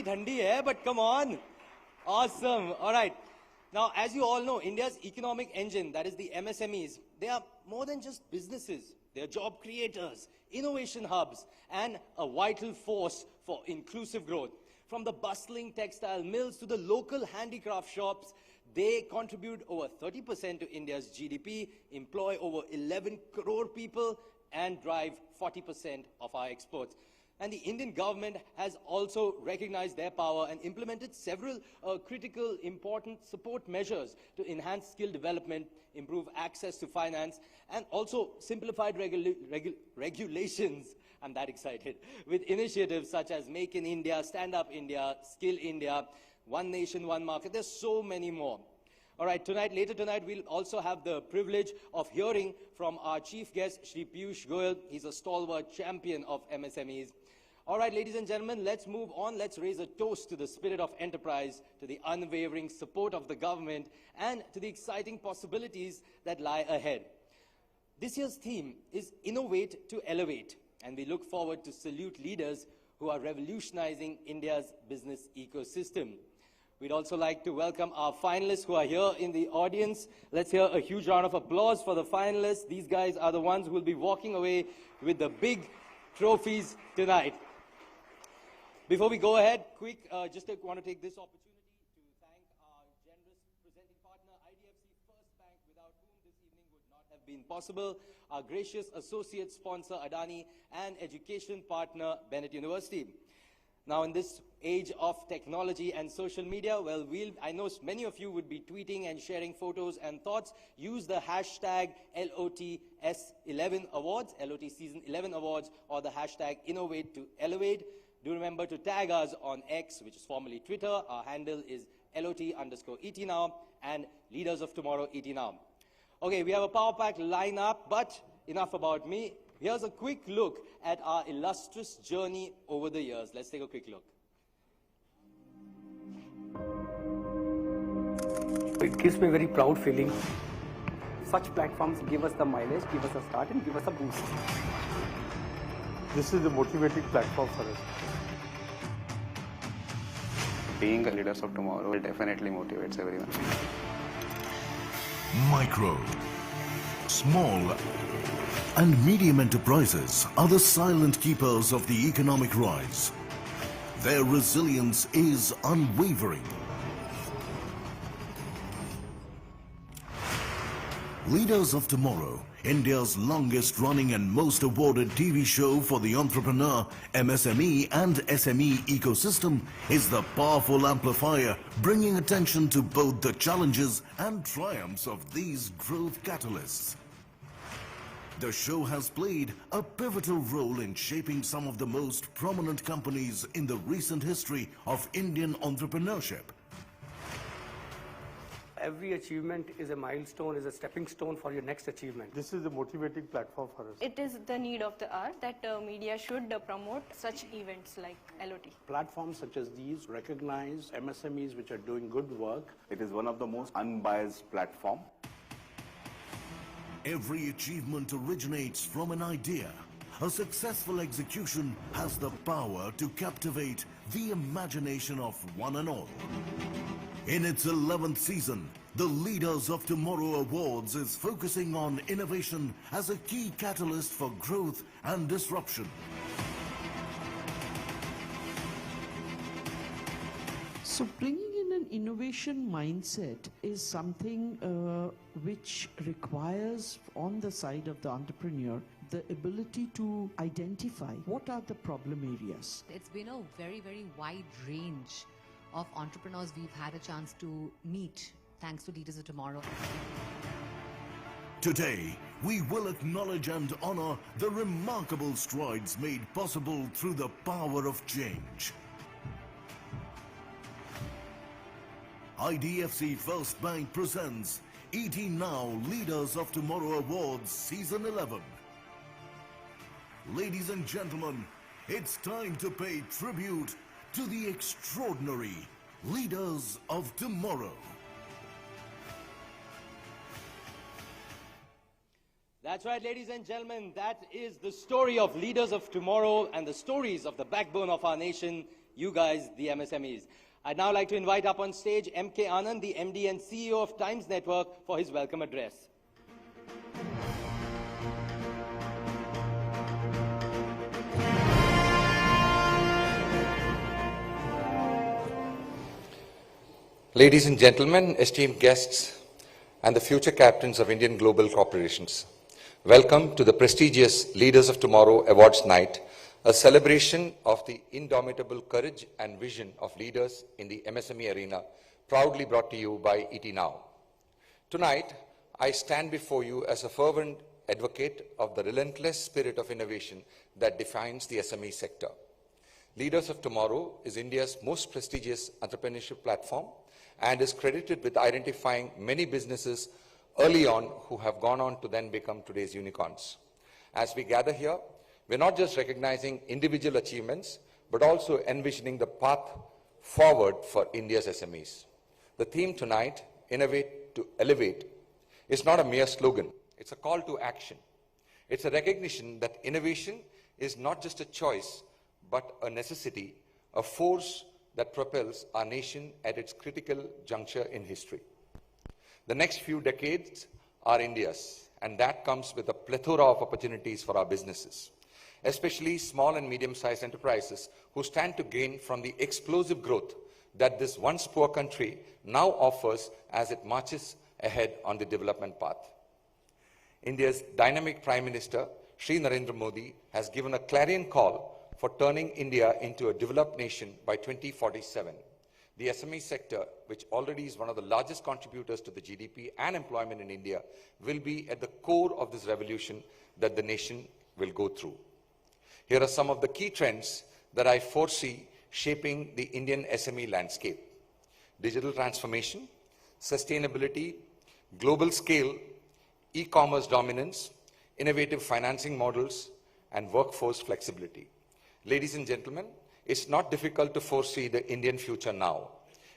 Thandi hai, but come on. Awesome. All right. Now, as you all know, India's economic engine, that is the MSMEs, they are more than just businesses. They are job creators, innovation hubs, and a vital force for inclusive growth. From the bustling textile mills to the local handicraft shops, they contribute over 30% to India's GDP, employ over 11 crore people, and drive 40% of our exports. And the Indian government has also recognized their power and implemented several critical, important support measures to enhance skill development, improve access to finance, and also simplified regulations. I'm that excited. With initiatives such as Make in India, Stand Up India, Skill India, One Nation, One Market. There's so many more. All right, later tonight, we'll also have the privilege of hearing from our chief guest, Shri Piyush Goyal. He's a stalwart champion of MSMEs. All right, ladies and gentlemen, let's move on. Let's raise a toast to the spirit of enterprise, to the unwavering support of the government, and to the exciting possibilities that lie ahead. This year's theme is Innovate to Elevate, and we look forward to salute leaders who are revolutionizing India's business ecosystem. We'd also like to welcome our finalists who are here in the audience. Let's hear a huge round of applause for the finalists. These guys are the ones who will be walking away with the big trophies tonight. Before we go ahead, just want to take this opportunity to thank our generous presenting partner, IDFC First Bank, without whom this evening would not have been possible, our gracious associate sponsor, Adani, and education partner, Bennett University. Now, in this age of technology and social media, well, I know many of you would be tweeting and sharing photos and thoughts. Use the hashtag LOTS11 Awards, LOT Season 11 Awards, or the hashtag Innovate to Elevate. Do remember to tag us on X, which is formerly Twitter. Our handle is LOT_ET now, and Leaders of Tomorrow ET now. Okay, we have a power pack lineup, but enough about me. Here's a quick look at our illustrious journey over the years. Let's take a quick look. It gives me a very proud feeling. Such platforms give us the mileage, give us a start, and give us a boost. This is the motivating platform for us. Being a leaders of tomorrow definitely motivates everyone. Micro, small, and medium enterprises are the silent keepers of the economic rise. Their resilience is unwavering. Leaders of Tomorrow, India's longest running and most awarded TV show for the entrepreneur, MSME and SME ecosystem, is the powerful amplifier bringing attention to both the challenges and triumphs of these growth catalysts. The show has played a pivotal role in shaping some of the most prominent companies in the recent history of Indian entrepreneurship. Every achievement is a milestone, is a stepping stone for your next achievement. This is the motivating platform for us. It is the need of the hour that media should promote such events like LOT. Platforms such as these recognize MSMEs which are doing good work. It is one of the most unbiased platform. Every achievement originates from an idea. A successful execution has the power to captivate the imagination of one and all. In its 11th season, the Leaders of Tomorrow Awards is focusing on innovation as a key catalyst for growth and disruption. So bringing in an innovation mindset is something which requires, on the side of the entrepreneur, the ability to identify what are the problem areas. It's been a very, very wide range of entrepreneurs we've had a chance to meet thanks to Leaders of Tomorrow. Today, we will acknowledge and honor the remarkable strides made possible through the power of change. IDFC First Bank presents ET Now Leaders of Tomorrow Awards Season 11. Ladies and gentlemen, it's time to pay tribute to the extraordinary Leaders of Tomorrow. That's right, ladies and gentlemen, that is the story of Leaders of Tomorrow and the stories of the backbone of our nation, you guys, the MSMEs. I'd now like to invite up on stage M.K. Anand, the MD and CEO of Times Network, for his welcome address. Ladies and gentlemen, esteemed guests, and the future captains of Indian global corporations, welcome to the prestigious Leaders of Tomorrow Awards Night, a celebration of the indomitable courage and vision of leaders in the MSME arena, proudly brought to you by ET Now. Tonight, I stand before you as a fervent advocate of the relentless spirit of innovation that defines the SME sector. Leaders of Tomorrow is India's most prestigious entrepreneurship platform and is credited with identifying many businesses early on who have gone on to then become today's unicorns. As we gather here, we're not just recognizing individual achievements, but also envisioning the path forward for India's SMEs. The theme tonight, Innovate to Elevate, is not a mere slogan. It's a call to action. It's a recognition that innovation is not just a choice, but a necessity, a force that propels our nation at its critical juncture in history. The next few decades are India's, and that comes with a plethora of opportunities for our businesses, especially small and medium-sized enterprises who stand to gain from the explosive growth that this once poor country now offers as it marches ahead on the development path. India's dynamic Prime Minister, Shri Narendra Modi, has given a clarion call for turning India into a developed nation by 2047. The SME sector, which already is one of the largest contributors to the GDP and employment in India, will be at the core of this revolution that the nation will go through. Here are some of the key trends that I foresee shaping the Indian SME landscape: digital transformation, sustainability, global scale, e-commerce dominance, innovative financing models, and workforce flexibility. Ladies and gentlemen, it's not difficult to foresee the Indian future now.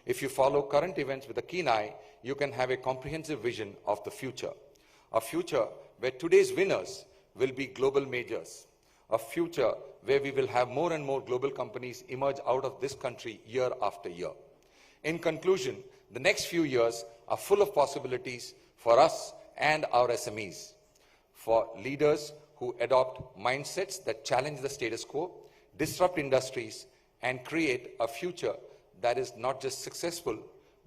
If you follow current events with a keen eye, you can have a comprehensive vision of the future. A future where today's winners will be global majors. A future where we will have more and more global companies emerge out of this country year after year. In conclusion, the next few years are full of possibilities for us and our SMEs, for leaders who adopt mindsets that challenge the status quo, disrupt industries, and create a future that is not just successful,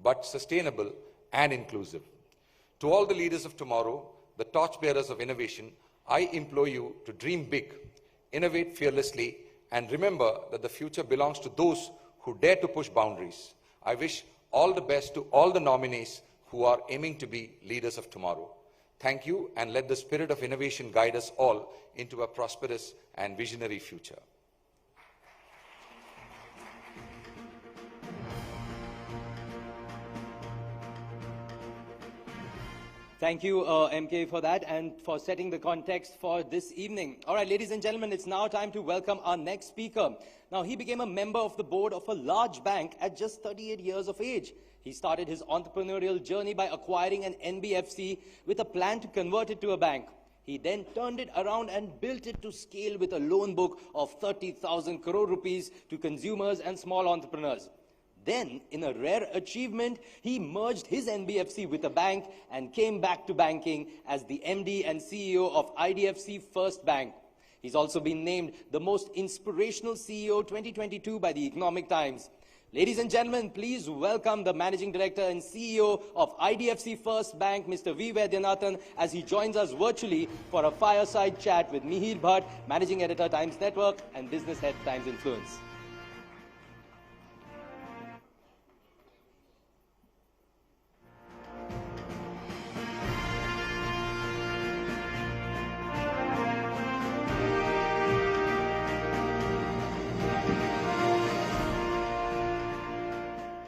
but sustainable and inclusive. To all the leaders of tomorrow, the torchbearers of innovation, I implore you to dream big, innovate fearlessly, and remember that the future belongs to those who dare to push boundaries. I wish all the best to all the nominees who are aiming to be leaders of tomorrow. Thank you, and let the spirit of innovation guide us all into a prosperous and visionary future. Thank you, MK, for that and for setting the context for this evening. All right, ladies and gentlemen, it's now time to welcome our next speaker. Now, he became a member of the board of a large bank at just 38 years of age. He started his entrepreneurial journey by acquiring an NBFC with a plan to convert it to a bank. He then turned it around and built it to scale with a loan book of 30,000 crore rupees to consumers and small entrepreneurs. Then, in a rare achievement, he merged his NBFC with a bank and came back to banking as the MD and CEO of IDFC First Bank. He's also been named the most inspirational CEO 2022 by the Economic Times. Ladies and gentlemen, please welcome the Managing Director and CEO of IDFC First Bank, Mr. V. Vaidyanathan, as he joins us virtually for a fireside chat with Mihir Bhatt, Managing Editor, Times Network, and Business Head, Times Influence.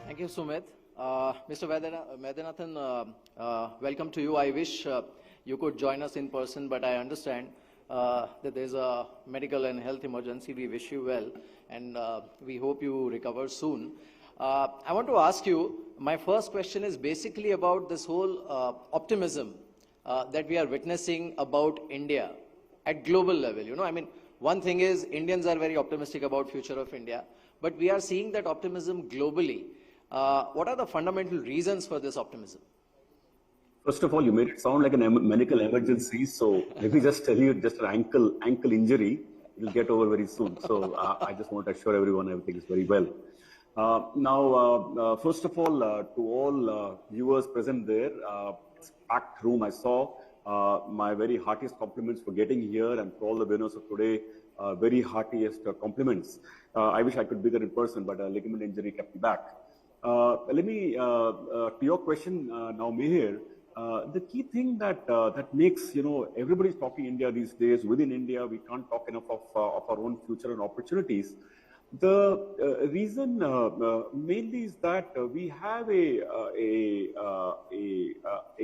Thank you, Sumit. Mr. Vaidyanathan, welcome to you. I wish you could join us in person, but I understand that there's a medical and health emergency. We wish you well, and we hope you recover soon. I want to ask you, my first question is basically about this whole optimism that we are witnessing about India at global level. You know, I mean, one thing is Indians are very optimistic about future of India. but we are seeing that optimism globally. What are the fundamental reasons for this optimism? First of all, you made it sound like a medical emergency, so let me just tell you, just an ankle injury, it will get over very soon. So I just want to assure everyone everything is very well. First of all, to all viewers present there, it's a packed room. I saw my very heartiest compliments for getting here, and for all the winners of today, very heartiest compliments. I wish I could be there in person, but a ligament injury kept me back. Let me, to your question now, Mihir, the key thing that that makes, everybody's talking India these days. Within India, we can't talk enough of our own future and opportunities. The reason mainly is that we have a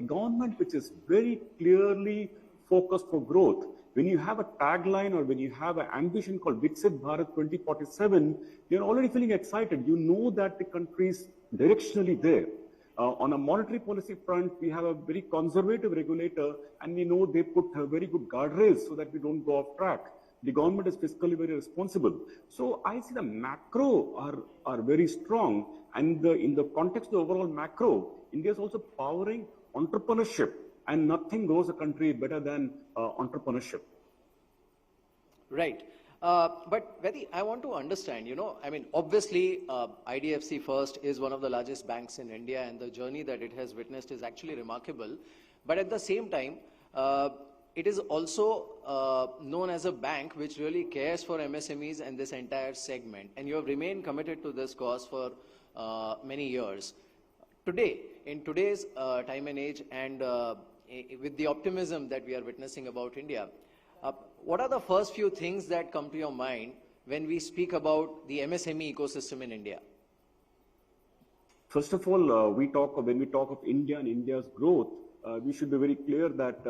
government which is very clearly focused for growth. When you have a tagline or when you have an ambition called Viksit Bharat 2047, you're already feeling excited. You know that the country is directionally there. On a monetary policy front, we have a very conservative regulator, and we know they put very good guardrails so that we don't go off track. The government is fiscally very responsible. So I see the macro are very strong, and in the context of the overall macro, India is also powering entrepreneurship, and nothing grows a country better than entrepreneurship. Right. But Vedi, I want to understand, obviously IDFC First is one of the largest banks in India, and the journey that it has witnessed is actually remarkable. But at the same time, it is also known as a bank which really cares for MSMEs and this entire segment. And you have remained committed to this cause for many years. Today, in today's time and age, and with the optimism that we are witnessing about India, what are the first few things that come to your mind when we speak about the MSME ecosystem in India? First of all, when we talk of India and India's growth, we should be very clear that,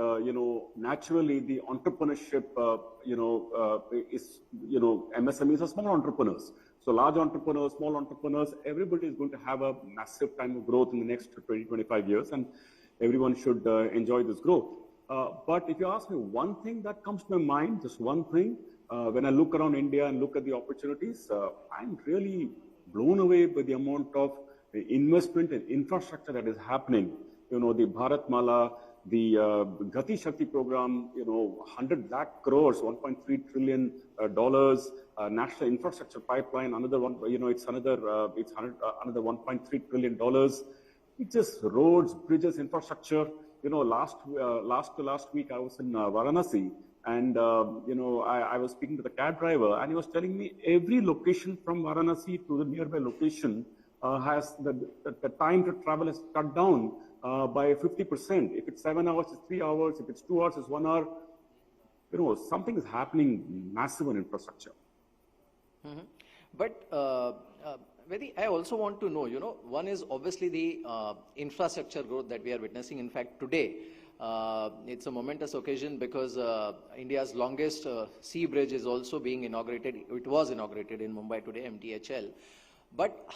naturally the entrepreneurship, is, MSMEs are small entrepreneurs. So large entrepreneurs, small entrepreneurs, everybody is going to have a massive time of growth in the next 20, 25 years, and everyone should enjoy this growth. But if you ask me one thing that comes to my mind, just one thing, when I look around India and look at the opportunities, I'm really blown away by the amount of investment and infrastructure that is happening. The Bharatmala, the Gati Shakti program, 100 lakh crores, $1.3 trillion, national infrastructure pipeline, another one, it's another $1.3 trillion. It's just roads, bridges, infrastructure. Last week I was in Varanasi, and I was speaking to the cab driver, and he was telling me every location from Varanasi to the nearby location has the time to travel is cut down by 50%. If it's 7 hours, it's 3 hours. If it's 2 hours, it's 1 hour. Something is happening massive on infrastructure. Mm-hmm. But Vedi, I also want to know, one is obviously the infrastructure growth that we are witnessing. In fact, today, it's a momentous occasion because India's longest sea bridge is also being inaugurated. It was inaugurated in Mumbai today, MTHL. But,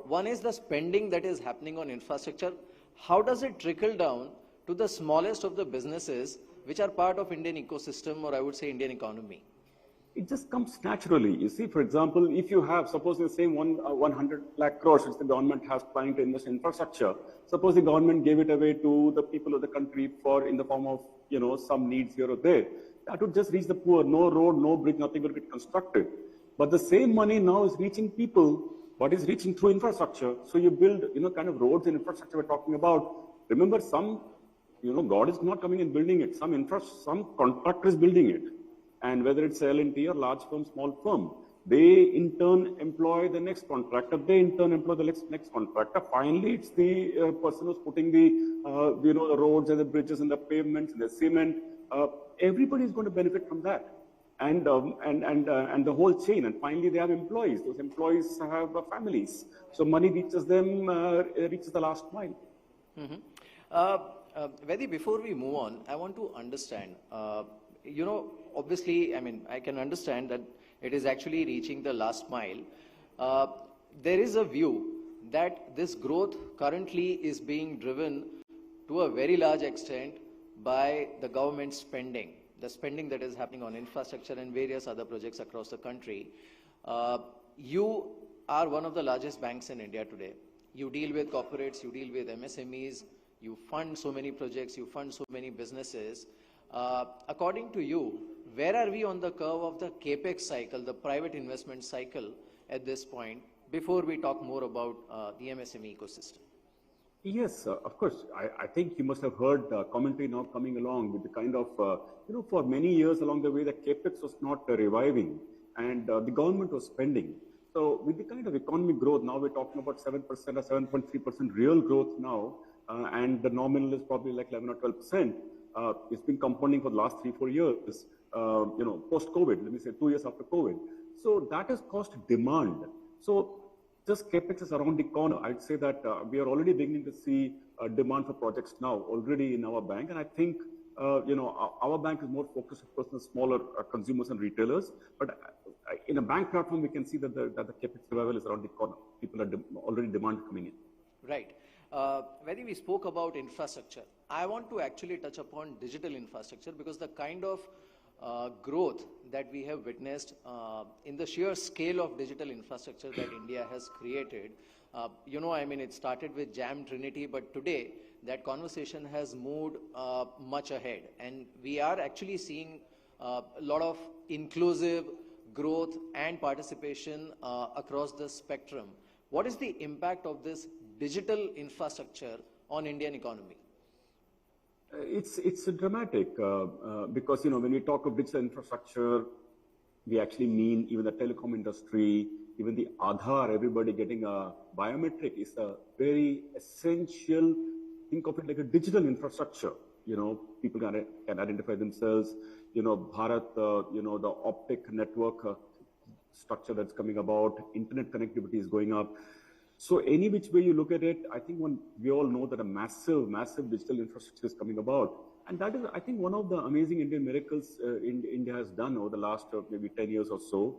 one is the spending that is happening on infrastructure. How does it trickle down to the smallest of the businesses which are part of Indian ecosystem, or I would say Indian economy? It just comes naturally. You see, for example, if you have, suppose the same 100 lakh crores which the government has planning to invest in infrastructure, suppose the government gave it away to the people of the country in the form of, some needs here or there, that would just reach the poor. No road, no bridge, nothing will get constructed. But the same money now is reaching people, but is reaching through infrastructure. So you build, kind of roads and infrastructure we're talking about. Remember, God is not coming and building it. Some contractor is building it. And whether it's L&T or large firm, small firm, they in turn employ the next contractor. They in turn employ the next contractor. Finally, it's the person who's putting the, the roads and the bridges and the pavements and the cement. Everybody is going to benefit from that. And the whole chain. And finally, they have employees. Those employees have families. So money reaches them, reaches the last mile. Mm-hmm. Vedi, before we move on, I want to understand, obviously, I can understand that it is actually reaching the last mile. There is a view that this growth currently is being driven to a very large extent by the government spending, the spending that is happening on infrastructure and various other projects across the country. You are one of the largest banks in India today. You deal with corporates, you deal with MSMEs, you fund so many projects, you fund so many businesses. According to you, where are we on the curve of the capex cycle, the private investment cycle at this point, before we talk more about the MSME ecosystem? Yes, of course. I think you must have heard commentary now coming along with the kind of, for many years along the way, the capex was not reviving and the government was spending. So with the kind of economic growth, now we're talking about 7% or 7.3% real growth now, and the nominal is probably like 11 or 12%. It's been compounding for the last 3-4 years, post-COVID, let me say 2 years after COVID. So that has caused demand. So just capex is around the corner. I'd say that we are already beginning to see demand for projects now already in our bank. And I think, our bank is more focused, of course, on smaller consumers and retailers. But in a bank platform, we can see that the capex revival is around the corner. People are already demand coming in. Right. When we spoke about infrastructure, I want to actually touch upon digital infrastructure because the kind of growth that we have witnessed in the sheer scale of digital infrastructure that India has created, it started with Jam Trinity, but today that conversation has moved much ahead. And we are actually seeing a lot of inclusive growth and participation across the spectrum. What is the impact of this digital infrastructure on Indian economy? It's dramatic because, when we talk of digital infrastructure, we actually mean even the telecom industry, even the Aadhaar, everybody getting a biometric is a very essential, think of it like a digital infrastructure. People can identify themselves, Bharat, the optic network structure that's coming about, internet connectivity is going up. So any which way you look at it, I think we all know that a massive, massive digital infrastructure is coming about. And that is, I think, one of the amazing Indian miracles India has done over the last maybe 10 years or so,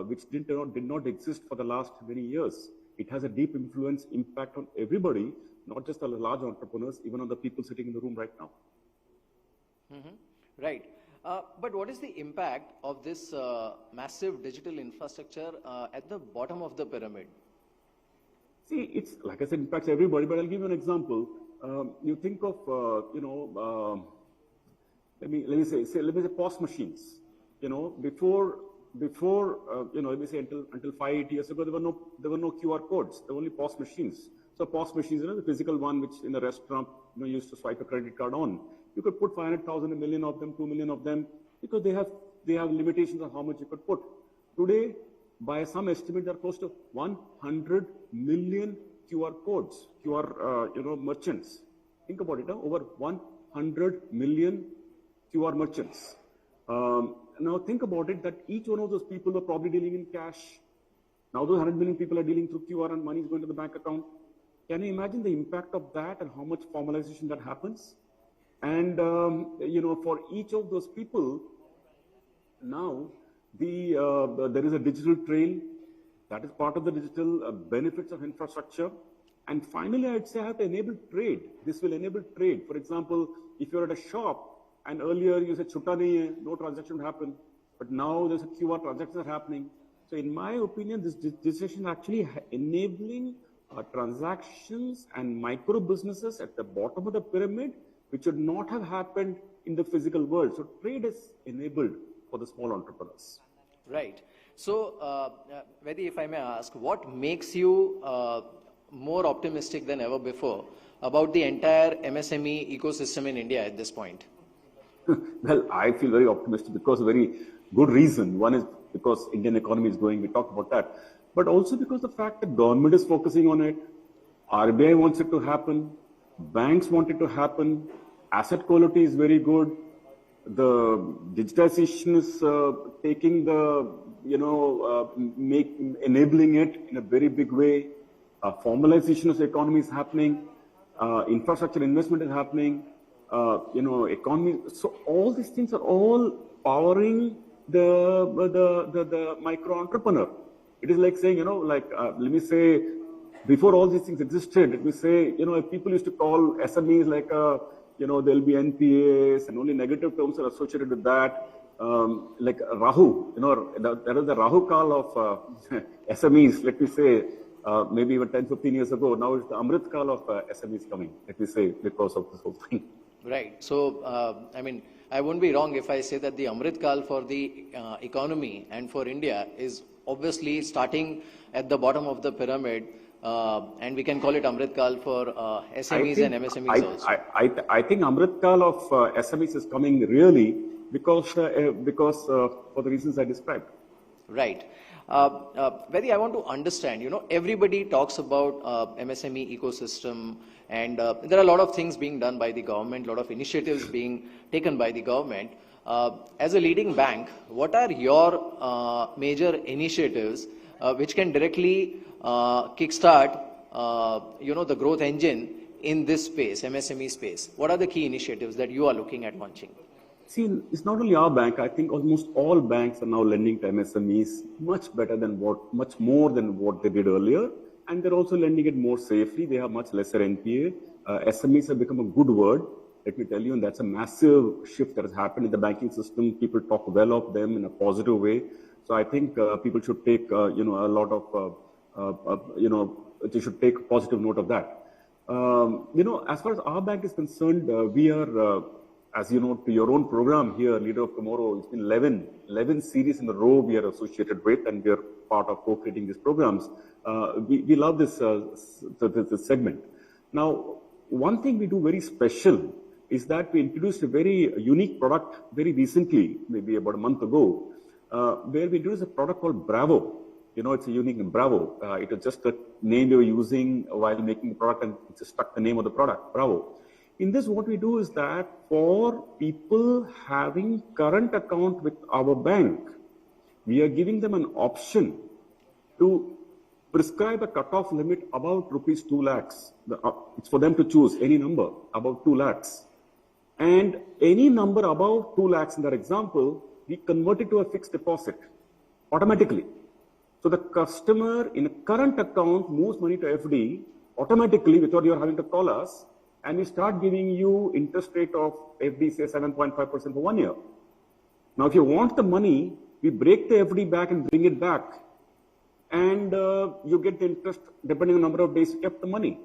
which did not exist for the last many years. It has a deep influence, impact on everybody, not just the large entrepreneurs, even on the people sitting in the room right now. Mm-hmm. Right. But what is the impact of this massive digital infrastructure at the bottom of the pyramid? See, it's like I said, impacts everybody, but I'll give you an example. You think of, let me say POS machines. Before, let me say until 5-8 years ago, there were no QR codes. There were only POS machines. So POS machines, the physical one, which in a restaurant, you used to swipe a credit card on. You could put 500,000, 1 million of them, 2 million of them, because they have limitations on how much you could put. Today, by some estimate, there are close to 100 million QR codes, merchants. Think about it, over 100 million QR merchants. Now think about it, that each one of those people are probably dealing in cash. Now those 100 million people are dealing through QR and money is going to the bank account. Can you imagine the impact of that and how much formalization that happens? And, for each of those people, now, there is a digital trail that is part of the digital benefits of infrastructure. And finally, I'd say I have to enable trade. This will enable trade. For example, if you're at a shop and earlier you said chuta nahi hai, no transaction would happen, but now there's a QR transactions are happening. So in my opinion, this decision is actually enabling transactions and micro businesses at the bottom of the pyramid, which would not have happened in the physical world. So trade is enabled for the small entrepreneurs. Right. So, Vedi, if I may ask, what makes you more optimistic than ever before about the entire MSME ecosystem in India at this point? Well, I feel very optimistic because of a very good reason. One is because Indian economy is growing, we talked about that. But also because the fact that government is focusing on it, RBI wants it to happen, banks want it to happen, asset quality is very good, the digitization is taking the, enabling it in a very big way, formalization of the economy is happening, infrastructure investment is happening, economy. So all these things are all powering the micro entrepreneur. It is like saying, let me say, before all these things existed, let me say, people used to call SMEs like, there'll be NPAs and only negative terms are associated with that. like Rahu, there is the Rahu Kal of SMEs, let me say, maybe even 10, 15 years ago. Now it's the Amrit Kal of SMEs coming, let me say, because of this whole thing. Right. So, I won't be wrong if I say that the Amrit Kal for the economy and for India is obviously starting at the bottom of the pyramid, and we can call it Amrit Kal for SMEs and MSMEs also. I think Amrit Kal of SMEs is coming really because for the reasons I described. Right. Vedi, I want to understand, everybody talks about MSME ecosystem, and there are a lot of things being done by the government, a lot of initiatives being taken by the government. As a leading bank, what are your major initiatives which can directly kickstart, the growth engine in this space, MSME space? What are the key initiatives that you are looking at launching? See, it's not only our bank. I think almost all banks are now lending to MSMEs much more than what they did earlier. And they're also lending it more safely. They have much lesser NPA. SMEs have become a good word, let me tell you, and that's a massive shift that has happened in the banking system. People talk well of them in a positive way. So I think people should take, a lot of, they should take positive note of that. As far as our bank is concerned, we are, as you know, to your own program here, Leader of Tomorrow, it's been 11 series in a row we are associated with, and we are part of co-creating these programs. We love this, this segment. Now, one thing we do very special is that we introduced a very unique product very recently, maybe about a month ago, where we introduced a product called Bravo. It's a unique name, Bravo. It was just a name we were using while making the product, and it just stuck the name of the product, Bravo. In this, what we do is that for people having current account with our bank, we are giving them an option to prescribe a cutoff limit about rupees 2 lakhs. It's for them to choose any number about 2 lakhs. And any number above 2 lakhs in that example, we convert it to a fixed deposit automatically. So the customer in a current account moves money to FD automatically without you having to call us, and we start giving you interest rate of FD, say 7.5% for 1 year. Now, if you want the money, we break the FD back and bring it back, and you get the interest depending on the number of days you kept the money.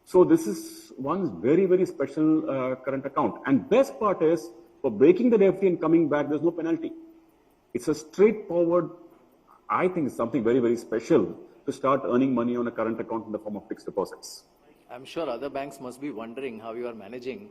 So this is one very, very special current account. And best part is, for breaking the FD and coming back, there's no penalty. It's a straightforward, I think it's something very, very special to start earning money on a current account in the form of fixed deposits. I'm sure other banks must be wondering how you are managing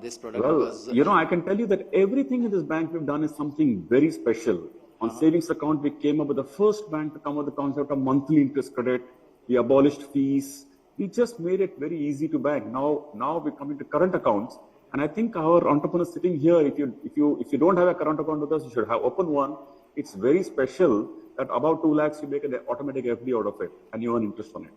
this product. Well, because, I can tell you that everything in this bank we've done is something very special. On savings account, we came up with the first bank to come up with the concept of monthly interest credit. We abolished fees. We just made it very easy to bank. Now we're coming to current accounts. And I think our entrepreneurs sitting here, if you don't have a current account with us, you should have open one. It's very special that about 2 lakhs, you make an automatic FD out of it and you earn interest on it.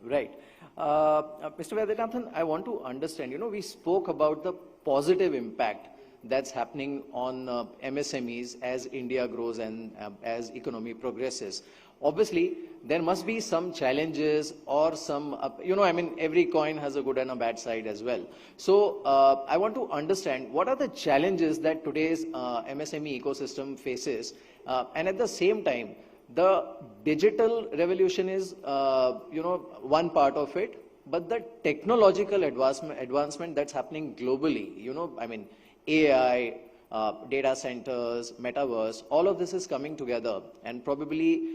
Right. Mr. Vaidyanathan, I want to understand, we spoke about the positive impact that's happening on MSMEs as India grows and as economy progresses. Obviously, there must be some challenges or some, every coin has a good and a bad side as well. So I want to understand what are the challenges that today's MSME ecosystem faces, and at the same time, the digital revolution is, one part of it, but the technological advancement that's happening globally, AI, data centers, metaverse, all of this is coming together, and probably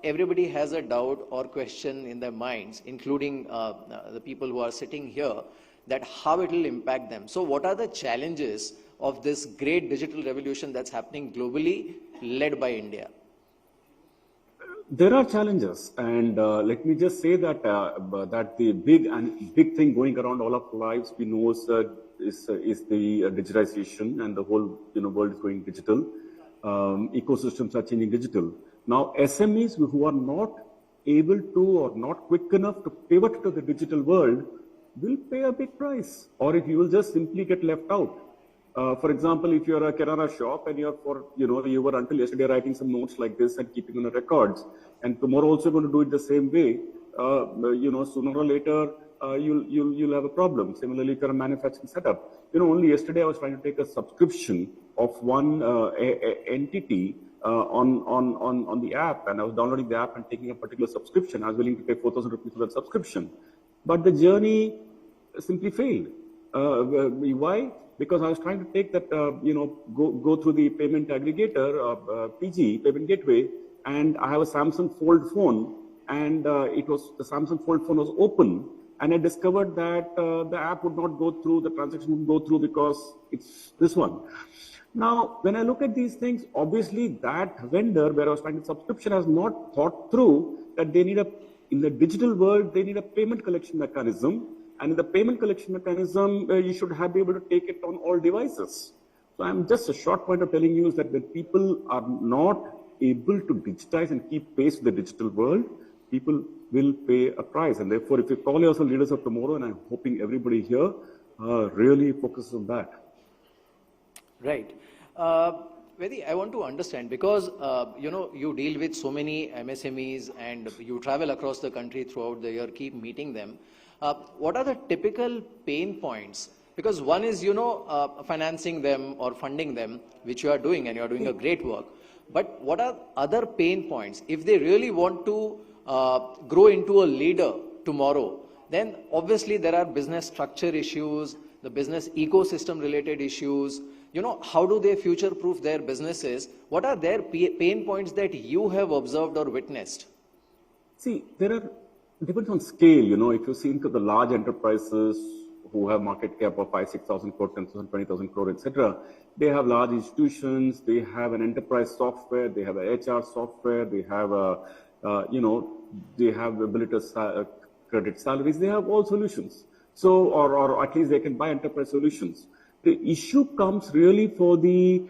everybody has a doubt or question in their minds, including the people who are sitting here, that how it will impact them. So what are the challenges of this great digital revolution that's happening globally, led by India? There are challenges, and let me just say that that the big thing going around all of our lives, we know is the digitization, and the whole world is going digital. Ecosystems are changing digital. Now, SMEs who are not able to or not quick enough to pivot to the digital world will pay a big price, or if you will just simply get left out. For example, if you're a Kirana shop and you were until yesterday writing some notes like this and keeping on the records, and tomorrow also going to do it the same way, sooner or later you'll have a problem. Similarly, if you're a manufacturing setup, only yesterday I was trying to take a subscription of one entity on the app, and I was downloading the app and taking a particular subscription. I was willing to pay 4,000 rupees for that subscription. But the journey simply failed. Why? Because I was trying to take that, go through the payment aggregator, PG, payment gateway, and I have a Samsung Fold phone, and the Samsung Fold phone was open, and I discovered that the app would not go through, the transaction would go through because it's this one. Now, when I look at these things, obviously that vendor where I was trying to subscription has not thought through that they need in the digital world, they need a payment collection mechanism. And in the payment collection mechanism, you should be able to take it on all devices. So I'm just a short point of telling you is that when people are not able to digitize and keep pace with the digital world, people will pay a price. And therefore, if you call yourself leaders of tomorrow, and I'm hoping everybody here really focuses on that. Right. Vedi, I want to understand because, you deal with so many MSMEs and you travel across the country throughout the year, keep meeting them. What are the typical pain points? Because one is, financing them or funding them, which you are doing, and you are doing a great work. But what are other pain points? If they really want to grow into a leader tomorrow, then obviously there are business structure issues, the business ecosystem related issues. How do they future-proof their businesses? What are their pain points that you have observed or witnessed? See, it depends on scale. If you see into the large enterprises who have market cap of 5,000, 6,000 crore, 10,000, 20,000 crore, etc., they have large institutions, they have an enterprise software, they have a HR software, they have they have ability to credit salaries, they have all solutions. So, or at least they can buy enterprise solutions. The issue comes really for the,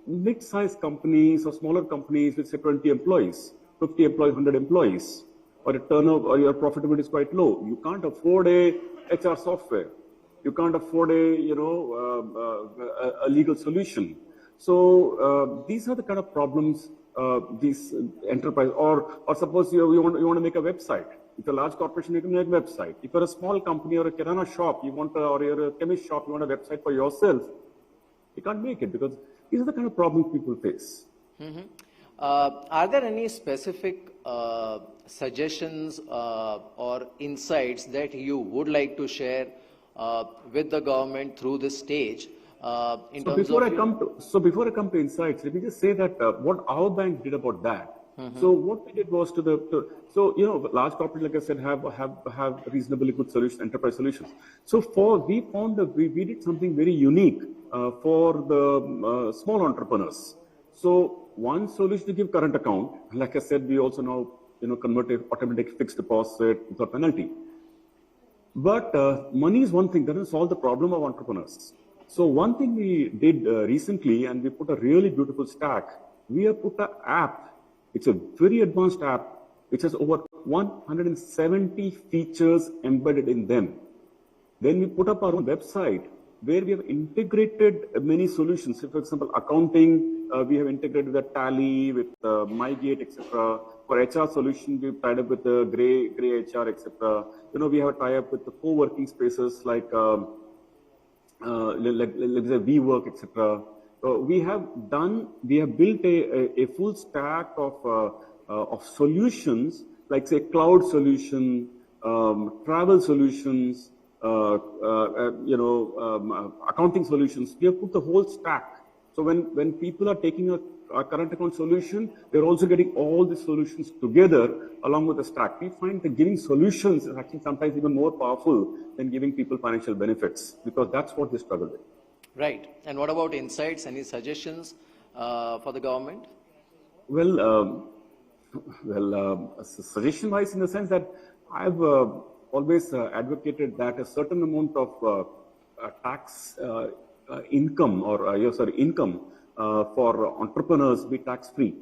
mid-sized companies or smaller companies with say 20 employees, 50 employees, 100 employees, or a turnover or your profitability is quite low. You can't afford a HR software. You can't afford a legal solution. So these are the kind of problems these enterprise, or suppose you want to make a website. If you're a large corporation, you can make a website. If you're a small company or a kirana shop, or you're a chemist shop, you want a website for yourself, you can't make it because these are the kind of problems people face. Mm-hmm. Are there any specific suggestions or insights that you would like to share with the government through this stage? Before I come to insights, let me just say that what our bank did about that. Mm-hmm. So what we did was large corporates, like I said, have reasonably good solutions, enterprise solutions. So we found that we did something very unique for the small entrepreneurs. So one solution to give current account, like I said, we also now convert it automatic fixed deposit without penalty. But money is one thing, doesn't solve the problem of entrepreneurs. So one thing we did recently, and we put a really beautiful stack. We have put an app. It's a very advanced app which has over 170 features embedded in them. Then we put up our own website where we have integrated many solutions. So for example, accounting, we have integrated with Tally, with MyGate, etc. For HR solution, we've tied up with the Gray HR, etc. We have a tie-up with the co-working spaces like let's say WeWork, etc. We have built a full stack of solutions, like say cloud solution, travel solutions, accounting solutions. We have put the whole stack. So when people are taking a current account solution, they're also getting all the solutions together along with the stack. We find that giving solutions is actually sometimes even more powerful than giving people financial benefits, because that's what they struggle with. Right. And what about insights? Any suggestions for the government? Well, suggestion-wise, in the sense that I've always advocated that a certain amount of tax income income for entrepreneurs be tax-free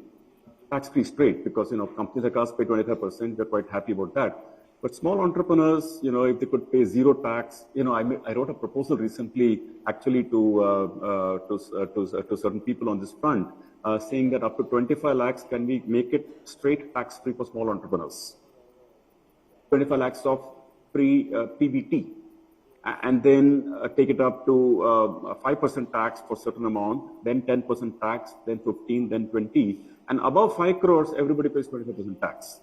straight, because companies like us pay 25%. They're quite happy about that. But small entrepreneurs, if they could pay zero tax, I wrote a proposal recently, actually to certain people on this front, saying that up to 25 lakhs, can we make it straight tax-free for small entrepreneurs? 25 lakhs of PBT. and then take it up to 5% tax for certain amount, then 10% tax, then 15, then 20, and above 5 crores, everybody pays 25% tax.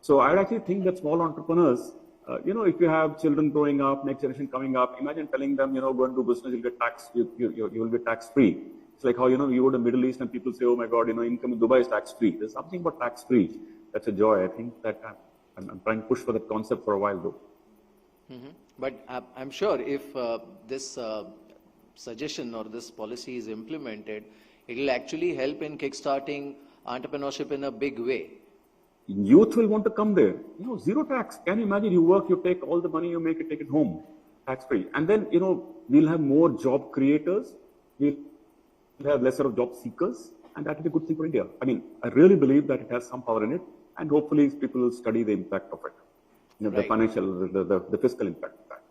So I actually think that small entrepreneurs, if you have children growing up, next generation coming up, imagine telling them, go and do business, you'll get tax, you will be tax free. It's like how, you go to the Middle East and people say, oh my God, income in Dubai is tax free. There's something about tax free. That's a joy. I think that I'm trying to push for that concept for a while though. Mm-hmm. But I'm sure if this suggestion or this policy is implemented, it will actually help in kickstarting entrepreneurship in a big way. Youth will want to come there. Zero tax. Can you imagine? You work, you take all the money you make, you take it home, tax free. And then, we'll have more job creators. We'll have lesser of job seekers. And that is a good thing for India. I mean, I really believe that it has some power in it. And hopefully people will study the impact of it. Right. The financial, the fiscal impact of that.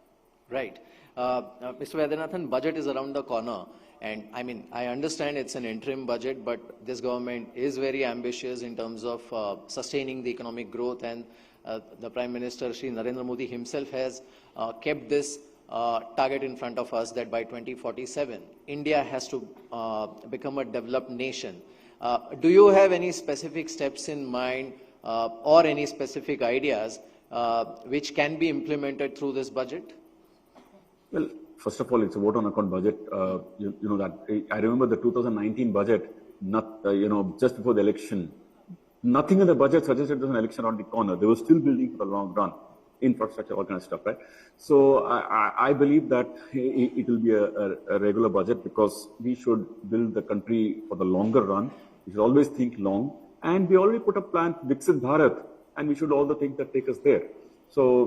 Right. Mr. Vaidyanathan, budget is around the corner. And I mean, I understand it's an interim budget, but this government is very ambitious in terms of sustaining the economic growth. And the Prime Minister, Shri Narendra Modi himself has kept this target in front of us that by 2047, India has to become a developed nation. Do you have any specific steps in mind or any specific ideas which can be implemented through this budget? Well, first of all, it's a vote on account budget. That I remember the 2019 budget, just before the election, nothing in the budget suggested there's an election around the corner. They were still building for the long run, infrastructure, all kind of stuff, right? So I believe that it will be a regular budget because we should build the country for the longer run. We should always think long. And we already put a plan, Viksit Bharat, and we should all the things that take us there. So,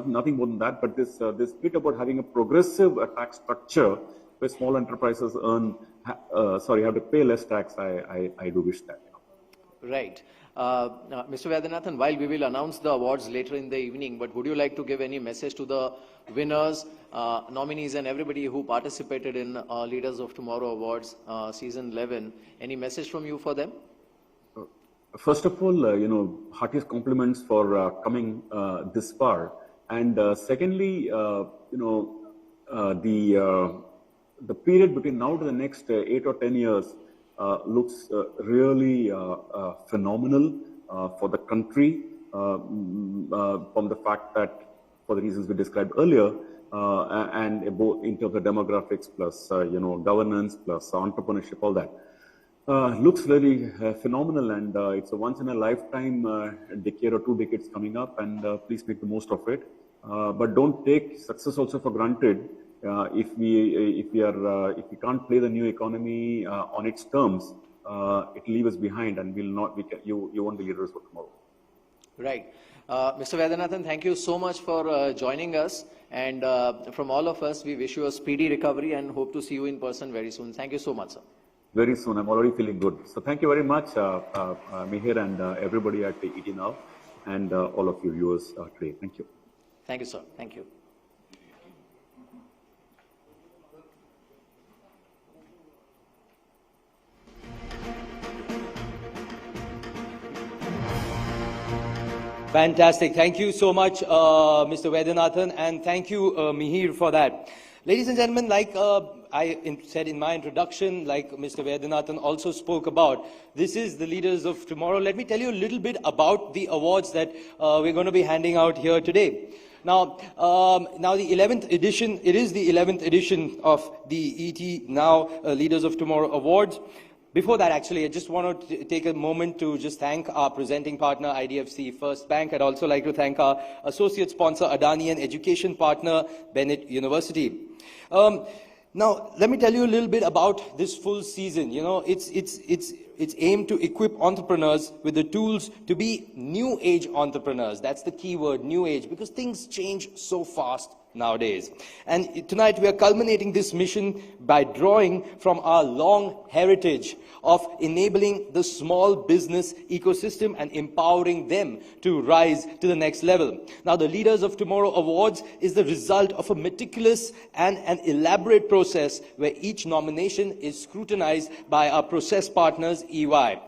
nothing more than that. But this bit about having a progressive tax structure where small enterprises have to pay less tax. I do wish that. Right. Mr. Vaidyanathan, while we will announce the awards later in the evening, but would you like to give any message to the winners, nominees, and everybody who participated in Leaders of Tomorrow Awards Season 11? Any message from you for them? First of all, heartiest compliments for coming this far. And secondly, the period between now to the next 8 or 10 years looks really phenomenal for the country from the fact that, for the reasons we described earlier, and both in terms of demographics plus, governance plus entrepreneurship, all that. Looks really phenomenal, and it's a once-in-a-lifetime decade or 2 decades coming up, and please make the most of it. But don't take success also for granted. If we can't play the new economy on its terms, it will leave us behind, and you won't be leaders for tomorrow. Right. Mr. Vaidyanathan, thank you so much for joining us. And from all of us, we wish you a speedy recovery and hope to see you in person very soon. Thank you so much, sir. Very soon. I'm already feeling good. So thank you very much, Mihir, and everybody at ET Now, and all of you viewers today. Thank you. Thank you, sir. Thank you. Fantastic. Thank you so much, Mr. Vaidyanathan, and thank you, Mihir, for that. Ladies and gentlemen, like I said in my introduction, like Mr. Vaidyanathan also spoke about, this is the Leaders of Tomorrow. Let me tell you a little bit about the awards that we're going to be handing out here today. Now the 11th edition, it is the 11th edition of the ET Now Leaders of Tomorrow Awards. Before that, actually, I just want to take a moment to just thank our presenting partner, IDFC First Bank. I'd also like to thank our associate sponsor, Adani, and education partner, Bennett University. Now, let me tell you a little bit about this full season. It's aimed to equip entrepreneurs with the tools to be new age entrepreneurs. That's the key word, new age, because things change so fast nowadays. And tonight we are culminating this mission by drawing from our long heritage of enabling the small business ecosystem and empowering them to rise to the next level. Now, the Leaders of Tomorrow Awards is the result of a meticulous and an elaborate process where each nomination is scrutinized by our process partners, EY.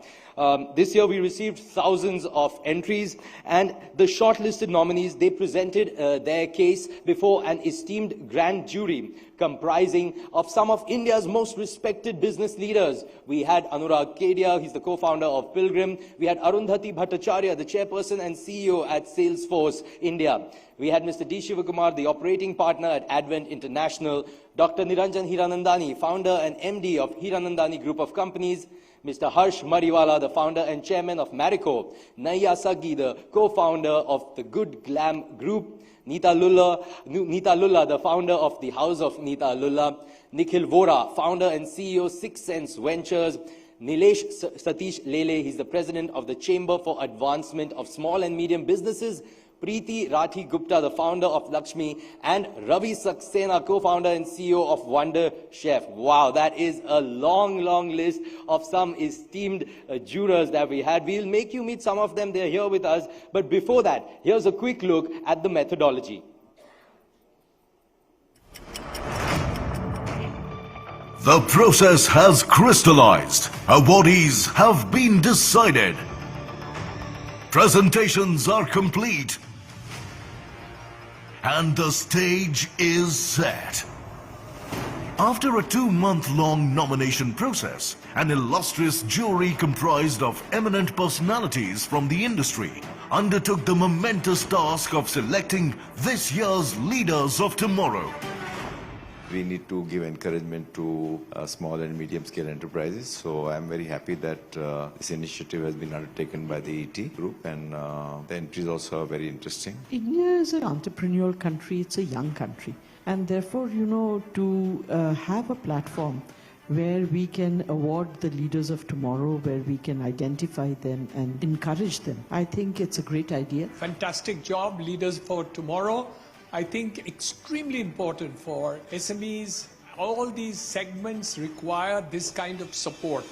This year we received thousands of entries, and the shortlisted nominees, they presented their case before an esteemed grand jury comprising of some of India's most respected business leaders. We had Anurag Kedia, he's the co-founder of Pilgrim. We had Arundhati Bhattacharya, the chairperson and CEO at Salesforce India. We had Mr. D. Shivakumar, the operating partner at Advent International. Dr. Niranjan Hiranandani, founder and MD of Hiranandani Group of Companies. Mr. Harsh Mariwala, the founder and chairman of Marico. Naiya Saggi, the co-founder of the Good Glam Group. Nita Lulla, the founder of the House of Nita Lulla. Nikhil Vora, founder and CEO, Six Sense Ventures. Nilesh Satish Lele, he's the president of the Chamber for Advancement of Small and Medium Businesses. Preeti Rathi Gupta, the founder of Lakshmi, and Ravi Saxena, co-founder and CEO of Wonder Chef. Wow, that is a long, long list of some esteemed jurors that we had. We'll make you meet some of them. They're here with us. But before that, here's a quick look at the methodology. The process has crystallized. Awardees have been decided. Presentations are complete. And the stage is set. After a 2-month-long nomination process, an illustrious jury comprised of eminent personalities from the industry undertook the momentous task of selecting this year's leaders of tomorrow. We need to give encouragement to small and medium-scale enterprises. So I'm very happy that this initiative has been undertaken by the ET group, and the entries also are very interesting. India is an entrepreneurial country. It's a young country. And therefore, you know, to have a platform where we can award the leaders of tomorrow, where we can identify them and encourage them, I think it's a great idea. Fantastic job, leaders for tomorrow. I think extremely important for SMEs. All these segments require this kind of support.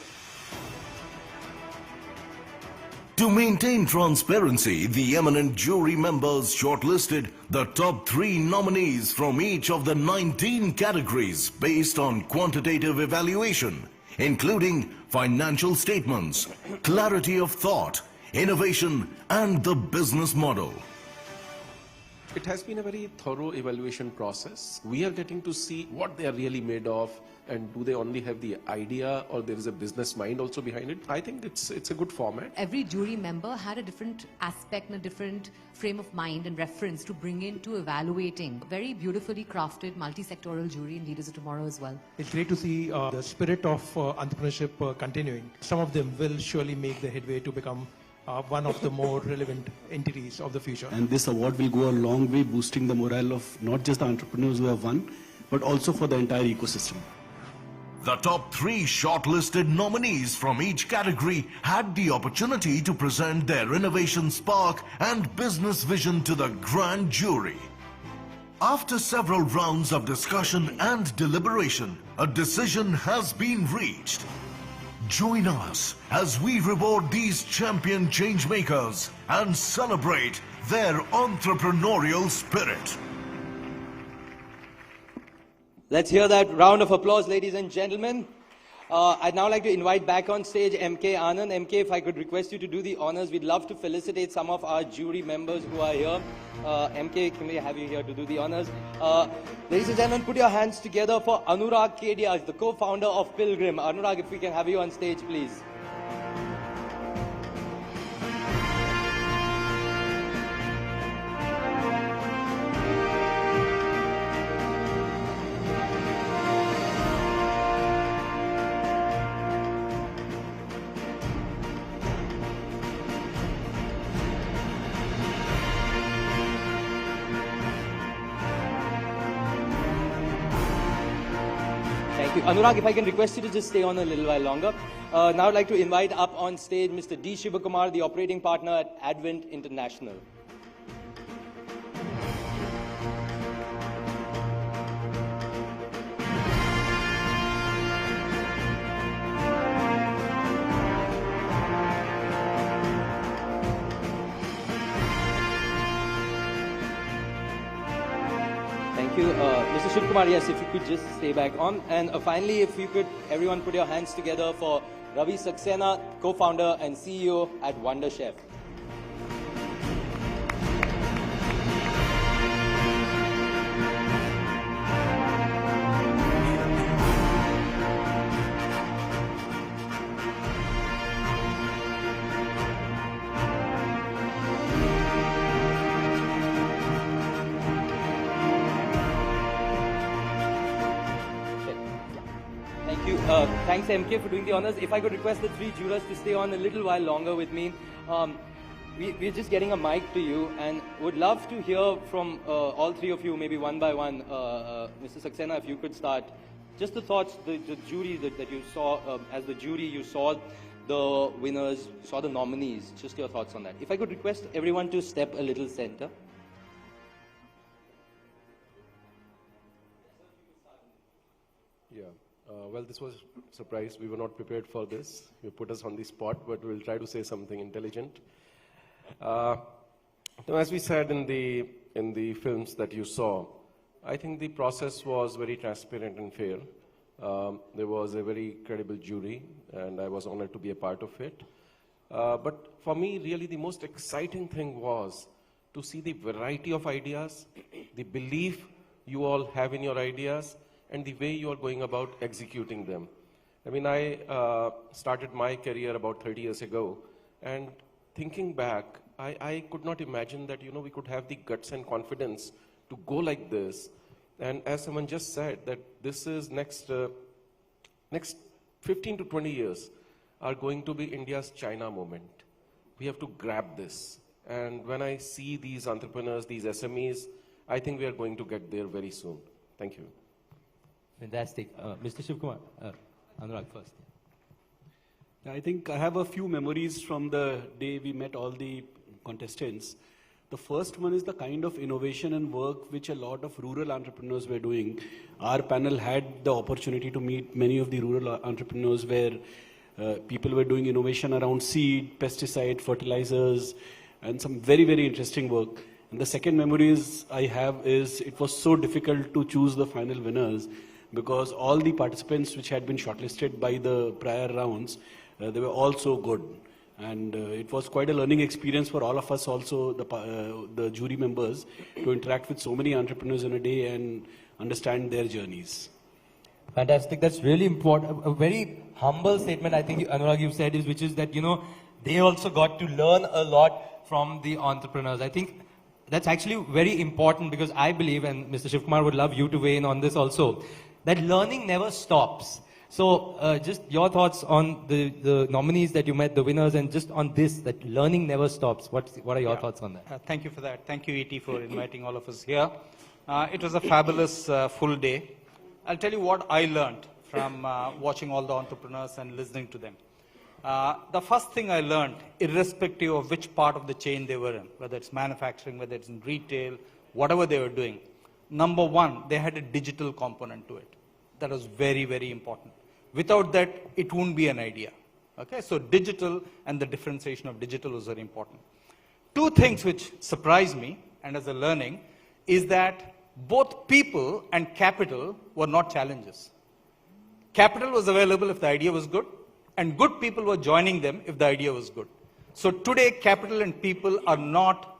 To maintain transparency, the eminent jury members shortlisted the top 3 nominees from each of the 19 categories based on quantitative evaluation, including financial statements, clarity of thought, innovation, and the business model. It has been a very thorough evaluation process. We are getting to see what they are really made of, and do they only have the idea, or there is a business mind also behind it. I think it's a good format. Every jury member had a different aspect and a different frame of mind and reference to bring into evaluating. Very beautifully crafted multi-sectoral jury in Leaders of Tomorrow as well. It's great to see the spirit of entrepreneurship continuing. Some of them will surely make the headway to become one of the more relevant entities of the future. And this award will go a long way boosting the morale of not just the entrepreneurs who have won, but also for the entire ecosystem. The top 3 shortlisted nominees from each category had the opportunity to present their innovation spark and business vision to the grand jury. After several rounds of discussion and deliberation, a decision has been reached. Join us as we reward these champion changemakers and celebrate their entrepreneurial spirit. Let's hear that round of applause, ladies and gentlemen. I'd now like to invite back on stage MK Anand. MK, if I could request you to do the honors, we'd love to felicitate some of our jury members who are here. MK, can we have you here to do the honors? Ladies and gentlemen, put your hands together for Anurag Kedia, the co-founder of Pilgrim. Anurag, if we can have you on stage, please. Anurag, if I can request you to just stay on a little while longer. Now I'd like to invite up on stage Mr. D. Shivakumar, the operating partner at Advent International. Thank you. Mr. Shivakumar, yes, if you could just stay back on. And finally, if you could, everyone put your hands together for Ravi Saxena, co-founder and CEO at Wonder Chef. Thank you. Thanks, MK, for doing the honors. If I could request the three jurors to stay on a little while longer with me. We're just getting a mic to you and would love to hear from all three of you, maybe one by one. Mr. Saxena, if you could start. Just the thoughts, the jury that you saw, as the jury, you saw the winners, saw the nominees. Just your thoughts on that. If I could request everyone to step a little center. Yeah. Well, this was a surprise. We were not prepared for this. You put us on the spot, but we'll try to say something intelligent. As we said in the films that you saw, I think the process was very transparent and fair. There was a very credible jury, and I was honored to be a part of it. But for me, really, the most exciting thing was to see the variety of ideas, the belief you all have in your ideas, and the way you are going about executing them. I mean, I started my career about 30 years ago, and thinking back, I could not imagine that, we could have the guts and confidence to go like this. And as someone just said, that this is next 15 to 20 years are going to be India's China moment. We have to grab this. And when I see these entrepreneurs, these SMEs, I think we are going to get there very soon. Thank you. Fantastic. Mr. Shivkumar, Anurag first. I think I have a few memories from the day we met all the contestants. The first one is the kind of innovation and work which a lot of rural entrepreneurs were doing. Our panel had the opportunity to meet many of the rural entrepreneurs where people were doing innovation around seed, pesticide, fertilizers, and some very, very interesting work. And the second memories I have is it was so difficult to choose the final winners because all the participants which had been shortlisted by the prior rounds, they were all so good. And it was quite a learning experience for all of us also, the jury members, to interact with so many entrepreneurs in a day and understand their journeys. Fantastic. That's really important. A very humble statement, I think, Anurag, you said, which is that, they also got to learn a lot from the entrepreneurs. I think that's actually very important because I believe, and Mr. Shivkumar would love you to weigh in on this also, that learning never stops. So just your thoughts on the nominees that you met, the winners, and just on this, that learning never stops. What are your thoughts on that? Thank you for that. Thank you, E.T., for inviting all of us here. It was a fabulous full day. I'll tell you what I learned from watching all the entrepreneurs and listening to them. The first thing I learned, irrespective of which part of the chain they were in, whether it's manufacturing, whether it's in retail, whatever they were doing, number one, they had a digital component to it. That was very, very important. Without that, it won't be an idea. Okay, so digital and the differentiation of digital was very important. Two things which surprised me, and as a learning, is that both people and capital were not challenges. Capital was available if the idea was good, and good people were joining them if the idea was good. So today, capital and people are not,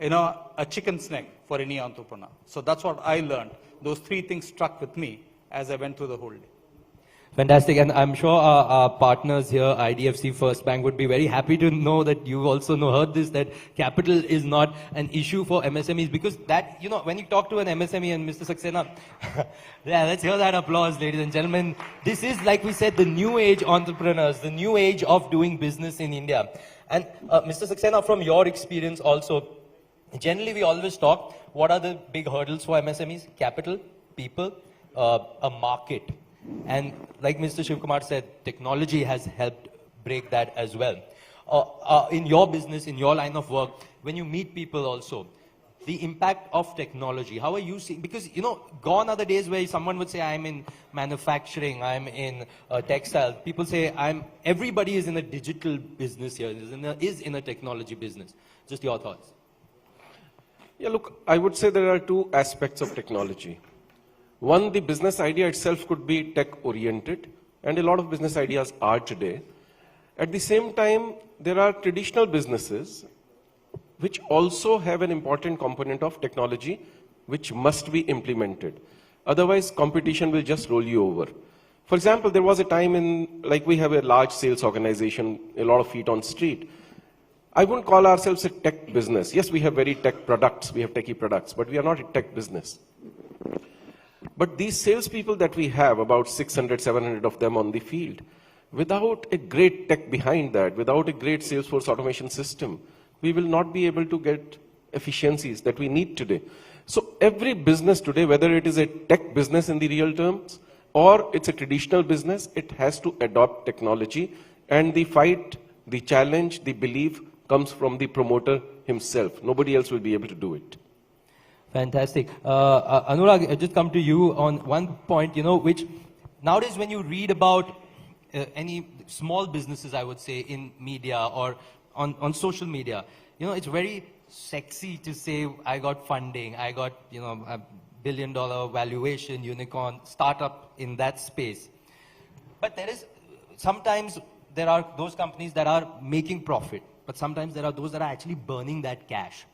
a chicken's neck for any entrepreneur. So that's what I learned. Those three things struck with me as I went through the whole day. Fantastic, and I'm sure our partners here, IDFC First Bank, would be very happy to know that you also heard this, that capital is not an issue for MSMEs, because that, when you talk to an MSME, and Mr. Saxena, yeah, let's hear that applause, ladies and gentlemen. This is, like we said, the new age entrepreneurs, the new age of doing business in India. And Mr. Saxena, from your experience also, generally we always talk, what are the big hurdles for MSMEs? Capital, people, a market. And like Mr. Shivkumar said, technology has helped break that as well. In your business, in your line of work, when you meet people also, the impact of technology, how are you seeing? Because, gone are the days where someone would say, I'm in manufacturing, I'm in textiles. People say, everybody is in a digital business here, is in a technology business. Just your thoughts. Yeah, look, I would say there are two aspects of technology. One, the business idea itself could be tech-oriented, and a lot of business ideas are today. At the same time, there are traditional businesses which also have an important component of technology which must be implemented. Otherwise, competition will just roll you over. For example, there was a time like we have a large sales organization, a lot of feet on street. I wouldn't call ourselves a tech business. Yes, we have very tech products, we have techie products, but we are not a tech business. But these salespeople that we have, about 600, 700 of them on the field, without a great tech behind that, without a great Salesforce automation system, we will not be able to get efficiencies that we need today. So every business today, whether it is a tech business in the real terms, or it's a traditional business, it has to adopt technology. And the fight, the challenge, the belief comes from the promoter himself. Nobody else will be able to do it. Fantastic. Anurag, I just come to you on one point, which nowadays when you read about any small businesses, I would say, in media or on social media, it's very sexy to say, I got funding, I got, a $1 billion valuation, unicorn, startup in that space. But sometimes there are those companies that are making profit, but sometimes there are those that are actually burning that cash.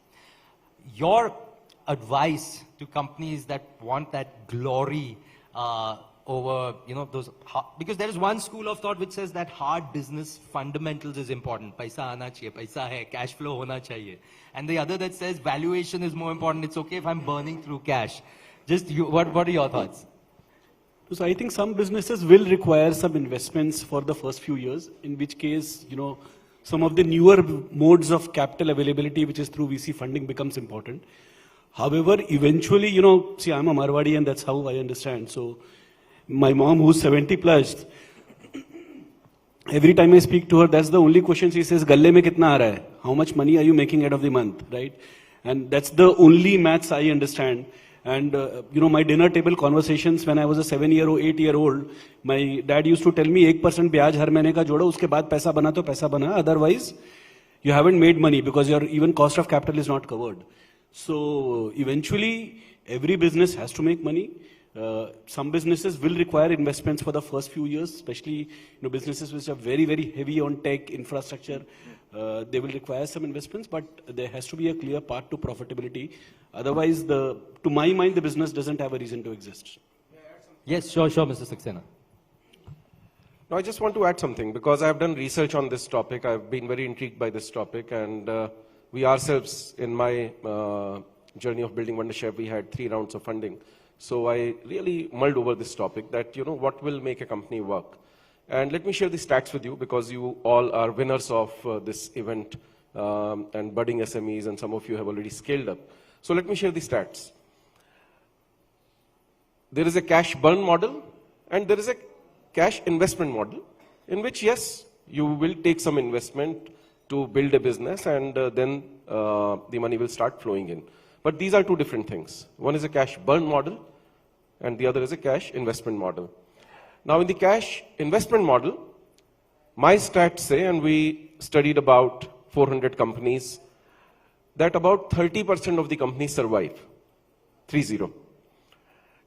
Your advice to companies that want that glory over, because there is one school of thought which says that hard business fundamentals is important. Paisa aana chahiye, paisa hai, cash flow hona chahiye. And the other that says valuation is more important. It's okay if I'm burning through cash. What are your thoughts? So I think some businesses will require some investments for the first few years, in which case, some of the newer modes of capital availability, which is through VC funding, becomes important. However, eventually, see, I'm a Marwadi and that's how I understand. So my mom, who's 70 plus, every time I speak to her, that's the only question she says, Galle mein kitna aa raha hai? How much money are you making out of the month, right? And that's the only maths I understand. And, my dinner table conversations when I was a 7-year-old, 8-year-old, my dad used to tell me 1% ब्याज हर महीने का जोड़ो, उसके बाद पैसा बना तो पैसा बना. Otherwise, you haven't made money because your even cost of capital is not covered. So eventually, every business has to make money. Some businesses will require investments for the first few years, especially businesses which are very, very heavy on tech infrastructure. They will require some investments, but there has to be a clear path to profitability. Otherwise, to my mind, the business doesn't have a reason to exist. Yes, sure, Mr. Saxena. Now, I just want to add something, because I've done research on this topic. I've been very intrigued by this topic, and we ourselves, in my journey of building Wonderchef, we had 3 rounds of funding. So I really mulled over this topic that, what will make a company work. And let me share the stats with you, because you all are winners of this event and budding SMEs, and some of you have already scaled up. So let me share the stats. There is a cash burn model, and there is a cash investment model, in which, yes, you will take some investment to build a business, and then the money will start flowing in. But these are 2 different things. One is a cash burn model, and the other is a cash investment model. Now, in the cash investment model, my stats say, and we studied about 400 companies, that about 30% of the companies survive. 30.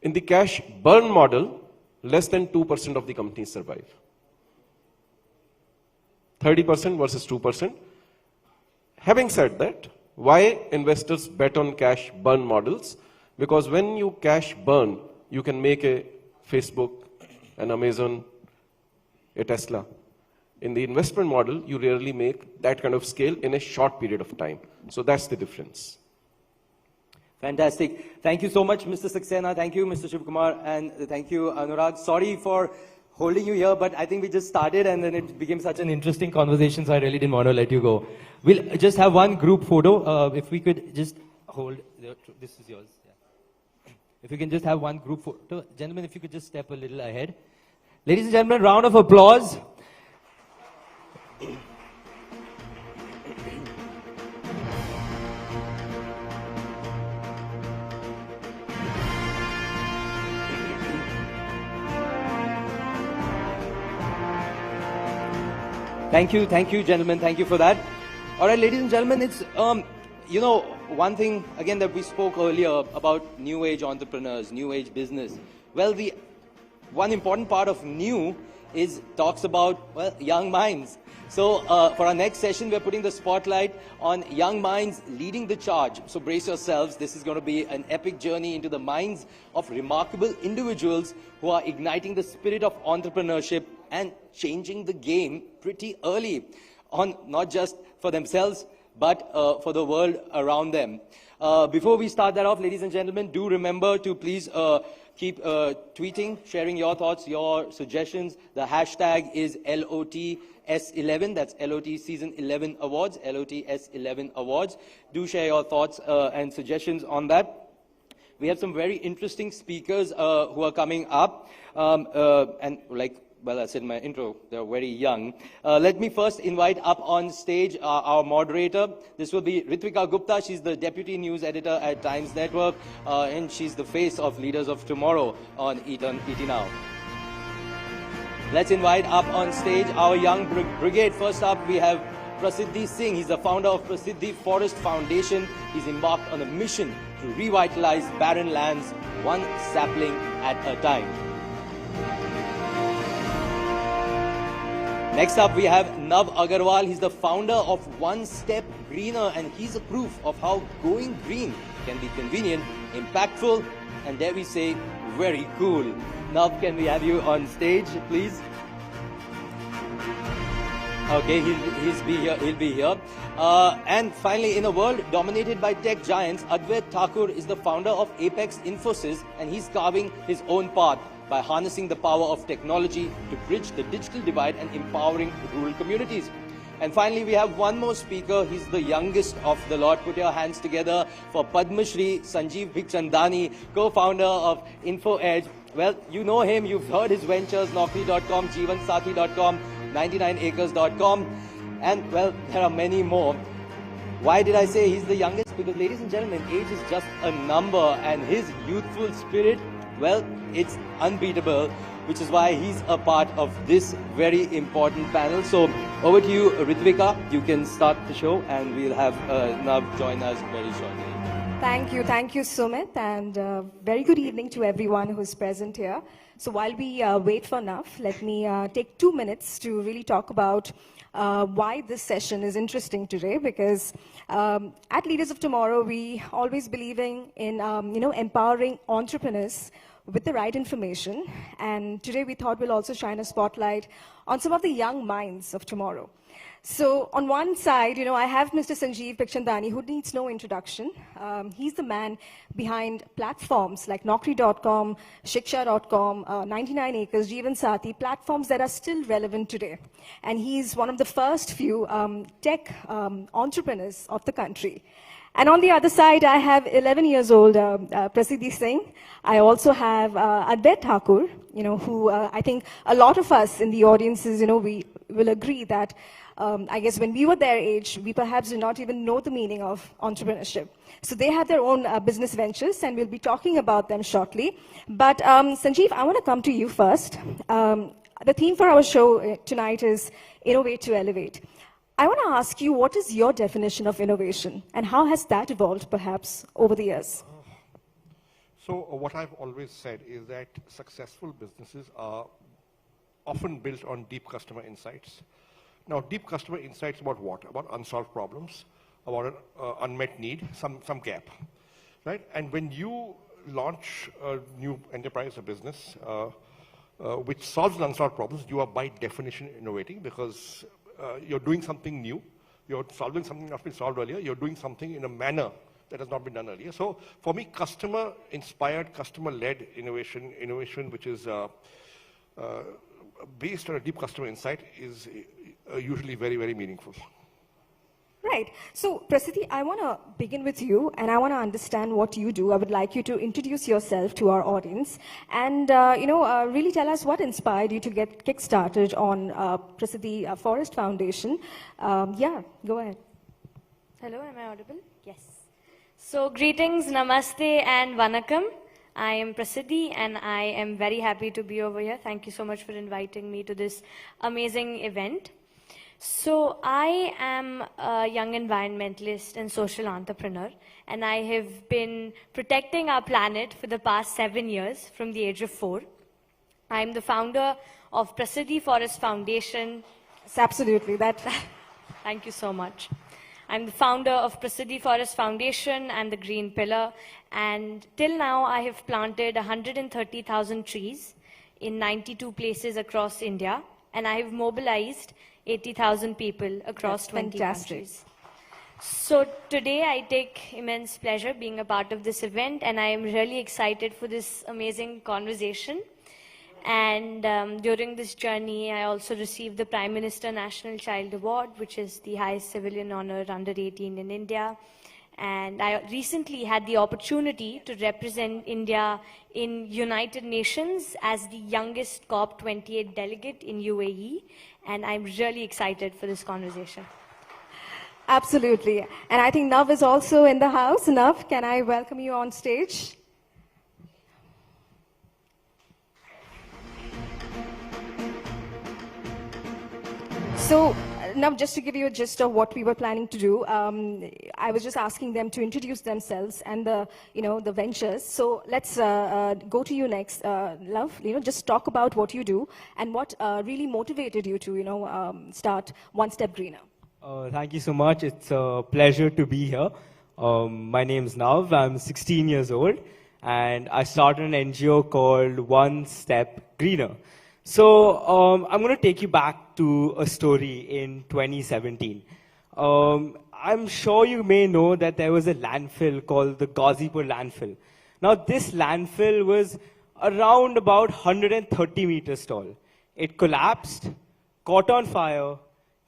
In the cash burn model, less than 2% of the companies survive. 30% versus 2%. Having said that, why investors bet on cash burn models? Because when you cash burn, you can make a Facebook, an Amazon, a Tesla. In the investment model, you rarely make that kind of scale in a short period of time. So that's the difference. Fantastic. Thank you so much, Mr. Saxena. Thank you, Mr. Shivkumar. And thank you, Anurag. Sorry for holding you here, but I think we just started and then it became such an interesting conversation, so I really didn't want to let you go. We'll just have one group photo. If we could just hold, this is yours. Yeah. If we can just have one group photo. Gentlemen, if you could just step a little ahead. Ladies and gentlemen, round of applause. Thank you, gentlemen. Thank you for that. All right, ladies and gentlemen, it's, one thing, again, that we spoke earlier about new age entrepreneurs, new age business. Well, one important part of new talks about, young minds. So for our next session, we're putting the spotlight on young minds leading the charge. So brace yourselves. This is going to be an epic journey into the minds of remarkable individuals who are igniting the spirit of entrepreneurship and changing the game pretty early, on not just for themselves, but for the world around them. Before we start that off, ladies and gentlemen, do remember to please keep tweeting, sharing your thoughts, your suggestions. The hashtag is LOTS11. That's LOT Season 11 Awards, LOTS11 Awards. Do share your thoughts and suggestions on that. We have some very interesting speakers who are coming up. And like, well, I said in my intro, they're very young. Let me first invite up on stage our moderator. This will be Ritvika Gupta. She's the Deputy News Editor at Times Network, and she's the face of Leaders of Tomorrow on ET Now. Let's invite up on stage our young brigade. First up, we have Prasiddhi Singh. He's the founder of Prasiddhi Forest Foundation. He's embarked on a mission to revitalize barren lands, one sapling at a time. Next up, we have Nav Agarwal. He's the founder of One Step Greener, and he's a proof of how going green can be convenient, impactful, and dare we say, very cool. Nav, can we have you on stage, please? Okay, he'll be here. And finally, in a world dominated by tech giants, Advait Thakur is the founder of Apex Infosys, and he's carving his own path by harnessing the power of technology to bridge the digital divide and empowering rural communities. And finally, we have one more speaker. He's the youngest of the lot. Put your hands together for Padma Shri Sanjeev Bhikchandani, co-founder of InfoEdge. Well, you know him. You've heard his ventures, Naukri.com, Jeevansathi.com, 99acres.com. And, well, there are many more. Why did I say he's the youngest? Because, ladies and gentlemen, age is just a number, and his youthful spirit, well, it's unbeatable, which is why he's a part of this very important panel. So over to you, Ritvika. You can start the show, and we'll have Nav join us very shortly. Thank you, Sumit, and very good evening to everyone who's present here. So while we wait for Nav, let me take 2 minutes to really talk about why this session is interesting today, because at Leaders of Tomorrow, we always believing in empowering entrepreneurs with the right information. And today we thought we'll also shine a spotlight on some of the young minds of tomorrow. So on one side, I have Mr. Sanjeev Bhikchandani, who needs no introduction. He's the man behind platforms like Naukri.com, Shiksha.com, 99acres, Jeevansathi, platforms that are still relevant today. And he's one of the first few tech entrepreneurs of the country. And on the other side, I have 11 years old Prasiddhi Singh. I also have Advait Thakur, who I think a lot of us in the audiences, we will agree that I guess when we were their age, we perhaps did not even know the meaning of entrepreneurship. So they have their own business ventures, and we'll be talking about them shortly. But Sanjeev, I want to come to you first. The theme for our show tonight is Innovate to Elevate. I want to ask you, what is your definition of innovation, and how has that evolved, perhaps, over the years? So what I've always said is that successful businesses are often built on deep customer insights. Now, deep customer insights about what? About unsolved problems, about an unmet need, some gap, right? And when you launch a new enterprise or business which solves unsolved problems, you are by definition innovating, because you're doing something new, you're solving something not been solved earlier, you're doing something in a manner that has not been done earlier. So for me, customer-inspired, customer-led innovation which is based on a deep customer insight is usually very, very meaningful. Right. So, Prasiddhi, I want to begin with you, and I want to understand what you do. I would like you to introduce yourself to our audience, and really tell us what inspired you to get kick-started on Prasiddhi Forest Foundation. Yeah, go ahead. Hello, am I audible? Yes. So, greetings, namaste, and vanakkam. I am Prasiddhi, and I am very happy to be over here. Thank you so much for inviting me to this amazing event. So I am a young environmentalist and social entrepreneur, and I have been protecting our planet for the past 7 years from the age of 4. I am the founder of Prasiddhi Forest Foundation, Yes, absolutely. Thank you so much. I'm the founder of Prasiddhi Forest Foundation and the Green Pillar, and till now I have planted 130,000 trees in 92 places across India, and I have mobilized 80,000 people across That's 20 fantastic. countries. So today I take immense pleasure being a part of this event, and I am really excited for this amazing conversation. And during this journey, I also received the Prime Minister National Child Award, which is the highest civilian honor under 18 in India. And I recently had the opportunity to represent India in United Nations as the youngest COP28 delegate in UAE. And I'm really excited for this conversation. Absolutely. And I think Nav is also in the house. Nav, can I welcome you on stage? So, now just to give you a gist of what we were planning to do, I was just asking them to introduce themselves and the ventures. So let's go to you next, Love. Just talk about what you do and what really motivated you to start One Step Greener. Thank you so much. It's a pleasure to be here. My name is Nav. I'm 16 years old, and I started an NGO called One Step Greener. So I'm going to take you back to a story in 2017. I'm sure you may know that there was a landfill called the Ghazipur landfill. Now this landfill was around about 130 meters tall. It collapsed, caught on fire,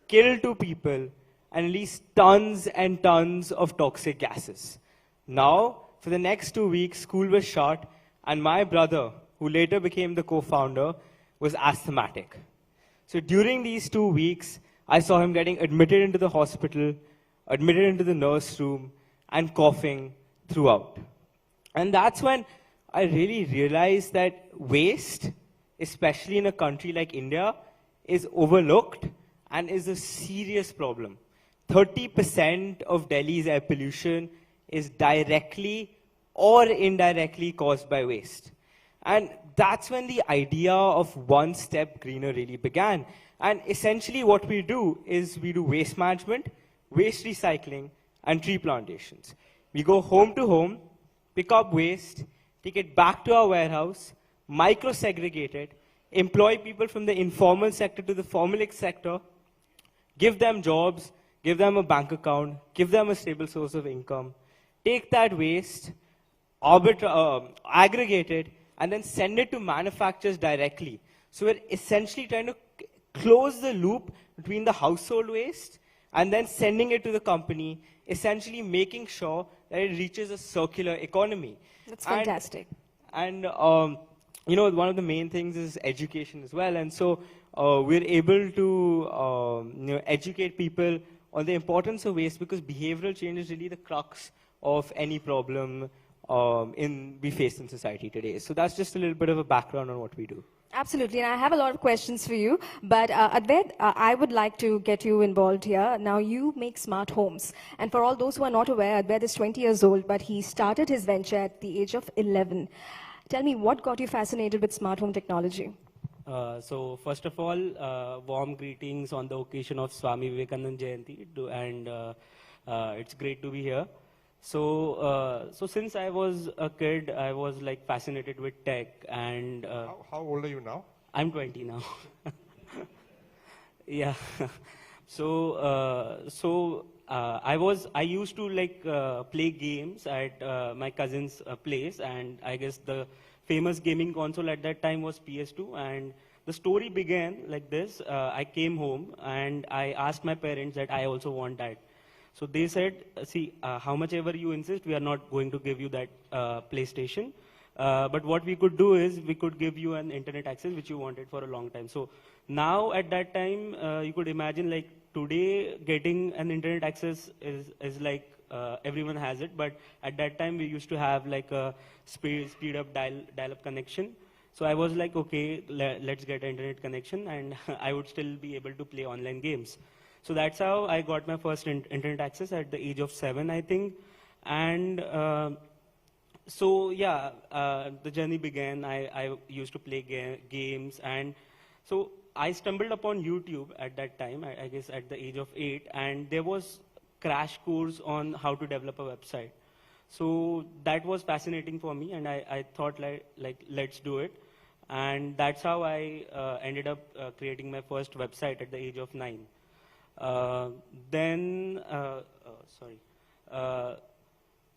killed 2 people, and released tons and tons of toxic gases. Now, for the next 2 weeks, school was shut, and my brother, who later became the co-founder, was asthmatic. So during these 2 weeks, I saw him getting admitted into the hospital, admitted into the nurse room, and coughing throughout. And that's when I really realized that waste, especially in a country like India, is overlooked and is a serious problem. 30% of Delhi's air pollution is directly or indirectly caused by waste. And that's when the idea of One Step Greener really began. And essentially what we do is we do waste management, waste recycling, and tree plantations. We go home to home, pick up waste, take it back to our warehouse, micro-segregate it, employ people from the informal sector to the formal sector, give them jobs, give them a bank account, give them a stable source of income, take that waste, aggregate it, and then send it to manufacturers directly. So we're essentially trying to close the loop between the household waste and then sending it to the company, essentially making sure that it reaches a circular economy. That's fantastic. And one of the main things is education as well. And so we're able to educate people on the importance of waste, because behavioral change is really the crux of any problem we face in society today. So that's just a little bit of a background on what we do. Absolutely, and I have a lot of questions for you, but Advait, I would like to get you involved here. Now, you make smart homes, and for all those who are not aware, Advait is 20 years old, but he started his venture at the age of 11. Tell me, what got you fascinated with smart home technology? So first of all, warm greetings on the occasion of Swami Vivekananda Jayanti, and it's great to be here. So since I was a kid, I was like fascinated with tech, and how old are you now? I'm 20 now. Yeah. I used to like play games at my cousin's place, and I guess the famous gaming console at that time was PS2. And the story began like this: I came home and I asked my parents that I also want that. So they said, see, how much ever you insist, we are not going to give you that PlayStation. But what we could do is we could give you an internet access which you wanted for a long time. So now at that time, you could imagine like today getting an internet access is like everyone has it. But at that time, we used to have like a speed up dial-up connection. So I was like, okay, let's get an internet connection, and I would still be able to play online games. So that's how I got my first internet access at the age of 7, I think. And so yeah, the journey began. I used to play games, and so I stumbled upon YouTube at that time, I guess at the age of 8, and there was crash course on how to develop a website. So that was fascinating for me, and I thought like let's do it. And that's how I ended up creating my first website at the age of 9.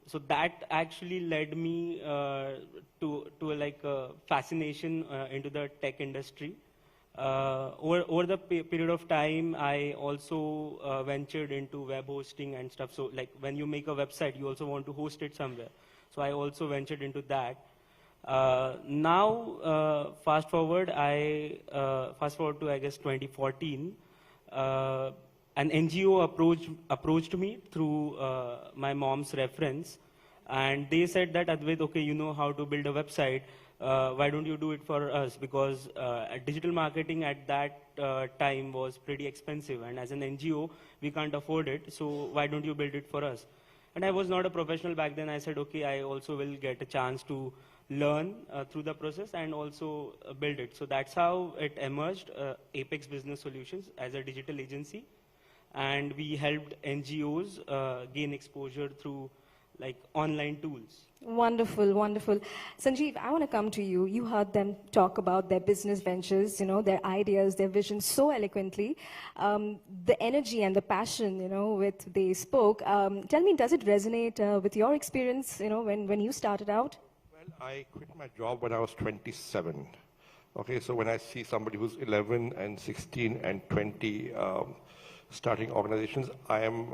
So that actually led me to like a fascination into the tech industry. Over the period of time, I also ventured into web hosting and stuff. So like when you make a website, you also want to host it somewhere. So I also ventured into that. Now, fast forward to, I guess, 2014, an NGO approached me through my mom's reference, and they said that, Advait, okay, you know how to build a website, why don't you do it for us? Because digital marketing at that time was pretty expensive, and as an NGO, we can't afford it, so why don't you build it for us? And I was not a professional back then. I said, okay, I also will get a chance to learn through the process and also build it. So that's how it emerged, Apex Business Solutions as a digital agency. And we helped NGOs gain exposure through like online tools. Wonderful, wonderful. Sanjeev, I want to come to you. You heard them talk about their business ventures, you know, their ideas, their vision so eloquently. The energy and the passion, you know, with they spoke. Tell me, does it resonate with your experience, you know, when you started out? Well, I quit my job when I was 27. Okay, so when I see somebody who's 11 and 16 and 20 starting organizations, I am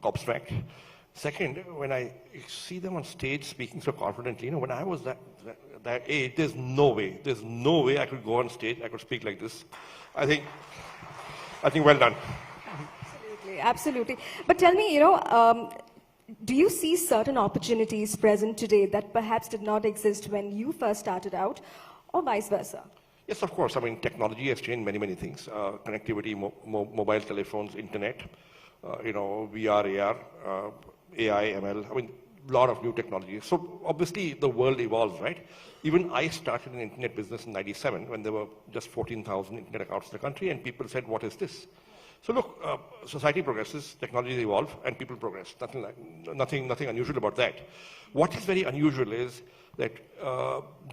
gobsmacked. Second, when I see them on stage speaking so confidently, you know, when I was that age, there's no way I could go on stage, I could speak like this. I think well done. Absolutely, absolutely. But tell me, you know, do you see certain opportunities present today that perhaps did not exist when you first started out, or vice versa? Yes, of course. I mean, technology has changed many things. Connectivity, mobile telephones, internet, you know, VR, AR, AI, ML, I mean, a lot of new technologies. So obviously the world evolves, right? Even I started an internet business in '97 when there were just 14,000 internet accounts in the country, and people said, what is this? So look, society progresses, technologies evolve, and people progress. Nothing unusual about that. What is very unusual is that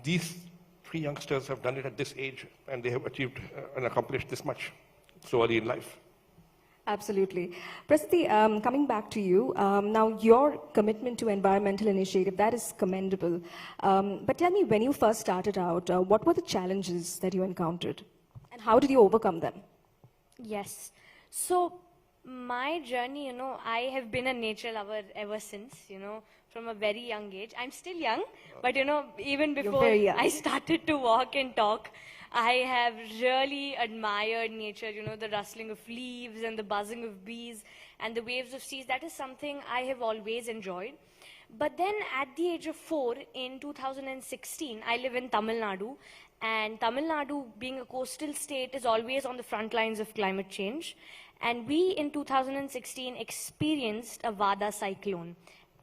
these 3 youngsters have done it at this age, and they have achieved and accomplished this much so early in life. Absolutely. Prasthi, coming back to you, now your commitment to environmental initiative, that is commendable. But tell me, when you first started out, what were the challenges that you encountered? And how did you overcome them? Yes. So my journey, you know, I have been a nature lover ever since, you know, from a very young age. I'm still young, but, you know, even before I started to walk and talk, I have really admired nature, you know, the rustling of leaves and the buzzing of bees and the waves of seas. That is something I have always enjoyed. But then at the age of 4, in 2016, I live in Tamil Nadu. And Tamil Nadu, being a coastal state, is always on the front lines of climate change. And we, in 2016, experienced a Vada cyclone.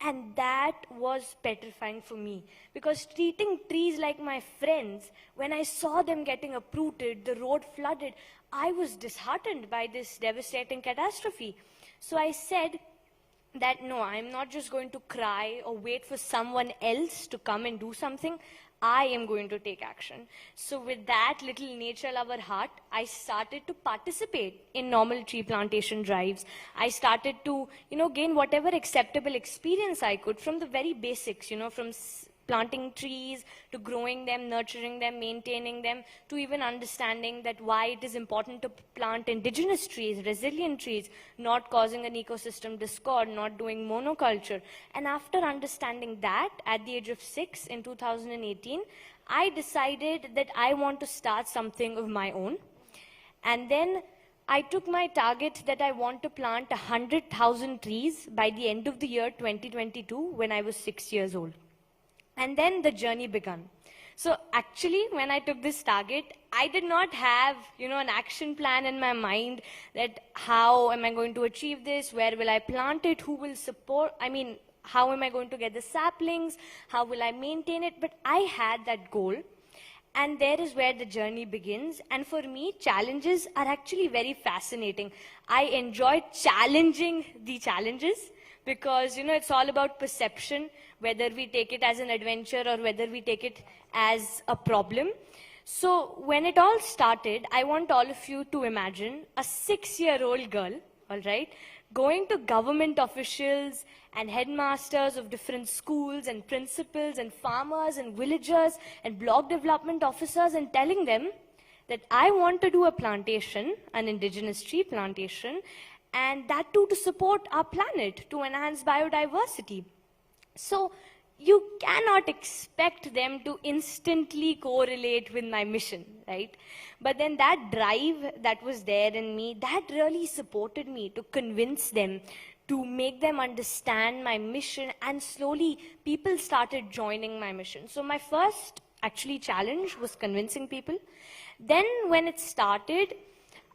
And that was petrifying for me, because treating trees like my friends, when I saw them getting uprooted, the road flooded, I was disheartened by this devastating catastrophe. So I said that no, I'm not just going to cry or wait for someone else to come and do something. I am going to take action. So with that little nature lover heart, I started to participate in normal tree plantation drives. I started to, you know, gain whatever acceptable experience I could from the very basics, you know, from planting trees to growing them, nurturing them, maintaining them, to even understanding that why it is important to plant indigenous trees, resilient trees, not causing an ecosystem discord, not doing monoculture. And after understanding that, at the age of 6 in 2018, I decided that I want to start something of my own. And then I took my target that I want to plant 100,000 trees by the end of the year 2022 when I was 6 years old. And then the journey began. So actually, when I took this target, I did not have, you know, an action plan in my mind that how am I going to achieve this, where will I plant it, who will support, I mean, how am I going to get the saplings, how will I maintain it, but I had that goal. And there is where the journey begins. And for me, challenges are actually very fascinating. I enjoy challenging the challenges because, you know, it's all about perception, whether we take it as an adventure or whether we take it as a problem. So when it all started, I want all of you to imagine a 6-year-old girl, all right, going to government officials and headmasters of different schools and principals and farmers and villagers and block development officers and telling them that I want to do a plantation, an indigenous tree plantation, and that too to support our planet, to enhance biodiversity. So you cannot expect them to instantly correlate with my mission, right? But then that drive that was there in me, that really supported me to convince them, to make them understand my mission, and slowly people started joining my mission. So my first actually challenge was convincing people. Then when it started,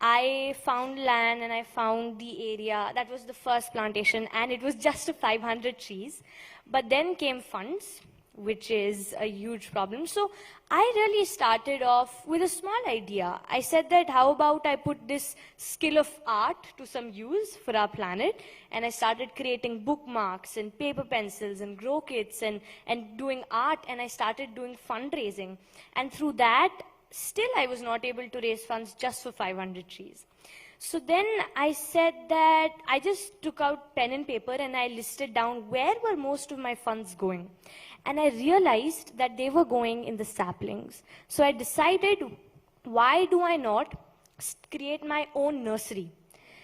I found land and I found the area. That was the first plantation, and it was just 500 trees. But then came funds, which is a huge problem. So I really started off with a small idea. I said that how about I put this skill of art to some use for our planet, and I started creating bookmarks and paper pencils and grow kits and doing art, and I started doing fundraising. And through that, still I was not able to raise funds just for 500 trees. So then I said that I just took out pen and paper and I listed down where were most of my funds going. And I realized that they were going in the saplings. So I decided, why do I not create my own nursery?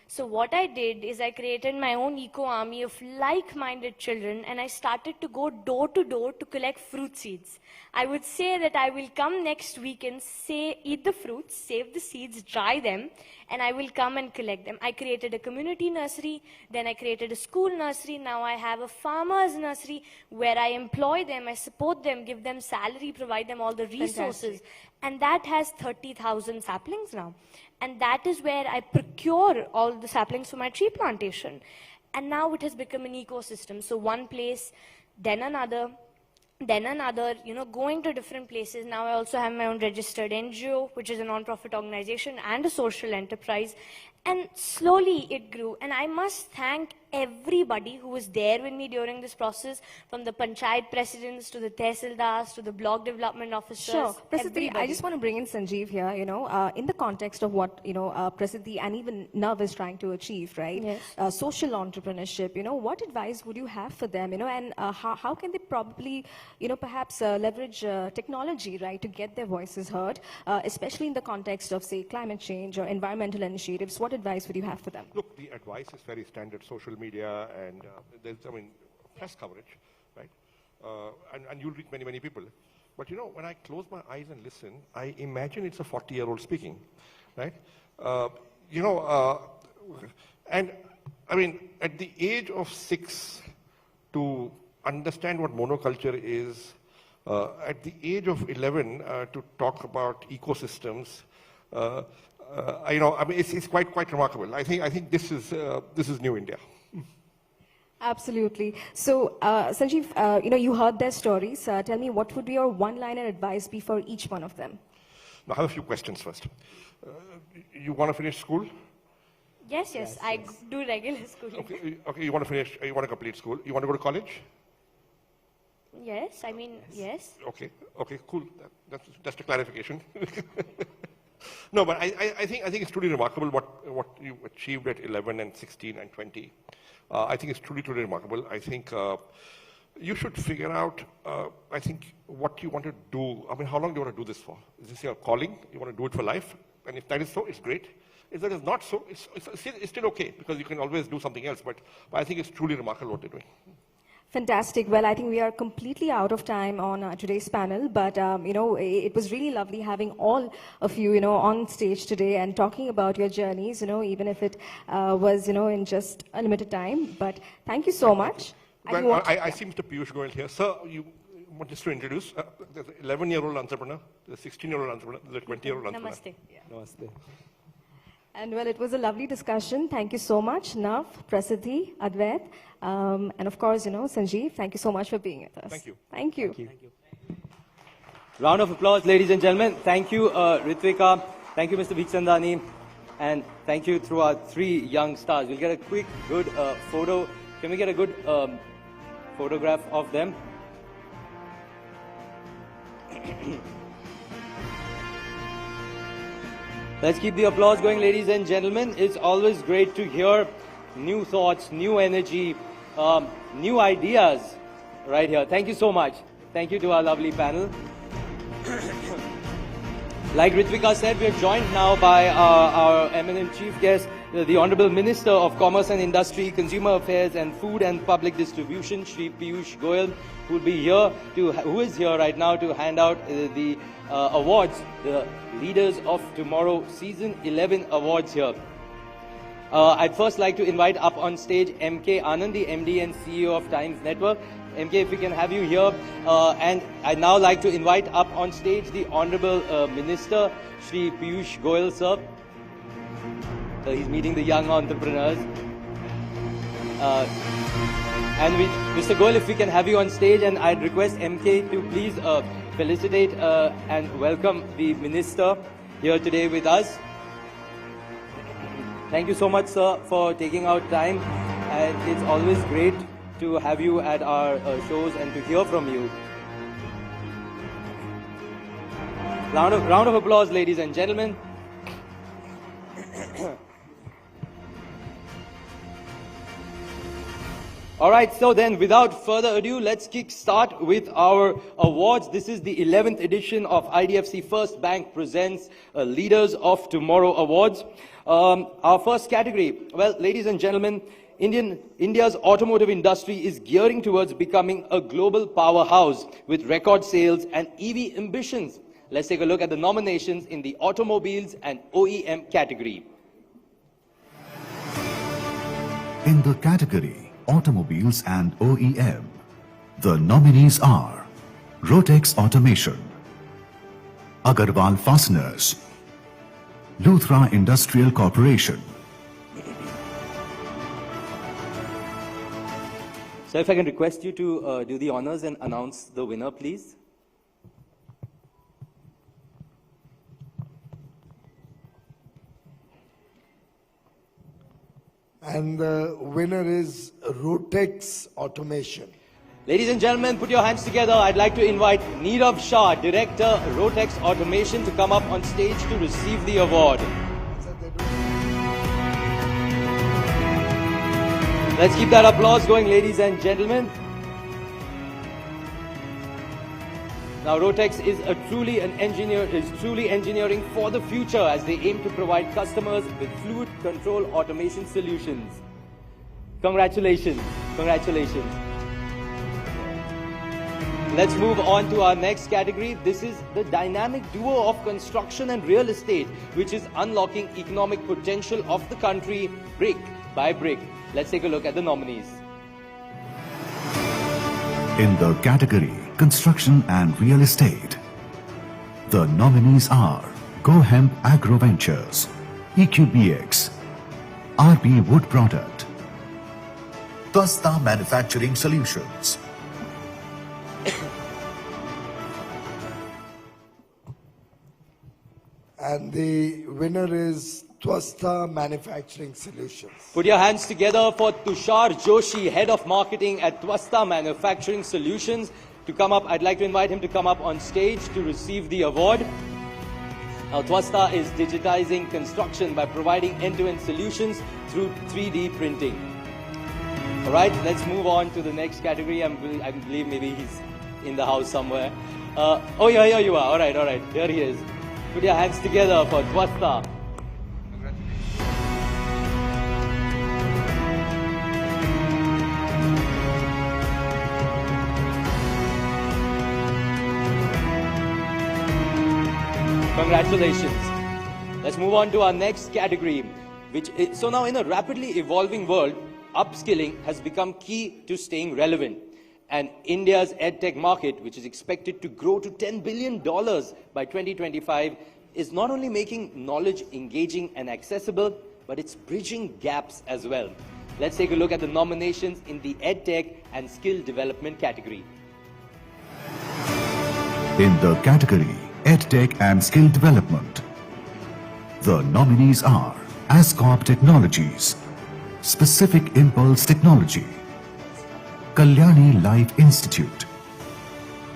So what I did is I created my own eco-army of like-minded children, and I started to go door to door to collect fruit seeds. I would say that I will come next week and say, eat the fruits, save the seeds, dry them, and I will come and collect them. I created a community nursery, then I created a school nursery, now I have a farmer's nursery where I employ them, I support them, give them salary, provide them all the resources. Fantastic. And that has 30,000 saplings now. And that is where I procure all the saplings for my tree plantation. And now it has become an ecosystem. So one place, then another, you know, going to different places. Now I also have my own registered NGO, which is a non-profit organization and a social enterprise. And slowly it grew. And I must thank everybody who was there with me during this process, from the panchayat presidents to the tehsildars to the block development officers. Sure. Prasiddhi, everybody. I just want to bring in Sanjeev here, you know, in the context of what, you know, Prasiddhi and even Nav is trying to achieve, right? Yes. Social entrepreneurship, you know, what advice would you have for them, you know, and how can they probably, you know, perhaps leverage technology, right, to get their voices heard, especially in the context of, say, climate change or environmental initiatives? What advice would you have for them? Look, the advice is very standard: social media and there's, I mean, press coverage, right? And you'll reach many, many people. But you know, when I close my eyes and listen, I imagine it's a 40-year-old speaking, right? You know, and I mean, at the age of 6, to understand what monoculture is, at the age of 11, to talk about ecosystems. You know, I mean, it's quite remarkable. I think this is new India. Absolutely. So, Sanjeev, you know, you heard their stories. Tell me, what would your one-liner advice be for each one of them? Now, I have a few questions first. You want to finish school? Yes, I do regular schooling. Okay, you want to finish, you want to complete school. You want to go to college? Yes, I mean, yes. Okay, cool. That's a clarification. No, but I think it's truly remarkable what you achieved at 11 and 16 and 20. I think it's truly remarkable. I think you should figure out, I think, what you want to do. I mean, how long do you want to do this for? Is this your calling? You want to do it for life? And if that is so, it's great. If that is not so, it's still okay, because you can always do something else. But I think it's truly remarkable what they're doing. Fantastic. Well, I think we are completely out of time on today's panel, but you know, it was really lovely having all of you, you know, on stage today and talking about your journeys, you know, even if it was, you know, in just a limited time. But thank you so much. Well, I see Mr. Piyush Goyal here. Sir, you want just to introduce, there's an 11-year-old entrepreneur, there's a 16-year-old entrepreneur, there's a 20-year-old entrepreneur. Namaste. Namaste. And well, it was a lovely discussion. Thank you so much, Nav, Prasiddhi, Advait, and of course, you know, Sanjeev, thank you so much for being with us. Thank you. Thank you. Thank you. Round of applause, ladies and gentlemen. Thank you, Ritvika. Thank you, Mr. Viksandani. And thank you to our three young stars. We'll get a quick, good photo. Can we get a good photograph of them? Let's keep the applause going, ladies and gentlemen. It's always great to hear new thoughts, new energy, new ideas right here. Thank you so much. Thank you to our lovely panel. Like Ritvika said, we are joined now by our eminent chief guest, the Honorable Minister of Commerce and Industry, Consumer Affairs and Food and Public Distribution, Shri Piyush Goyal, who is here right now to hand out the awards, the Leaders of Tomorrow Season 11 awards here. I'd first like to invite up on stage MK Anand, the MD and CEO of Times Network. MK, if we can have you here. And I'd now like to invite up on stage the Honorable Minister, Shri Piyush Goyal, sir. He's meeting the young entrepreneurs. And Mr. Goyal, if we can have you on stage, and I'd request MK to please felicitate and welcome the Minister here today with us. Thank you so much, sir, for taking out time. And it's always great to have you at our shows and to hear from you. Round of applause, ladies and gentlemen. All right, so then without further ado, let's kick-start with our awards. This is the 11th edition of IDFC First Bank Presents Leaders of Tomorrow Awards. Our first category, well, ladies and gentlemen, India's automotive industry is gearing towards becoming a global powerhouse with record sales and EV ambitions. Let's take a look at the nominations in the automobiles and OEM category. In the category Automobiles and OEM, the nominees are Rotex Automation, Agarwal Fasteners, Luthra Industrial Corporation. So if I can request you to do the honors and announce the winner, please. And the winner is Rotex Automation. Ladies and gentlemen, put your hands together. I'd like to invite Neerav Shah, Director, Rotex Automation, to come up on stage to receive the award. Let's keep that applause going, ladies and gentlemen. Now, Rotex is truly engineering for the future as they aim to provide customers with fluid control automation solutions. Congratulations. Congratulations. Let's move on to our next category. This is the dynamic duo of construction and real estate, which is unlocking economic potential of the country brick by brick. Let's take a look at the nominees. In the category Construction and Real Estate, the nominees are Go Hemp Agro Ventures, EQBX, RB Wood Product, Twasta Manufacturing Solutions. And the winner is Twasta Manufacturing Solutions. Put your hands together for Tushar Joshi, Head of Marketing at Twasta Manufacturing Solutions. To come up, I'd like to invite him to come up on stage to receive the award. Now, Twasta is digitizing construction by providing end-to-end solutions through 3D printing. All right, let's move on to the next category. I believe maybe he's in the house somewhere. Oh, yeah, here you are. All right, here he is. Put your hands together for Twasta. Congratulations. Let's move on to our next category. So now in a rapidly evolving world, upskilling has become key to staying relevant. And India's edtech market, which is expected to grow to $10 billion by 2025, is not only making knowledge engaging and accessible, but it's bridging gaps as well. Let's take a look at the nominations in the edtech and skill development category. In the category EdTech and Skill Development, the nominees are Ascop Technologies, Specific Impulse Technology, Kalyani Life Institute,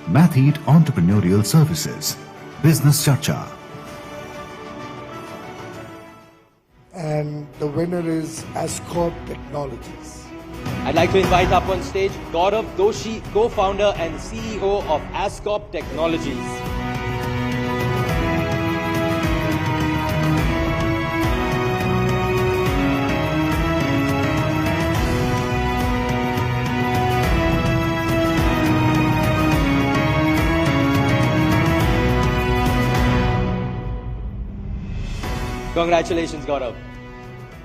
Mathete Entrepreneurial Services, Business Chacha. And the winner is Ascop Technologies. I'd like to invite up on stage Gaurav Doshi, co-founder and CEO of Ascop Technologies. Congratulations, Gaurav.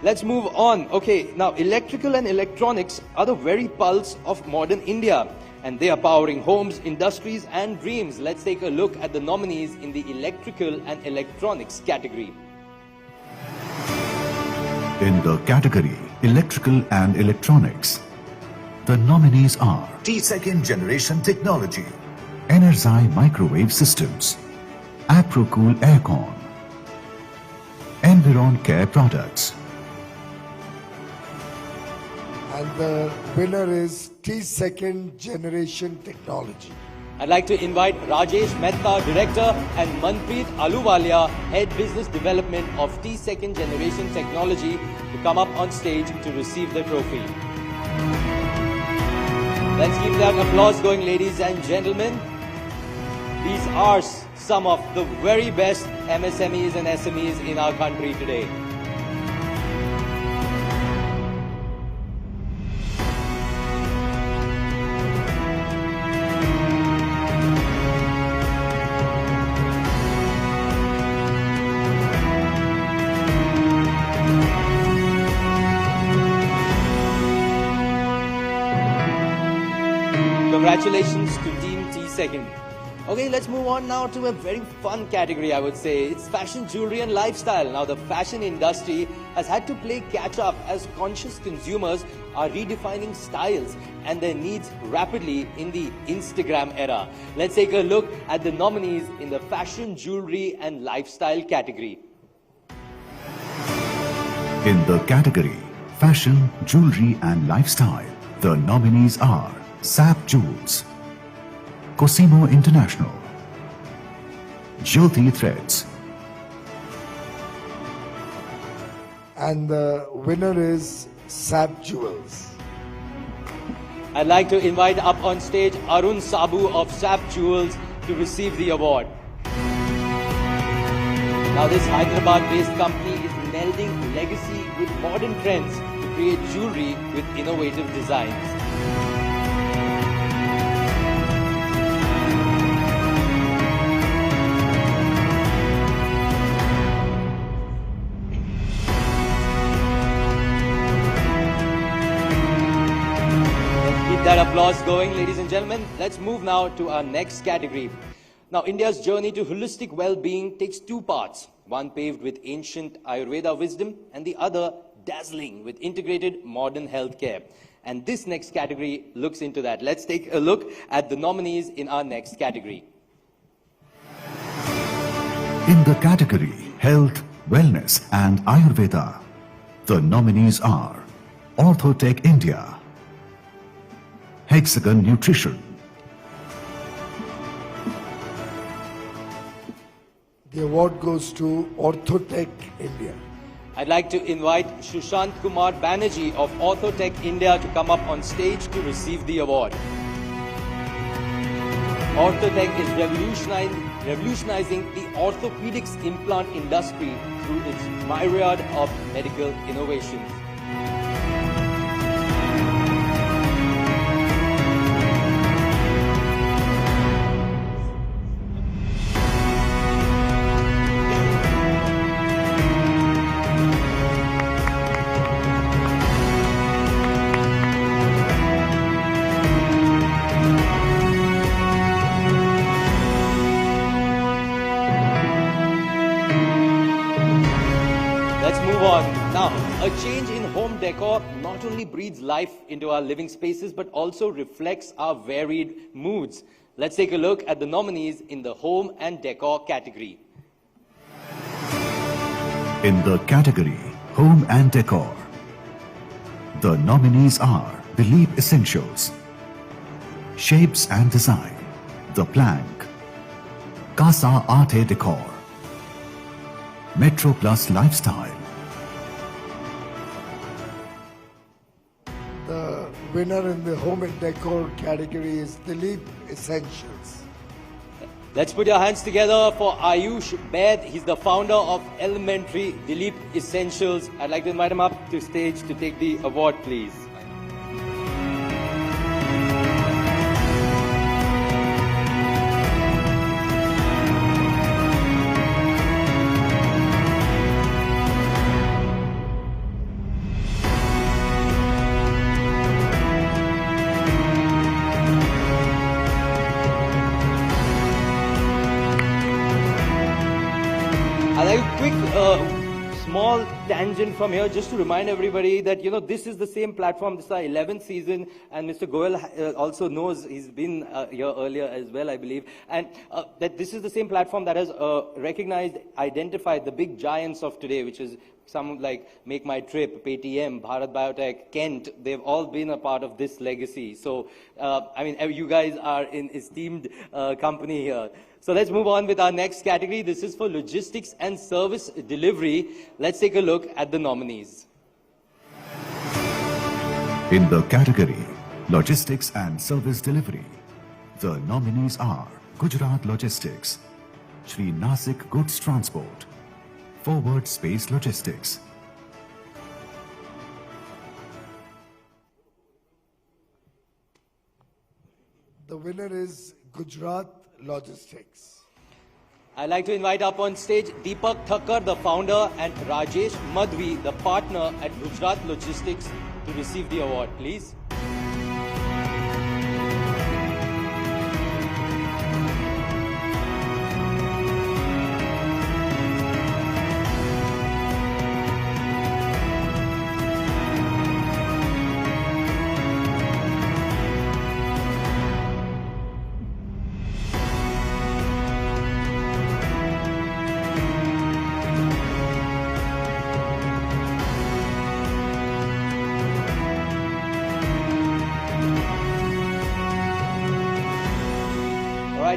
Let's move on. Okay, now electrical and electronics are the very pulse of modern India, and they are powering homes, industries and dreams. Let's take a look at the nominees in the electrical and electronics category. In the category Electrical and Electronics, the nominees are T-Second Generation Technology, Energy Microwave Systems, Aprocool Aircon, Environ Care Products. And the winner is T-Second Generation Technology. I'd like to invite Rajesh Mehta, Director, and Manpreet Aluwalia, Head Business Development of T-Second Generation Technology, to come up on stage to receive the trophy. Let's keep that applause going, ladies and gentlemen. These are some of the very best MSMEs and SMEs in our country today. Congratulations to Team T-Second. Okay, let's move on now to a very fun category, I would say. It's fashion, jewelry and lifestyle. Now, the fashion industry has had to play catch up as conscious consumers are redefining styles and their needs rapidly in the Instagram era. Let's take a look at the nominees in the fashion, jewelry and lifestyle category. In the category Fashion, Jewelry and Lifestyle, the nominees are Sap Jewels, Cosimo International, Jyoti Threads. And the winner is Sap Jewels. I'd like to invite up on stage Arun Sabu of Sap Jewels to receive the award. Now, this Hyderabad-based company is melding legacy with modern trends to create jewelry with innovative designs. That applause going, ladies and gentlemen. Let's move now to our next category. Now, India's journey to holistic well-being takes two parts. One paved with ancient Ayurveda wisdom and the other dazzling with integrated modern healthcare. And this next category looks into that. Let's take a look at the nominees in our next category. In the category Health, Wellness and Ayurveda, the nominees are Orthotech India, Hexagon Nutrition, The award goes to Orthotech India. I'd like to invite Shushant Kumar Banerjee of Orthotech India to come up on stage to receive the award. Orthotech is revolutionizing the orthopedics implant industry through its myriad of medical innovations. A change in home decor not only breathes life into our living spaces but also reflects our varied moods. Let's take a look at the nominees in the home and decor category. In the category Home and Decor, the nominees are Dilip Essentials, Shapes and Design, The Plank, Casa Arte Decor, Metro Plus Lifestyle. The winner in the home and decor category is Dilip Essentials. Let's put your hands together for Ayush Baid. He's the founder of Elementary Dilip Essentials. I'd like to invite him up to stage to take the award, please. Small tangent from here, just to remind everybody that, this is the same platform. This is our 11th season, and Mr. Goel also knows, he's been here earlier as well, I believe, and that this is the same platform that has recognized, identified the big giants of today, which is some like Make My Trip, Paytm, Bharat Biotech, Kent. They've all been a part of this legacy. So, you guys are in esteemed company here. So let's move on with our next category. This is for logistics and service delivery. Let's take a look at the nominees. In the category Logistics and Service Delivery, the nominees are Gujarat Logistics, Shri Nasik Goods Transport, Forward Space Logistics. The winner is Gujarat Logistics. I'd like to invite up on stage Deepak Thakkar, the founder, and Rajesh Madhvi, the partner at Gujarat Logistics, to receive the award, please.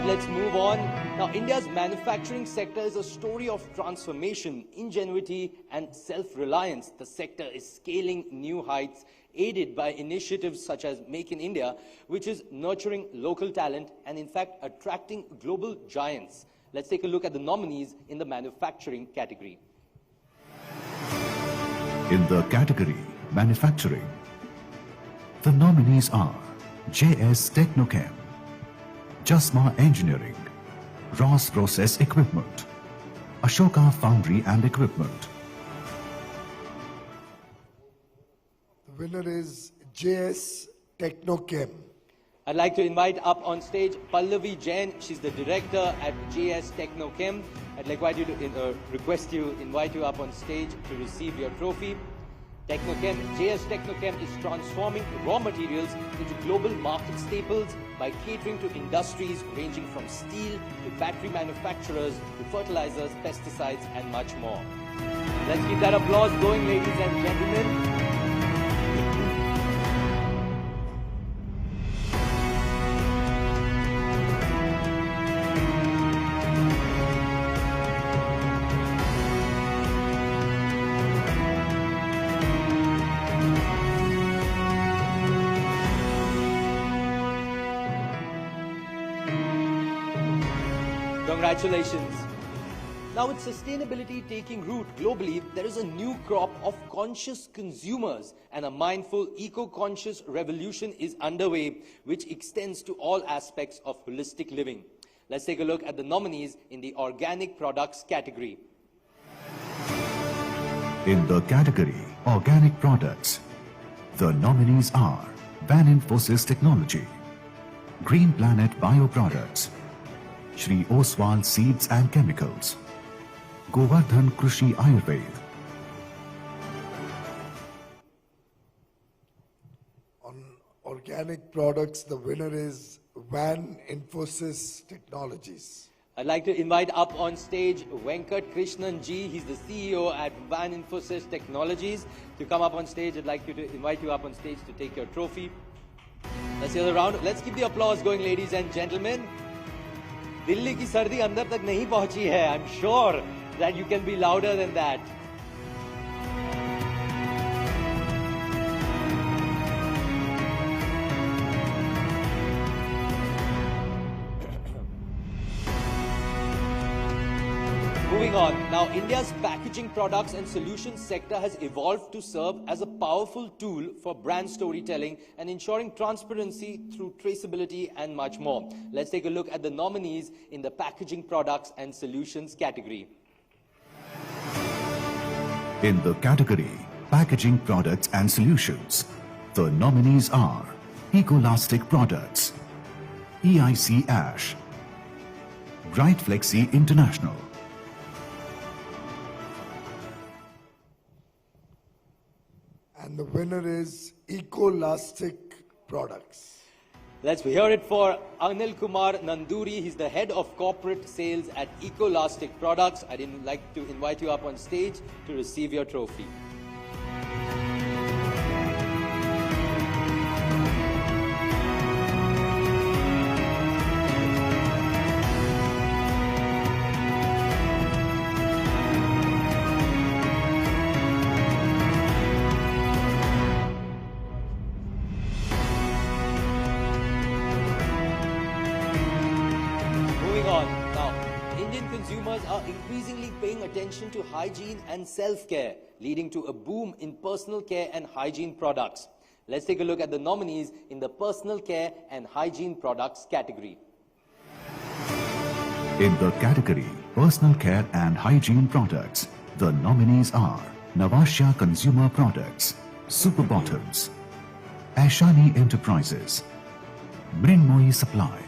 Let's move on. Now, India's manufacturing sector is a story of transformation, ingenuity, and self-reliance. The sector is scaling new heights, aided by initiatives such as Make in India, which is nurturing local talent and, in fact, attracting global giants. Let's take a look at the nominees in the manufacturing category. In the category Manufacturing, the nominees are JS Technochem, Jasma Engineering, Ross Process Equipment, Ashoka Foundry and Equipment. The winner is JS Technochem. I'd like to invite up on stage Pallavi Jain. She's the director at JS Technochem. I'd like to invite you up on stage to receive your trophy. JS Technochem is transforming raw materials into global market staples by catering to industries ranging from steel to battery manufacturers to fertilizers, pesticides, and much more. Let's keep that applause going, ladies and gentlemen. Congratulations. Now, with sustainability taking root globally, there is a new crop of conscious consumers, and a mindful, eco-conscious revolution is underway, which extends to all aspects of holistic living. Let's take a look at the nominees in the organic products category. In the category Organic Products, the nominees are Van Infosys Technology, Green Planet Bioproducts, Shri Oswal Seeds and Chemicals, Govardhan Krushi Ayurved. On organic products, the winner is Van Infosys Technologies. I'd like to invite up on stage Venkat Krishnan Ji. He's the CEO at Van Infosys Technologies. To come up on stage, I'd like to invite you up on stage to take your trophy. Let's hear the round. Let's keep the applause going, ladies and gentlemen. Delhi ki sardi andar tak nahi pahunchi hai. I'm sure that you can be louder than that. Moving on. Now, India's packaging products and solutions sector has evolved to serve as a powerful tool for brand storytelling and ensuring transparency through traceability and much more. Let's take a look at the nominees in the packaging products and solutions category. In the category Packaging Products and Solutions, the nominees are Ecolastic Products, EIC Ash, Bright Flexi International. And the winner is Ecolastic Products. Let's hear it for Anil Kumar Nanduri. He's the head of corporate sales at Ecolastic Products. I'd like to invite you up on stage to receive your trophy. Consumers are increasingly paying attention to hygiene and self-care, leading to a boom in personal care and hygiene products. Let's take a look at the nominees in the personal care and hygiene products category. In the category Personal Care and Hygiene Products, the nominees are Navasya Consumer Products, Super Bottoms, Ashani Enterprises, Mrinmoyi Supply.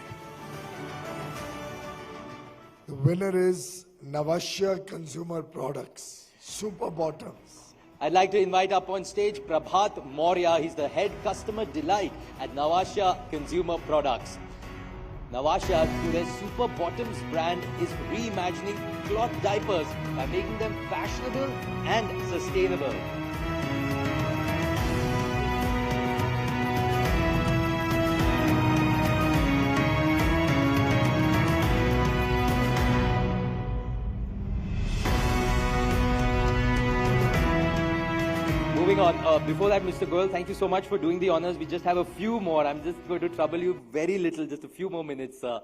The winner is Navasya Consumer Products, Super Bottoms. I'd like to invite up on stage Prabhat Maurya. He's the head customer delight at Navasya Consumer Products. Navasya, through their Super Bottoms brand, is reimagining cloth diapers by making them fashionable and sustainable. Moving on, before that, Mr. Goyal, thank you so much for doing the honors. We just have a few more. I'm just going to trouble you very little, just a few more minutes, sir.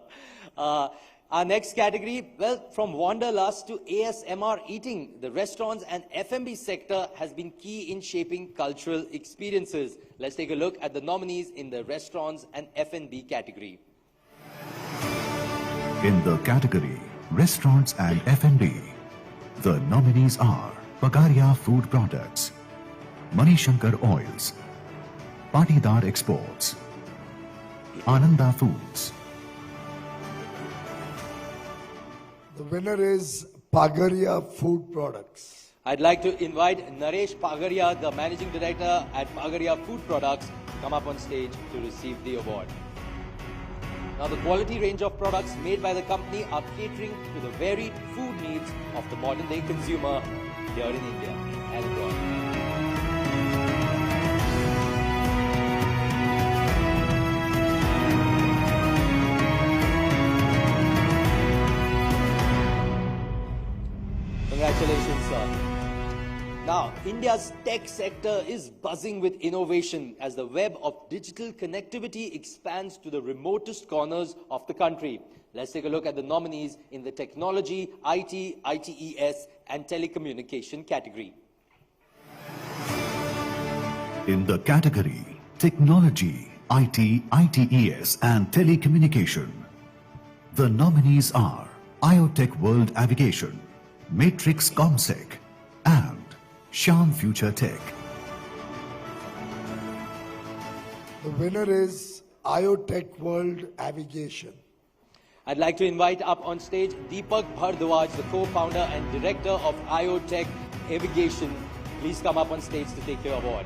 Our next category, well, from Wanderlust to ASMR eating, the restaurants and F&B sector has been key in shaping cultural experiences. Let's take a look at the nominees in the restaurants and F&B category. In the category Restaurants and F&B, the nominees are Pagaria Food Products, Manishankar Oils, Patidar Exports, Ananda Foods. The winner is Pagaria Food Products. I'd like to invite Naresh Pagaria, the Managing Director at Pagaria Food Products, to come up on stage to receive the award. Now, the quality range of products made by the company are catering to the varied food needs of the modern-day consumer here in India and abroad. Congratulations, sir. Now, India's tech sector is buzzing with innovation as the web of digital connectivity expands to the remotest corners of the country. Let's take a look at the nominees in the technology, IT, ITES, and telecommunication category. In the category Technology, IT, ITES, and Telecommunication, the nominees are IoTech World Aviation, Matrix Comsec, and Shyam Future Tech. The winner is IoTech World Aviation. I'd like to invite up on stage Deepak Bhardwaj, the co-founder and director of IoTech Aviation. Please come up on stage to take your award.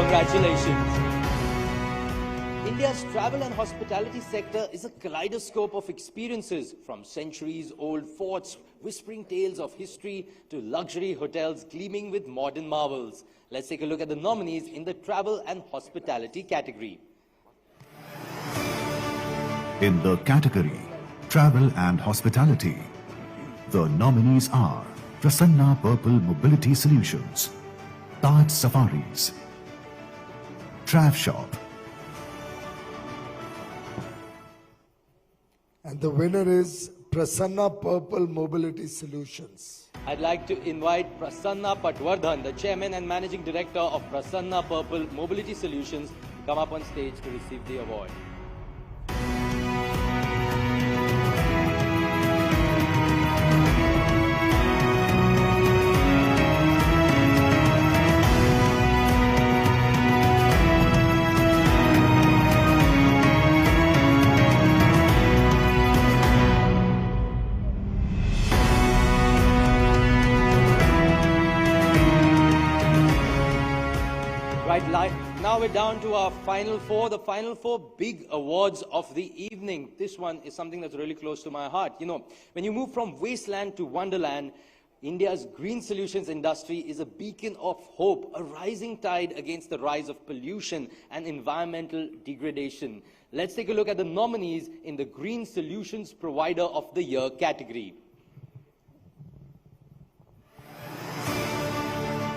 Congratulations. India's travel and hospitality sector is a kaleidoscope of experiences, from centuries-old forts whispering tales of history to luxury hotels gleaming with modern marvels. Let's take a look at the nominees in the travel and hospitality category. In the category Travel and Hospitality, the nominees are Prasanna Purple Mobility Solutions, Taj Safaris, Trav Shop, And the winner is Prasanna Purple Mobility Solutions. I'd like to invite Prasanna Patwardhan, the Chairman and Managing Director of Prasanna Purple Mobility Solutions, to come up on stage to receive the award. Now we're down to our final four, the final four big awards of the evening. This one is something that's really close to my heart. You know, when you move from wasteland to wonderland, India's green solutions industry is a beacon of hope, a rising tide against the rise of pollution and environmental degradation. Let's take a look at the nominees in the Green Solutions Provider of the Year category.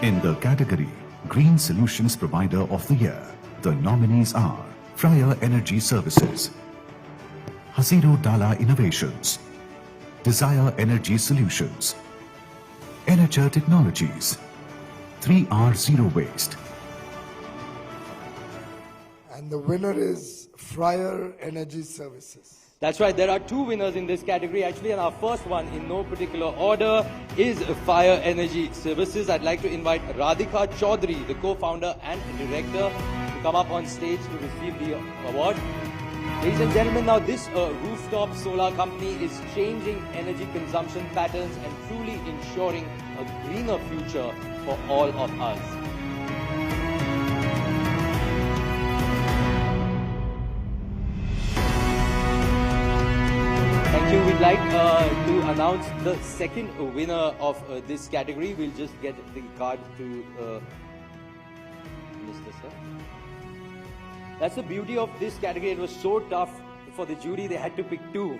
In the category Green Solutions Provider of the Year, the nominees are Fryer Energy Services, Hasiru Dala Innovations, Desire Energy Solutions, Energer Technologies, 3R Zero Waste. And the winner is Fryer Energy Services. That's right, there are two winners in this category actually, and our first one in no particular order is Fire Energy Services. I'd like to invite Radhika Chaudhary, the co-founder and director, to come up on stage to receive the award. Ladies and gentlemen, now this rooftop solar company is changing energy consumption patterns and truly ensuring a greener future for all of us. We'd like to announce the second winner of this category. We'll just get the card to Mr. Sir. That's the beauty of this category. It was so tough for the jury, they had to pick two.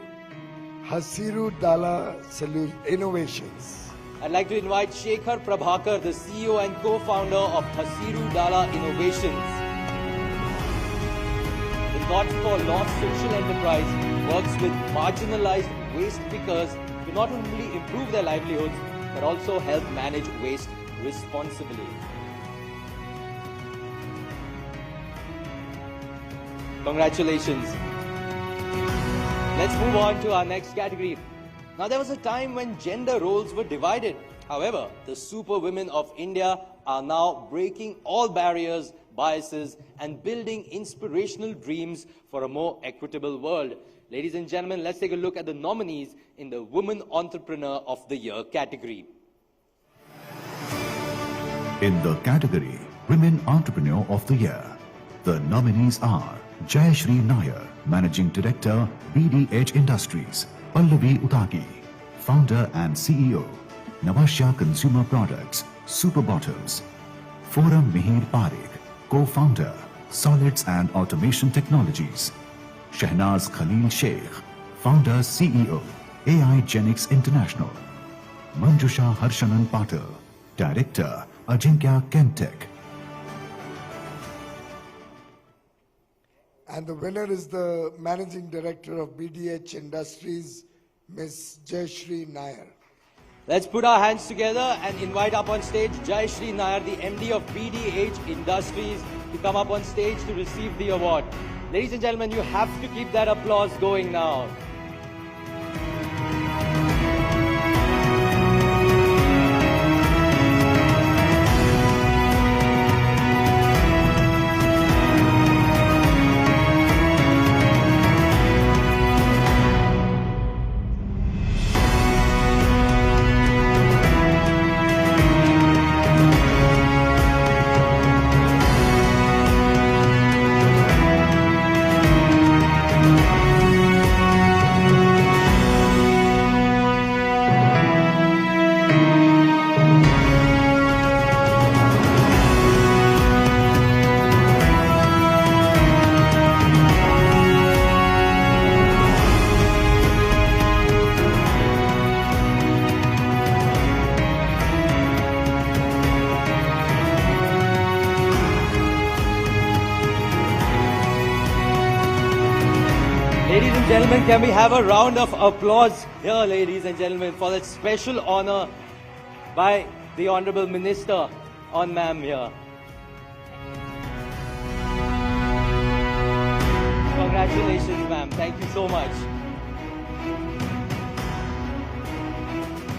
Hasiru Dala Innovations. I'd like to invite Shekhar Prabhakar, the CEO and co-founder of Hasiru Dala Innovations. The not-for-loss social enterprise works with marginalized waste pickers to not only improve their livelihoods, but also help manage waste responsibly. Congratulations. Let's move on to our next category. Now, there was a time when gender roles were divided. However, the super women of India are now breaking all barriers, biases, and building inspirational dreams for a more equitable world. Ladies and gentlemen, let's take a look at the nominees in the Women Entrepreneur of the Year category. In the category Women Entrepreneur of the Year, the nominees are Jayashri Nair, Managing Director, BDH Industries, Pallavi Utagi, Founder and CEO, Navasya Consumer Products, Super Bottoms, Forum Mihir Parekh, Co-Founder, Solids and Automation Technologies, Shehnaz Khalil Sheikh, Founder CEO, AI Genix International, Manjusha Harshanan Patel, Director, Ajinkya Chemtech. And the winner is the Managing Director of BDH Industries, Ms. Jayashri Nair. Let's put our hands together and invite up on stage Jayashri Nair, the MD of BDH Industries, to come up on stage to receive the award. Ladies and gentlemen, you have to keep that applause going now. Ladies and gentlemen, can we have a round of applause here, ladies and gentlemen, for that special honor by the Honorable Minister on ma'am here. Congratulations, ma'am. Thank you so much.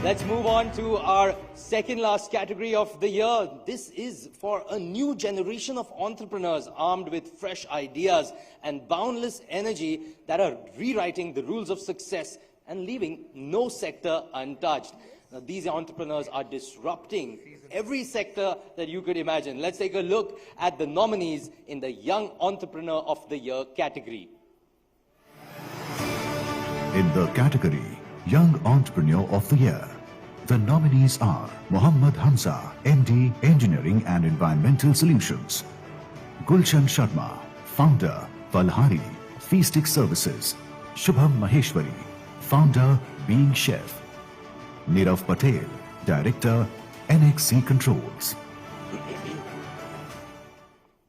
Let's move on to our second last category of the year. This is for a new generation of entrepreneurs armed with fresh ideas and boundless energy that are rewriting the rules of success and leaving no sector untouched. Now, these entrepreneurs are disrupting every sector that you could imagine. Let's take a look at the nominees in the Young Entrepreneur of the Year category. In the category Young Entrepreneur of the Year, the nominees are Mohammad Hamza, MD, Engineering and Environmental Solutions; Gulshan Sharma, Founder, Palhari, Feastic Services; Shubham Maheshwari, Founder, Being Chef; Nirav Patel, Director, NXC Controls.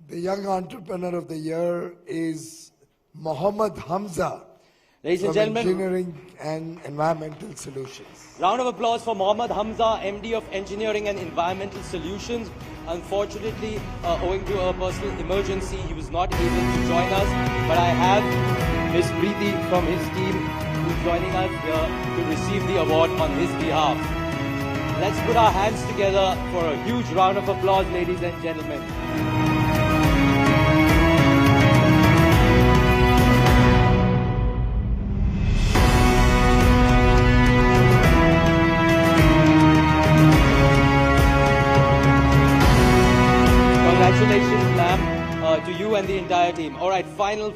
The Young Entrepreneur of the Year is Mohammad Hamza, Ladies and from gentlemen, Engineering and Environmental Solutions. Round of applause for Mohammad Hamza, MD of Engineering and Environmental Solutions. Unfortunately, owing to a personal emergency, he was not able to join us. But I have Miss Preeti from his team who's joining us here to receive the award on his behalf. Let's put our hands together for a huge round of applause, ladies and gentlemen. Congratulations, ma'am, to you and the entire team. All right, final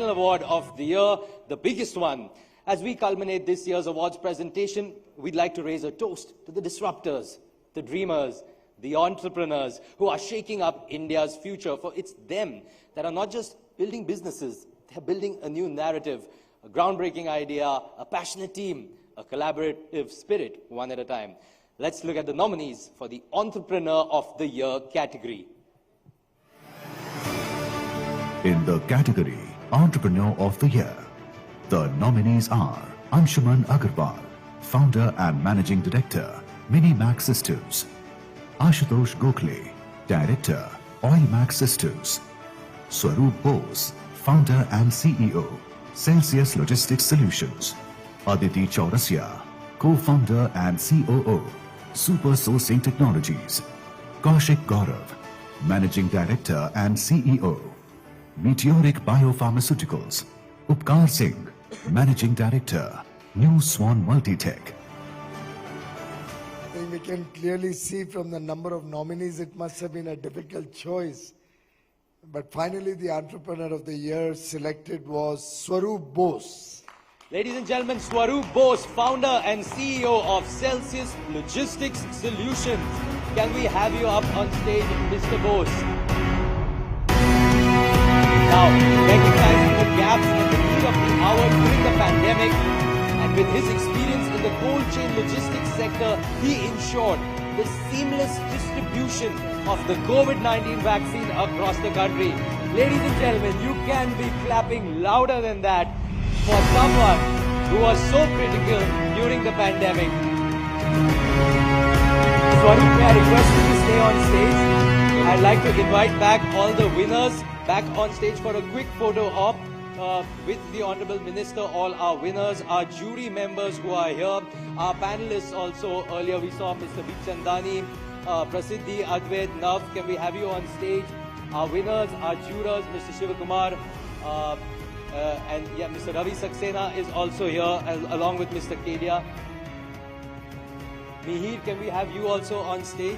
award of the year, the biggest one. As we culminate this year's awards presentation, we'd like to raise a toast to the disruptors, the dreamers, the entrepreneurs who are shaking up India's future. For it's them that are not just building businesses, they're building a new narrative, a groundbreaking idea, a passionate team, a collaborative spirit, one at a time. Let's look at the nominees for the Entrepreneur of the Year category. In the category Entrepreneur of the Year, the nominees are Anshuman Agarwal, Founder and Managing Director, Minimax Systems; Ashutosh Gokhale, Director, Oilmax Systems; Swaroop Bose, Founder and CEO, Celsius Logistics Solutions; Aditi Chaurasia, Co-Founder and COO, Super Sourcing Technologies; Kaushik Gaurav, Managing Director and CEO, Meteoric Biopharmaceuticals; Upkar Singh, Managing Director, New Swan Multitech. I think we can clearly see from the number of nominees it must have been a difficult choice. But finally the Entrepreneur of the Year selected was Swaroop Bose. Ladies and gentlemen, Swaroop Bose, Founder and CEO of Celsius Logistics Solutions. Can we have you up on stage, Mr. Bose? Now, recognizing the gaps and the need of the hour during the pandemic, and with his experience in the cold chain logistics sector, he ensured the seamless distribution of the COVID-19 vaccine across the country. Ladies and gentlemen, you can be clapping louder than that for someone who was so critical during the pandemic. Swaroop, may I request you to stay on stage? I'd like to invite back all the winners back on stage for a quick photo op with the Honorable Minister, all our winners, our jury members who are here, our panelists also. Earlier we saw Mr. B. Chandani, Prasiddhi, Advait, Nav. Can we have you on stage? Our winners, our jurors, Mr. Shivakumar, and yeah, Mr. Ravi Saxena is also here along with Mr. Kedia. Mihir, can we have you also on stage?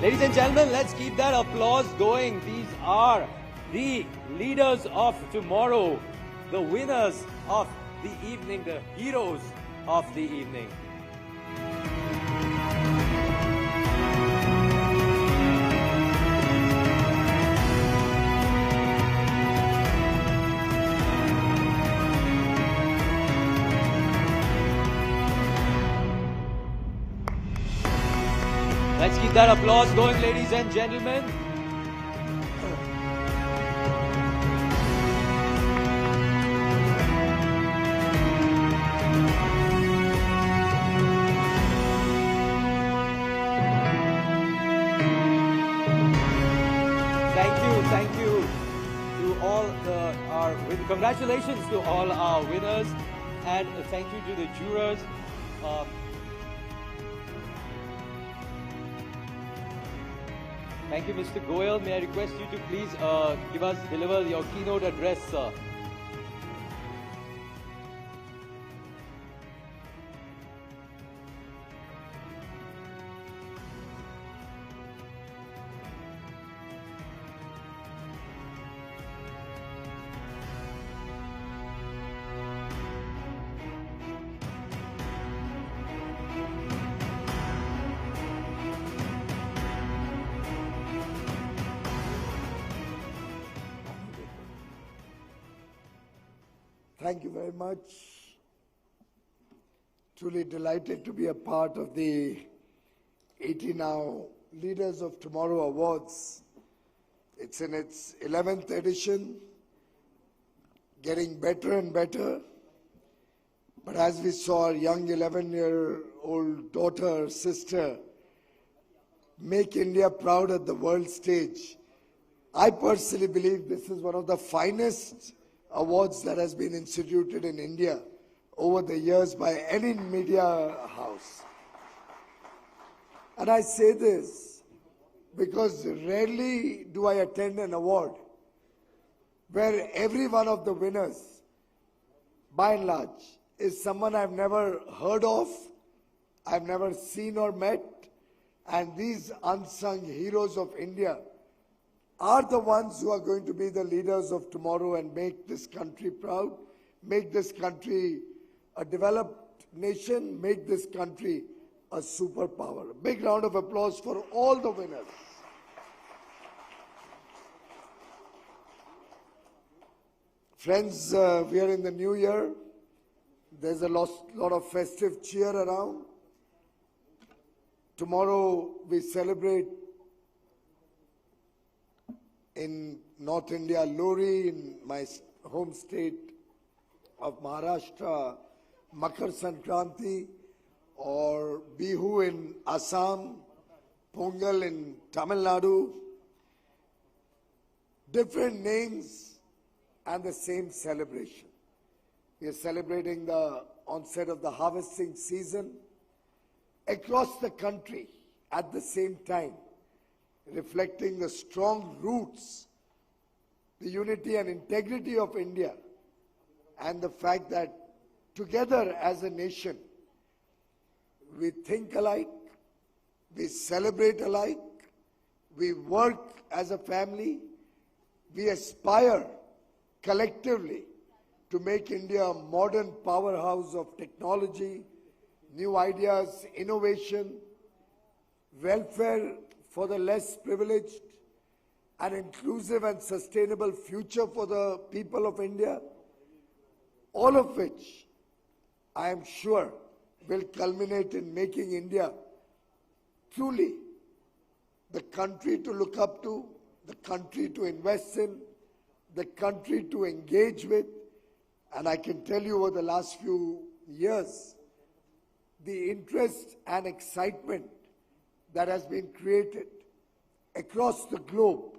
Ladies and gentlemen, let's keep that applause going. These are the leaders of tomorrow, the winners of the evening, the heroes of the evening. Let's keep that applause going, ladies and gentlemen. Congratulations to all our winners, and thank you to the jurors. Thank you, Mr. Goyal. May I request you to please deliver your keynote address, sir. Thank you very much. Truly delighted to be a part of the 80 Now Leaders of Tomorrow Awards. It's in its 11th edition, getting better and better. But as we saw our young 11-year-old daughter, sister, make India proud at the world stage, I personally believe this is one of the finest awards that has been instituted in India over the years by any media house. And I say this because rarely do I attend an award where every one of the winners, by and large, is someone I've never heard of, I've never seen or met, and these unsung heroes of India are the ones who are going to be the leaders of tomorrow and make this country proud, make this country a developed nation, make this country a superpower. A big round of applause for all the winners. Friends, we are in the new year. There's a lot of festive cheer around. Tomorrow we celebrate in North India, Lori, in my home state of Maharashtra, Makar Sankranti, or Bihu in Assam, Pongal in Tamil Nadu. Different names and the same celebration. We are celebrating the onset of the harvesting season across the country at the same time, reflecting the strong roots, the unity and integrity of India, and the fact that together as a nation, we think alike, we celebrate alike, we work as a family, we aspire collectively to make India a modern powerhouse of technology, new ideas, innovation, welfare for the less privileged, an inclusive and sustainable future for the people of India, all of which I am sure will culminate in making India truly the country to look up to, the country to invest in, the country to engage with. And I can tell you over the last few years, the interest and excitement that has been created across the globe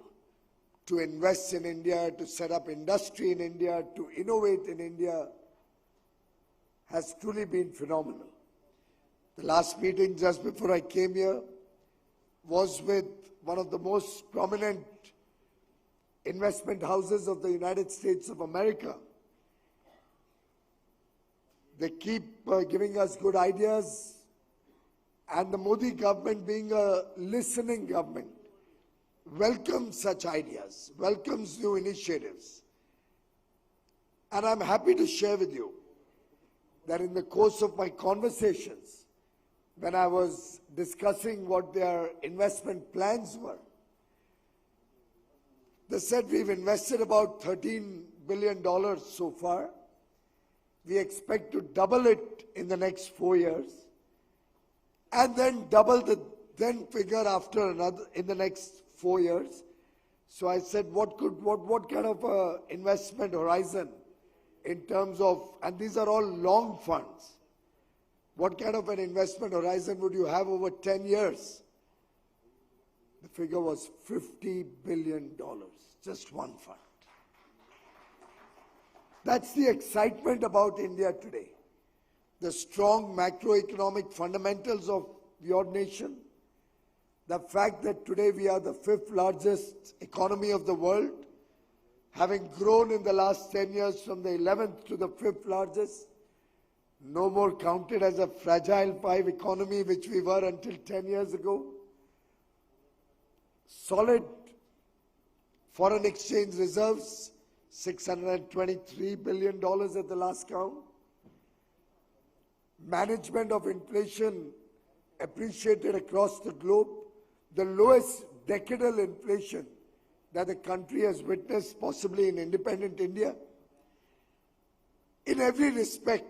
to invest in India, to set up industry in India, to innovate in India, has truly been phenomenal. The last meeting just before I came here was with one of the most prominent investment houses of the United States of America. They keep giving us good ideas, and the Modi government, being a listening government, welcomes such ideas, welcomes new initiatives. And I'm happy to share with you that in the course of my conversations, when I was discussing what their investment plans were, they said we've invested about $13 billion so far. We expect to double it in the next 4 years, and then double the then figure after another in the next 4 years. So I said, what kind of investment horizon in terms of, and these are all long funds, what kind of an investment horizon would you have over 10 years? The figure was $50 billion, just one fund. That's the excitement about India today. The strong macroeconomic fundamentals of your nation, the fact that today we are the 5th largest economy of the world, having grown in the last 10 years from the 11th to the 5th largest, no more counted as a fragile 5 economy which we were until 10 years ago. Solid foreign exchange reserves, $623 billion at the last count. Management of inflation appreciated across the globe. The lowest decadal inflation that the country has witnessed, possibly in independent India. In every respect,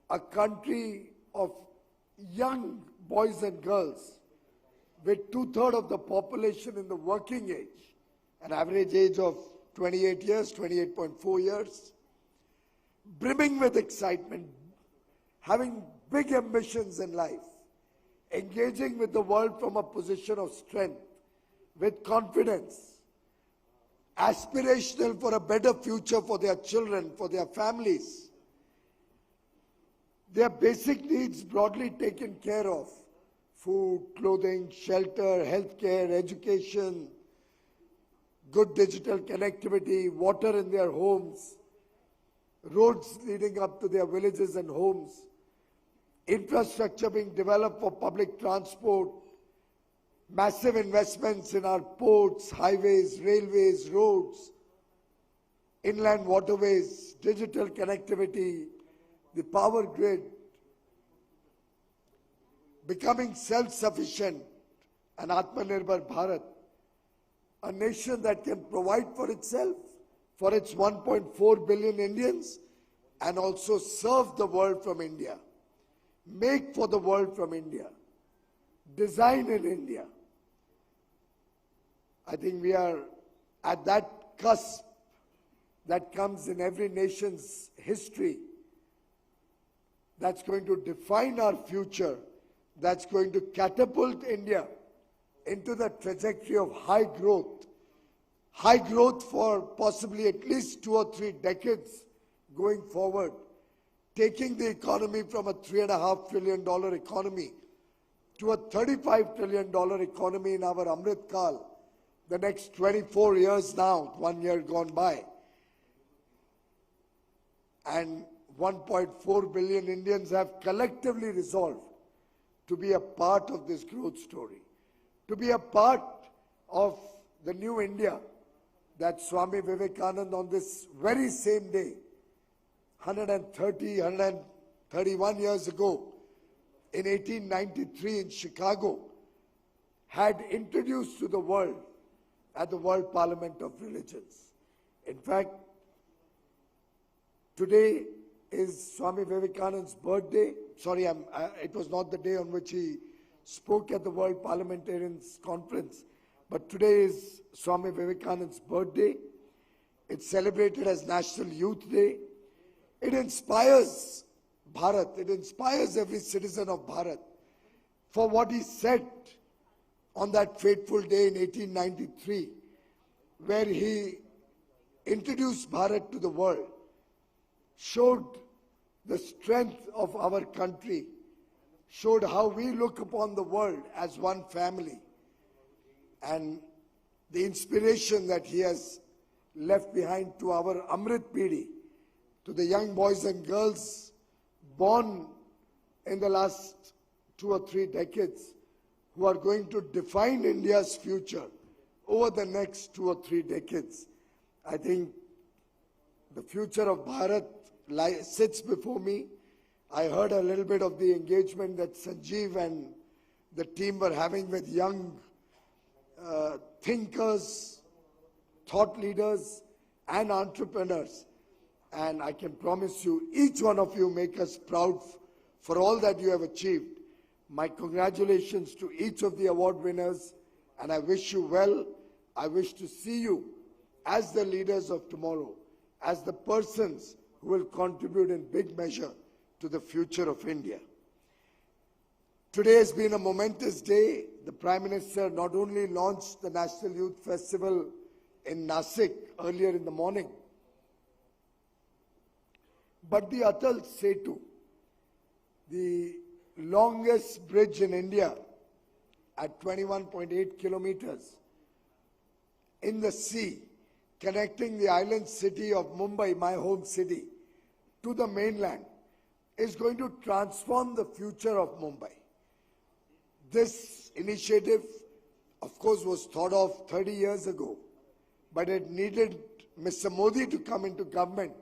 a country of young boys and girls with 2/3 of the population in the working age, an average age of 28 years, 28.4 years, brimming with excitement, having big ambitions in life, engaging with the world from a position of strength, with confidence, aspirational for a better future for their children, for their families, their basic needs broadly taken care of, food, clothing, shelter, healthcare, education, good digital connectivity, water in their homes, roads leading up to their villages and homes, infrastructure being developed for public transport, massive investments in our ports, highways, railways, roads, inland waterways, digital connectivity, the power grid, becoming self-sufficient, an Atmanirbhar Bharat, a nation that can provide for itself, for its 1.4 billion Indians, and also serve the world from India, make for the world from India, design in India. I think we are at that cusp that comes in every nation's history that's going to define our future, that's going to catapult India into the trajectory of high growth for possibly at least 2 or 3 decades going forward, taking the economy from a $3.5 trillion economy to a $35 trillion economy in our Amrit Kal, the next 24 years now, 1 year gone by. And 1.4 billion Indians have collectively resolved to be a part of this growth story, to be a part of the new India that Swami Vivekananda on this very same day, 131 years ago, in 1893 in Chicago, had introduced to the world at the World Parliament of Religions. In fact, today is Swami Vivekananda's birthday. Sorry, it was not the day on which he spoke at the World Parliamentarians Conference, but today is Swami Vivekananda's birthday. It's celebrated as National Youth Day. It inspires Bharat, it inspires every citizen of Bharat for what he said on that fateful day in 1893, where he introduced Bharat to the world, showed the strength of our country, showed how we look upon the world as one family, and the inspiration that he has left behind to our Amrit Pidi, to the young boys and girls born in the last 2 or 3 decades, who are going to define India's future over the next 2 or 3 decades. I think the future of Bharat sits before me. I heard a little bit of the engagement that Sanjeev and the team were having with young thinkers, thought leaders, and entrepreneurs. And I can promise you, each one of you make us proud for all that you have achieved. My congratulations to each of the award winners, and I wish you well. I wish to see you as the leaders of tomorrow, as the persons who will contribute in big measure to the future of India. Today has been a momentous day. The Prime Minister not only launched the National Youth Festival in Nasik earlier in the morning, But the Atal Setu, the longest bridge in India at 21.8 kilometers in the sea, connecting the island city of Mumbai, my home city, to the mainland, is going to transform the future of Mumbai. This initiative, of course, was thought of 30 years ago, but it needed Mr. Modi to come into government,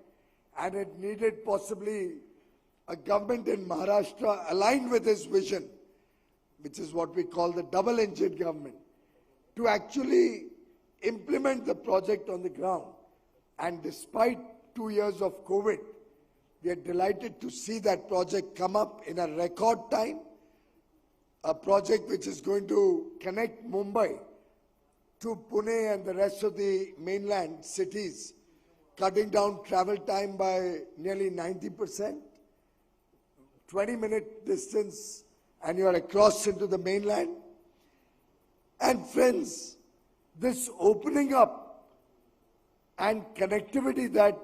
and it needed possibly a government in Maharashtra aligned with his vision, which is what we call the double-engine government, to actually implement the project on the ground. And despite 2 years of COVID, we are delighted to see that project come up in a record time, a project which is going to connect Mumbai to Pune and the rest of the mainland cities, cutting down travel time by nearly 90%, 20-minute distance, and you are across into the mainland. And friends, this opening up and connectivity that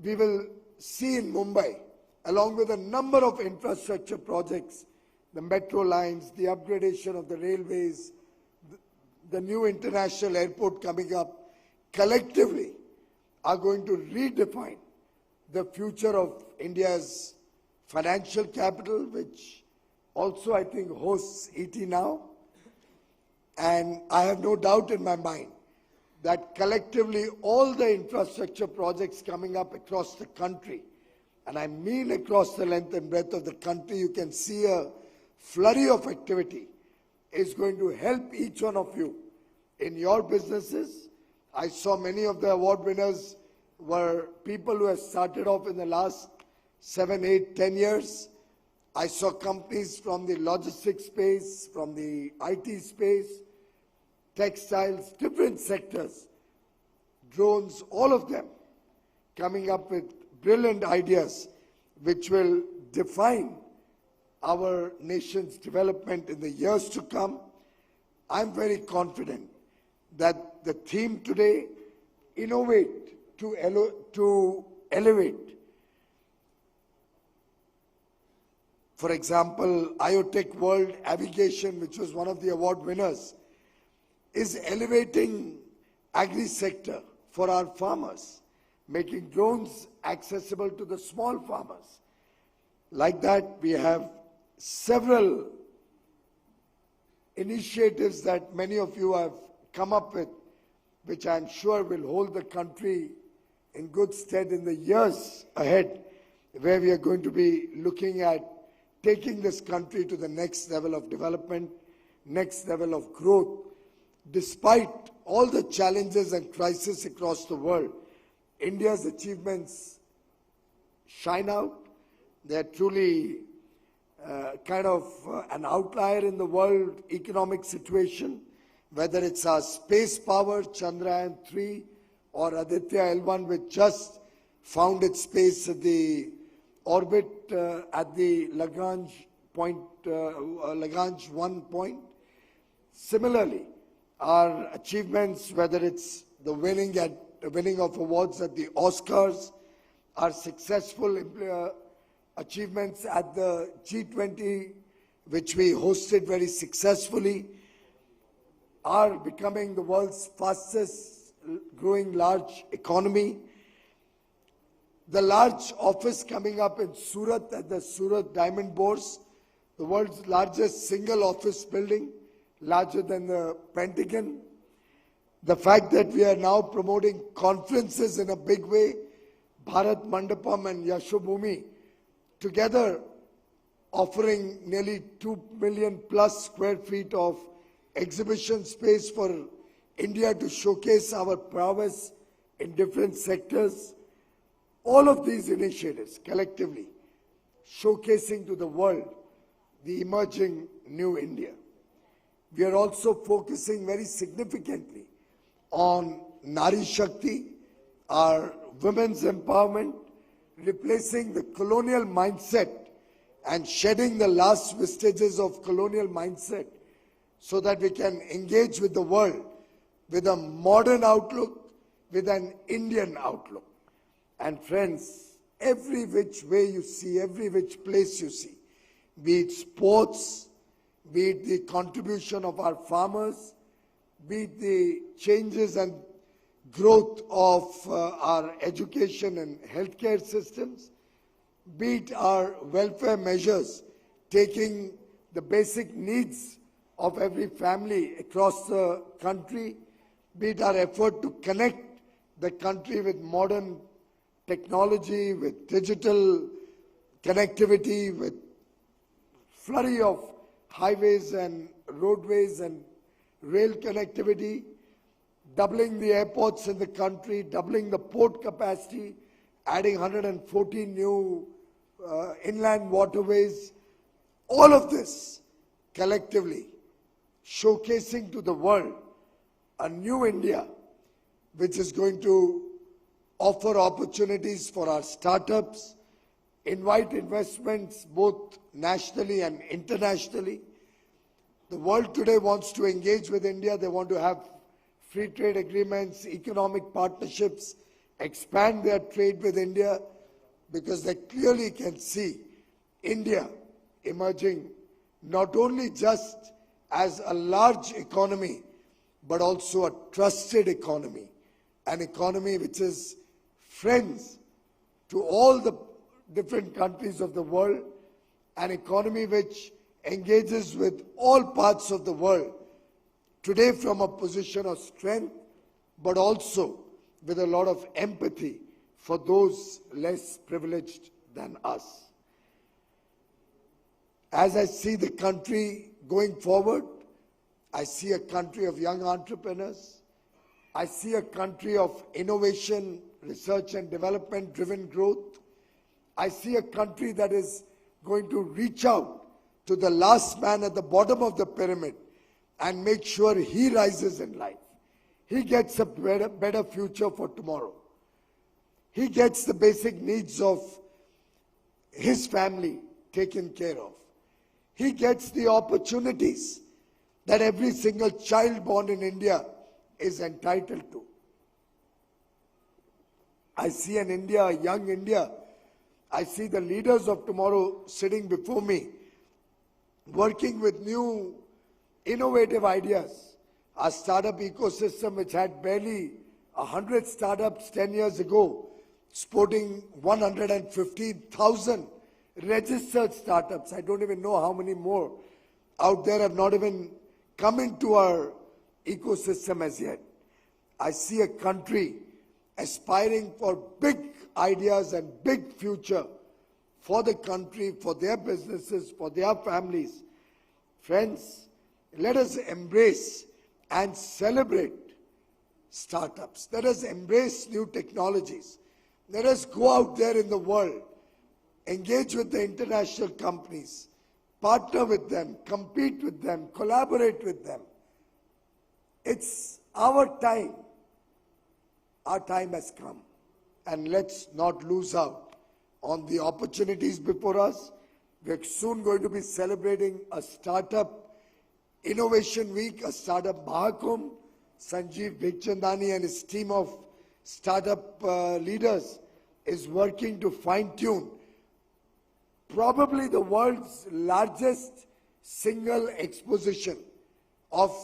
we will see in Mumbai, along with a number of infrastructure projects, the metro lines, the upgradation of the railways, the new international airport coming up, collectively are going to redefine the future of India's financial capital, which also I think hosts ET now. And I have no doubt in my mind that collectively all the infrastructure projects coming up across the country, and I mean across the length and breadth of the country, you can see a flurry of activity, is going to help each one of you in your businesses. I saw many of the award winners were people who have started off in the last 7, 8, 10 years. I saw companies from the logistics space, from the IT space, textiles, different sectors, drones, all of them coming up with brilliant ideas which will define our nation's development in the years to come. I'm very confident that the theme today, innovate to elevate. For example, IoTech World Aviation, which was one of the award winners, is elevating agri-sector for our farmers, making drones accessible to the small farmers. Like that, we have several initiatives that many of you have come up with, which I'm sure will hold the country in good stead in the years ahead, where we are going to be looking at taking this country to the next level of development, next level of growth. Despite all the challenges and crises across the world, India's achievements shine out. They're truly kind of an outlier in the world economic situation, whether it's our space power, Chandrayaan-3, or Aditya L1, which just found its space at the orbit at the Lagrange 1 point. Similarly, our achievements, whether it's the winning of awards at the Oscars, our successful achievements at the G20, which we hosted very successfully, are becoming the world's fastest growing large economy. The large office coming up in Surat at the Surat Diamond Bourse, the world's largest single office building, larger than the Pentagon. The fact that we are now promoting conferences in a big way, Bharat Mandapam and Yashobhumi, together offering nearly 2 million plus square feet of exhibition space for India to showcase our prowess in different sectors. All of these initiatives collectively showcasing to the world the emerging new India. We are also focusing very significantly on Nari Shakti, our women's empowerment, replacing the colonial mindset and shedding the last vestiges of colonial mindset so that we can engage with the world with a modern outlook, with an Indian outlook. And friends, every which way you see, every which place you see, be it sports, be it the contribution of our farmers, be it the changes and growth of our education and healthcare systems, be it our welfare measures, taking the basic needs of every family across the country, be it our effort to connect the country with modern technology, with digital connectivity, with flurry of highways and roadways and rail connectivity, doubling the airports in the country, doubling the port capacity, adding 114 new inland waterways. All of this collectively showcasing to the world a new India which is going to offer opportunities for our startups, invite investments both nationally and internationally. The world today wants to engage with India. They want to have free trade agreements, economic partnerships, expand their trade with India, because they clearly can see India emerging not only just as a large economy, but also a trusted economy, an economy which is friends to all the different countries of the world, an economy which engages with all parts of the world, today from a position of strength, but also with a lot of empathy for those less privileged than us. As I see the country going forward, I see a country of young entrepreneurs. I see a country of innovation, research and development driven growth. I see a country that is going to reach out to the last man at the bottom of the pyramid and make sure he rises in life. He gets a better future for tomorrow. He gets the basic needs of his family taken care of. He gets the opportunities that every single child born in India is entitled to. I see an India, a young India. I see the leaders of tomorrow sitting before me, working with new, innovative ideas. Our startup ecosystem, which had barely 100 startups 10 years ago, sporting 115,000 registered startups. I don't even know how many more out there have not even come into our ecosystem as yet. I see a country aspiring for big ideas and big future for the country, for their businesses, for their families. Friends, let us embrace and celebrate startups. Let us embrace new technologies. Let us go out there in the world, engage with the international companies, partner with them, compete with them, collaborate with them. It's our time. Our time has come. And let's not lose out on the opportunities before us. We're soon going to be celebrating a startup Innovation Week, a startup Mahakumbh. Sanjeev Bhikchandani and his team of startup leaders is working to fine-tune probably the world's largest single exposition of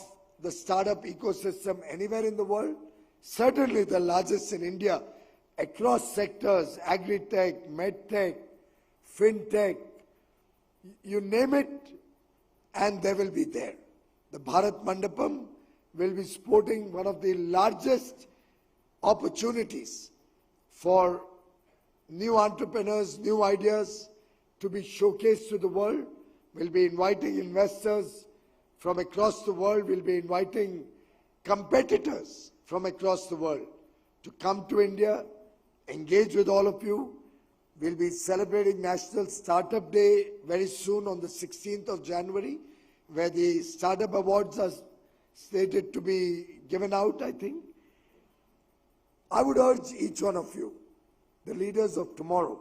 the startup ecosystem anywhere in the world. Certainly the largest in India, across sectors, agri-tech, med-tech, fintech, you name it, and they will be there. The Bharat Mandapam will be sporting one of the largest opportunities for new entrepreneurs, new ideas to be showcased to the world. We'll be inviting investors from across the world. We'll be inviting competitors from across the world to come to India, engage with all of you. We'll be celebrating National Startup Day very soon on the 16th of January, where the Startup Awards are slated to be given out, I think. I would urge each one of you, the leaders of tomorrow,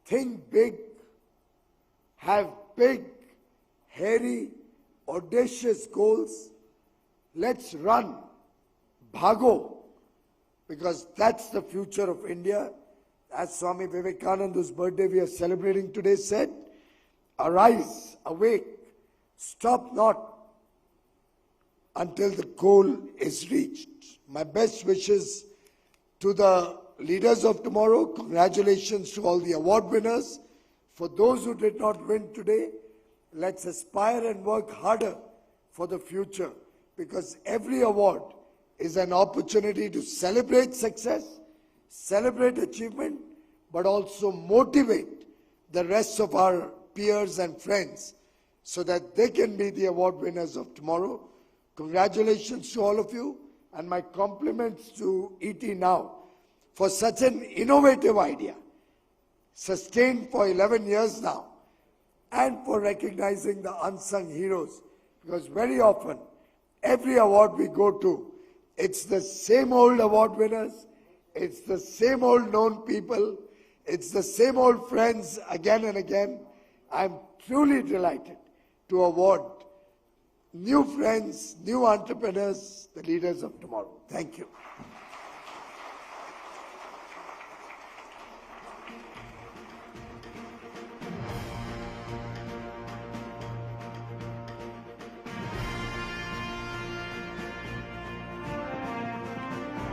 think big, have big, hairy, audacious goals. Let's run, bhago, because that's the future of India. as Swami Vivekananda, whose birthday we are celebrating today, said, "Arise, awake, stop not until the goal is reached." My best wishes to the leaders of tomorrow. Congratulations to all the award winners. For those who did not win today, let's aspire and work harder for the future, because every award is an opportunity to celebrate success, celebrate achievement, but also motivate the rest of our peers and friends so that they can be the award winners of tomorrow. Congratulations to all of you, and my compliments to ET Now for such an innovative idea, sustained for 11 years now, and for recognizing the unsung heroes, because very often, every award we go to, it's the same old award winners, it's the same old known people, it's the same old friends again and again. I'm truly delighted to award new friends, new entrepreneurs, the leaders of tomorrow. Thank you.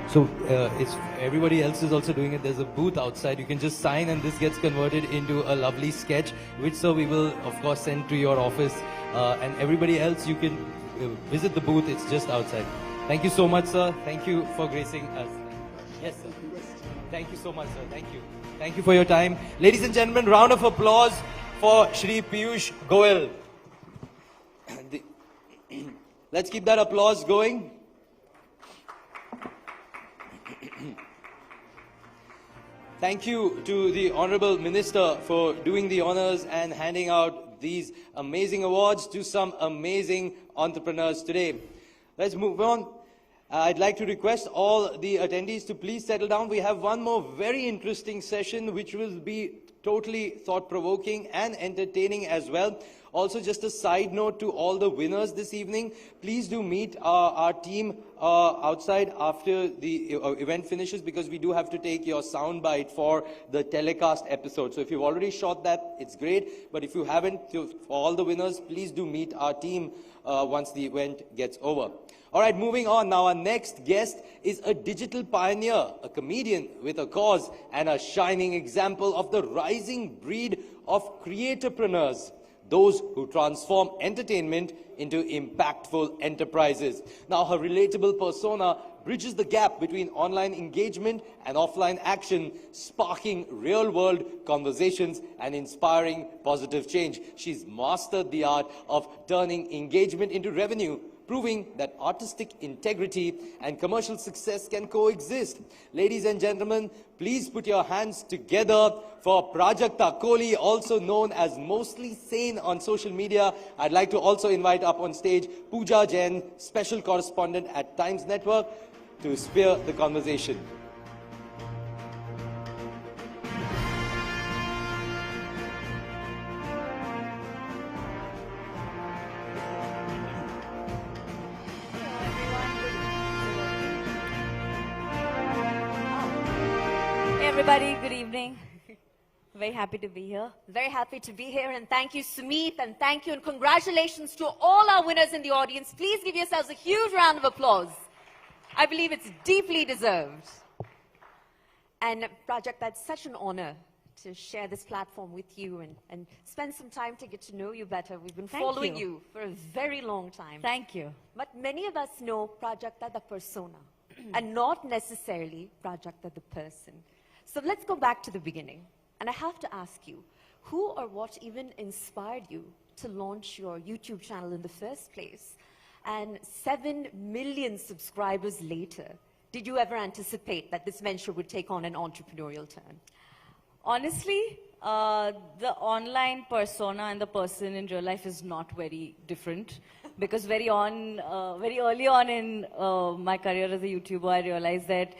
So it's everybody else is also doing it. There's a booth outside. You can just sign and this gets converted into a lovely sketch, which sir we will of course send to your office. And everybody else, you can visit the booth. It's just outside. Thank you so much, sir. Thank you for gracing us. Yes, sir. Thank you so much, sir. Thank you. Thank you for your time. Ladies and gentlemen, round of applause for Shri Piyush Goyal. Let's keep that applause going. Thank you to the Honorable Minister for doing the honors and handing out these amazing awards to some amazing entrepreneurs today. Let's move on. I'd like to request all the attendees to please settle down. We have one more very interesting session which will be totally thought-provoking and entertaining as well. Also, just a side note to all the winners this evening, please do meet our team outside after the event finishes, because we do have to take your soundbite for the telecast episode. So if you've already shot that, it's great. But if you haven't, for all the winners, please do meet our team once the event gets over. All right, moving on. Now, our next guest is a digital pioneer, a comedian with a cause, and a shining example of the rising breed of creatorpreneurs, those who transform entertainment into impactful enterprises. Now, her relatable persona bridges the gap between online engagement and offline action, sparking real-world conversations and inspiring positive change. She's mastered the art of turning engagement into revenue, proving that artistic integrity and commercial success can coexist. Ladies and gentlemen, please put your hands together for Prajakta Kohli, also known as Mostly Sane on social media. I'd like to also invite up on stage Pooja Jain, special correspondent at Times Network, to spear the conversation. Everybody, good evening. Very happy to be here. Very happy to be here, and thank you, Sumit, and thank you and congratulations to all our winners in the audience. Please give yourselves a huge round of applause. I believe it's deeply deserved. And Project, that's such an honor to share this platform with you and spend some time to get to know you better. We've been following you for a very long time. Thank you. But many of us know Prajakta the persona and not necessarily Prajakta the person. So let's go back to the beginning. And I have to ask you, who or what even inspired you to launch your YouTube channel in the first place? And 7 million subscribers later, did you ever anticipate that this venture would take on an entrepreneurial turn? Honestly, the online persona and the person in real life is not very different, because very early on in my career as a YouTuber, I realized that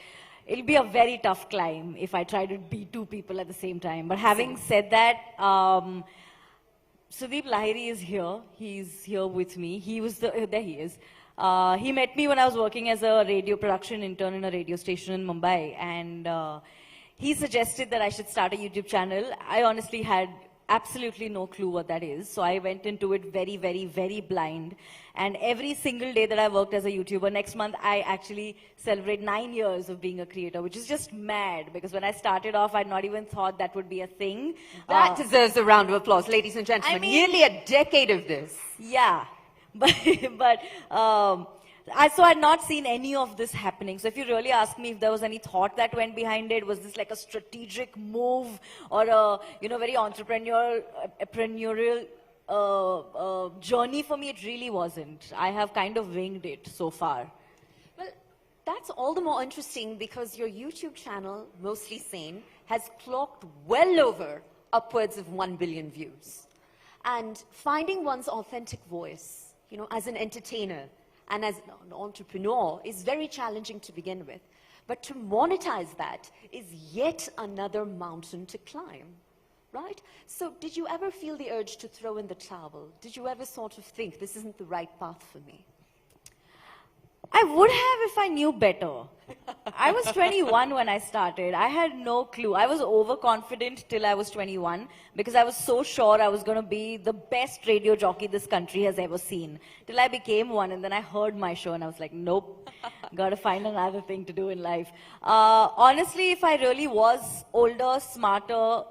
it'll be a very tough climb if I try to be two people at the same time. But having said that, Sudeep Lahiri is here. He's here with me. There he is. He met me when I was working as a radio production intern in a radio station in Mumbai. And he suggested that I should start a YouTube channel. I honestly had absolutely no clue what that is. So I went into it very, very, very blind. And every single day that I worked as a YouTuber, next month I actually celebrate 9 years of being a creator, which is just mad because when I started off, I'd not even thought that would be a thing. That deserves a round of applause, ladies and gentlemen. I mean, nearly a decade of this. Yeah, so I'd not seen any of this happening. So if you really ask me if there was any thought that went behind it, was this like a strategic move or a very entrepreneurial journey for me? It really wasn't. I have kind of winged it so far. Well, that's all the more interesting because your YouTube channel, Mostly Sane, has clocked well over upwards of 1 billion views. And finding one's authentic voice, as an entertainer, and as an entrepreneur is very challenging to begin with. But to monetize that is yet another mountain to climb, right? So did you ever feel the urge to throw in the towel? Did you ever sort of think this isn't the right path for me? I would have if I knew better. I was 21 when I started. I had no clue. I was overconfident till I was 21 because I was so sure I was going to be the best radio jockey this country has ever seen. Till I became one and then I heard my show and I was like, nope, got to find another thing to do in life. Honestly, if I really was older, smarter,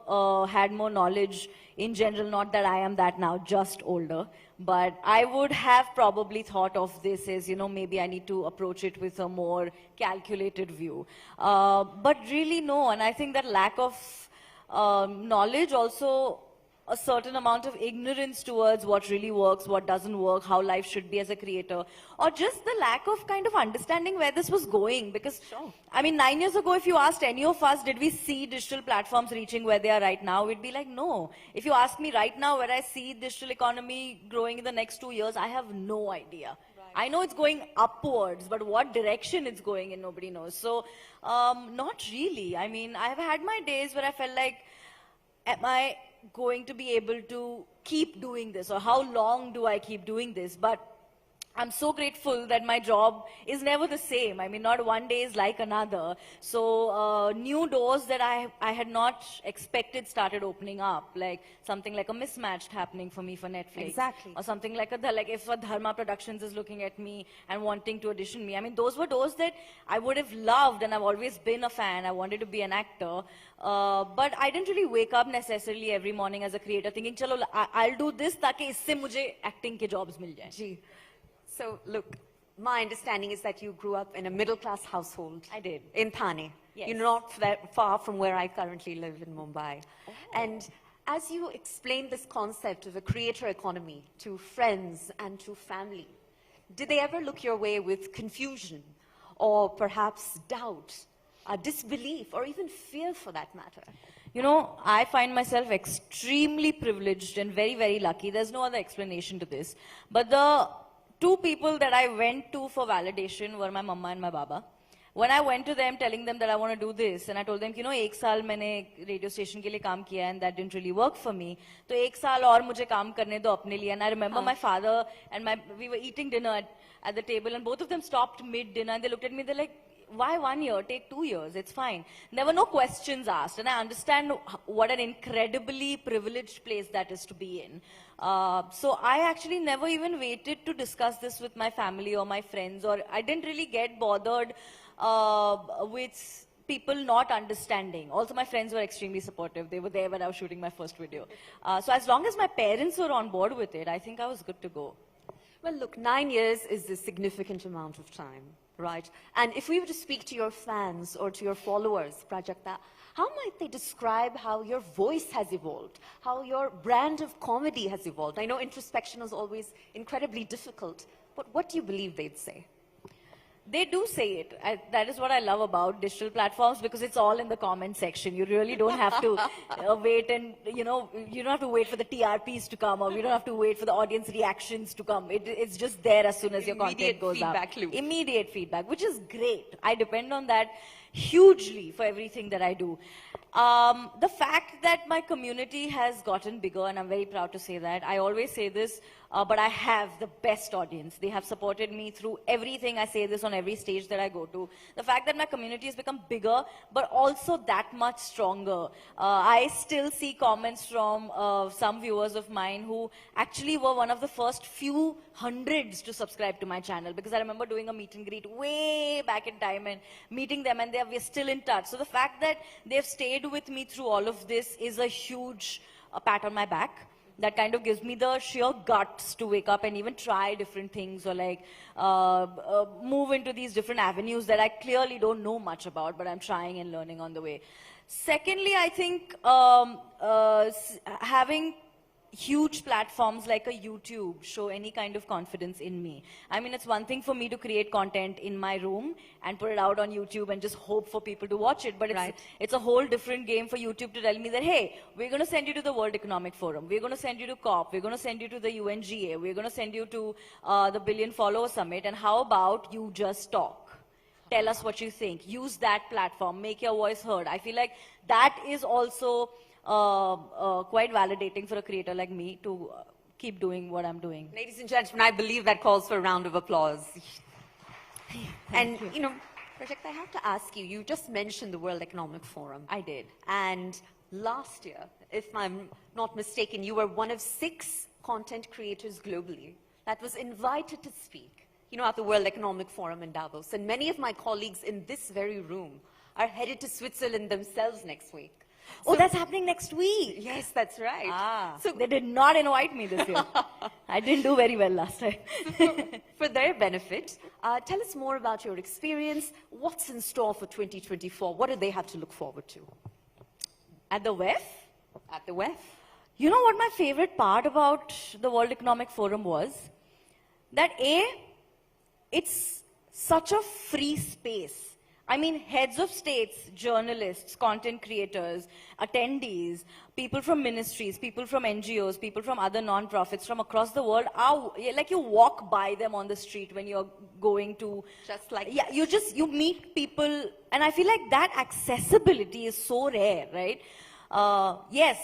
had more knowledge in general, not that I am that now, just older, but I would have probably thought of this as, maybe I need to approach it with a more calculated view. But really no, and I think that lack of knowledge, also a certain amount of ignorance towards what really works, what doesn't work, how life should be as a creator, or just the lack of kind of understanding where this was going. Because, I mean, 9 years ago, if you asked any of us, did we see digital platforms reaching where they are right now? We'd be like, no. If you ask me right now where I see digital economy growing in the next 2 years, I have no idea. I know it's going upwards, but what direction it's going in, nobody knows. So, not really. I mean, I've had my days where I felt like, am I going to be able to keep doing this, or how long do I keep doing this? But I'm so grateful that my job is never the same. I mean, not one day is like another. So new doors that I had not expected started opening up, like something like a mismatched happening for me for Netflix. Exactly. Or something like if a Dharma Productions is looking at me and wanting to audition me. I mean, those were doors that I would have loved, and I've always been a fan. I wanted to be an actor. But I didn't really wake up necessarily every morning as a creator thinking, chalo, I'll do this ताकि इससे मुझे acting के jobs मिल जाएं. Ji. So, look, my understanding is that you grew up in a middle-class household. I did. In Thane. Yes. You're not that far from where I currently live in Mumbai. Oh. And as you explained this concept of a creator economy to friends and to family, did they ever look your way with confusion or perhaps doubt, disbelief, or even fear for that matter? I find myself extremely privileged and very, very lucky. There's no other explanation to this. But the two people that I went to for validation were my mama and my baba. When I went to them telling them that I want to do this, and I told them, 1 saal maine radio station ke liye kaam kiya and that didn't really work for me. So 1 saal aur mujhe kaam karne do apne liye. And I remember my father and we were eating dinner at the table, and both of them stopped mid-dinner and they looked at me, they're like, why 1 year? Take 2 years, it's fine. There were no questions asked, and I understand what an incredibly privileged place that is to be in. So I actually never even waited to discuss this with my family or my friends, or I didn't really get bothered with people not understanding. Also, my friends were extremely supportive. They were there when I was shooting my first video. So as long as my parents were on board with it, I think I was good to go. Well, look, 9 years is a significant amount of time, right? And if we were to speak to your fans or to your followers, Prajakta, how might they describe how your voice has evolved, how your brand of comedy has evolved? I know introspection is always incredibly difficult, but what do you believe they'd say? They do say it. That is what I love about digital platforms, because it's all in the comment section. You really don't have to wait and, you don't have to wait for the TRPs to come, or you don't have to wait for the audience reactions to come. It's just there as soon as your content goes up. Immediate feedback loop. Immediate feedback, which is great. I depend on that hugely for everything that I do. The fact that my community has gotten bigger, and I'm very proud to say that, I always say this, but I have the best audience. They have supported me through everything. I say this on every stage that I go to. The fact that my community has become bigger, but also that much stronger. I still see comments from some viewers of mine who actually were one of the first few hundreds to subscribe to my channel, because I remember doing a meet and greet way back in time and meeting them, and we're still in touch. So the fact that they've stayed with me through all of this is a huge pat on my back. That kind of gives me the sheer guts to wake up and even try different things, or like move into these different avenues that I clearly don't know much about, but I'm trying and learning on the way. Secondly, I think having huge platforms like a YouTube show any kind of confidence in me. I mean, it's one thing for me to create content in my room and put it out on YouTube and just hope for people to watch it, but it's a whole different game for YouTube to tell me that, hey, we're going to send you to the World Economic Forum, we're going to send you to COP, we're going to send you to the UNGA, we're going to send you to the Billion Follower Summit, and how about you just talk? Tell us what you think. Use that platform. Make your voice heard. I feel like that is also quite validating for a creator like me to keep doing what I'm doing. Ladies and gentlemen, I believe that calls for a round of applause. And, you know, Prajakta, I have to ask you, you just mentioned the World Economic Forum. I did. And last year, if I'm not mistaken, you were one of 6 content creators globally that was invited to speak, you know, at the World Economic Forum in Davos. And many of my colleagues in this very room are headed to Switzerland themselves next week. Oh, that's happening next week. Yes, that's right. Ah, so they did not invite me this year. I didn't do very well last time. For their benefit, tell us more about your experience. What's in store for 2024? What do they have to look forward to? At the WEF? At the WEF. You know what my favorite part about the World Economic Forum was? That it's such a free space. I mean, heads of states, journalists, content creators, attendees, people from ministries, people from NGOs, people from other non-profits from across the world are, like, you walk by them on the street when you're going to... Just like... Yeah, you meet people, and I feel like that accessibility is so rare, right? Yes,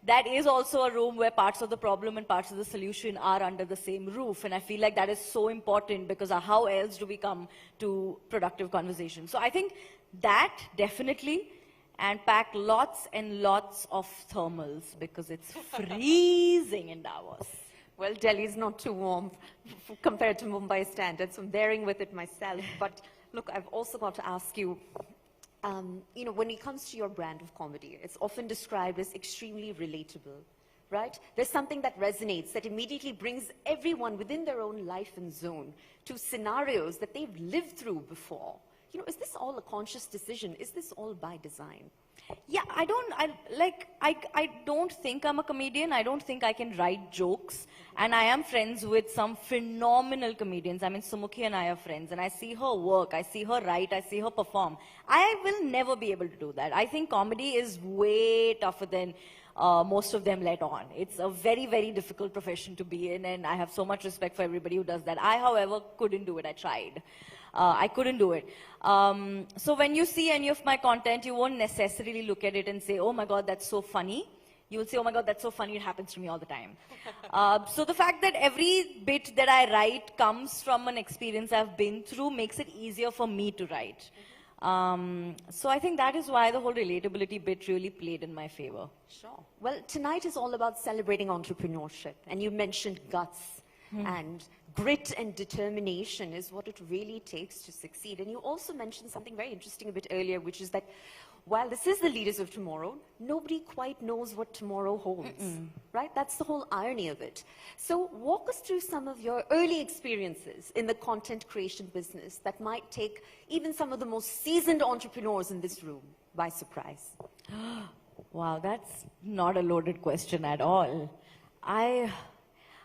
that is also a room where parts of the problem and parts of the solution are under the same roof. And I feel like that is so important, because how else do we come to productive conversation? So I think that definitely, and pack lots and lots of thermals, because it's freezing in Davos. Well, Delhi is not too warm compared to Mumbai standards, so I'm bearing with it myself. But look, I've also got to ask you, you know, when it comes to your brand of comedy, it's often described as extremely relatable, right? There's something that resonates, that immediately brings everyone within their own life and zone to scenarios that they've lived through before. You know, is this all a conscious decision? Is this all by design? Yeah, I don't think I'm a comedian. I don't think I can write jokes. And I am friends with some phenomenal comedians. I mean, Sumukhi and I are friends. And I see her work. I see her write. I see her perform. I will never be able to do that. I think comedy is way tougher than most of them let on. It's a very, very difficult profession to be in. And I have so much respect for everybody who does that. I, however, couldn't do it. I tried. I couldn't do it. So when you see any of my content, you won't necessarily look at it and say, oh my God, that's so funny. You will say, oh my God, that's so funny, it happens to me all the time. So the fact that every bit that I write comes from an experience I've been through makes it easier for me to write. So I think that is why the whole relatability bit really played in my favor. Sure. Well, tonight is all about celebrating entrepreneurship. And you mentioned guts and grit and determination is what it really takes to succeed. And you also mentioned something very interesting a bit earlier, which is that while this is the leaders of tomorrow, nobody quite knows what tomorrow holds, right? That's the whole irony of it. So walk us through some of your early experiences in the content creation business that might take even some of the most seasoned entrepreneurs in this room by surprise. Wow, that's not a loaded question at all. I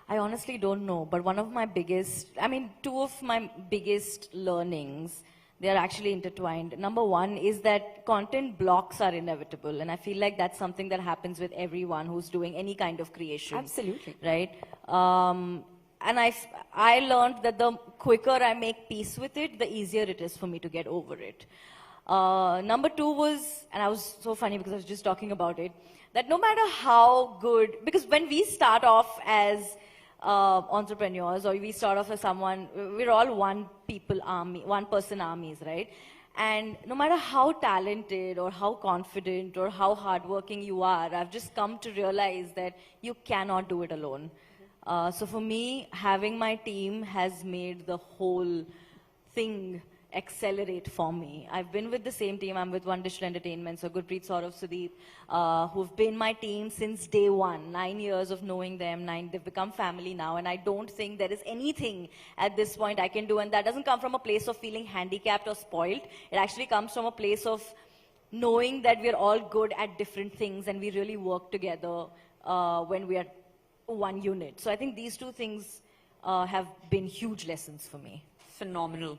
honestly don't know, but one of my biggest, I mean, 2 of my biggest learnings, they are actually intertwined. Number one is that content blocks are inevitable, and I feel like that's something that happens with everyone who's doing any kind of creation. Absolutely. Right? And I learned that the quicker I make peace with it, the easier it is for me to get over it. Number two was, and I was so funny because I was just talking about it, that no matter how good, because when we start off as entrepreneurs, or we start off as someone, we're all one person armies, right? And no matter how talented or how confident or how hardworking you are, I've just come to realize that you cannot do it alone. So for me, having my team has made the whole thing accelerate for me. I've been with the same team. I'm with One Digital Entertainment, so Gurpreet, Saurav, Sudeep, who've been my team since day one. 9 years of knowing them, they've become family now, and I don't think there is anything at this point I can do, and that doesn't come from a place of feeling handicapped or spoiled. It actually comes from a place of knowing that we're all good at different things, and we really work together when we are one unit. So I think these two things have been huge lessons for me. Phenomenal.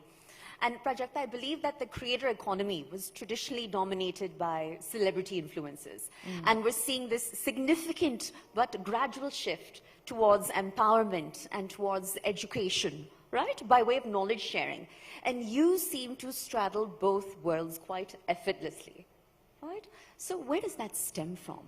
And Prajakta, I believe that the creator economy was traditionally dominated by celebrity influences. And we're seeing this significant but gradual shift towards empowerment and towards education, right? By way of knowledge sharing. And you seem to straddle both worlds quite effortlessly, right? So where does that stem from?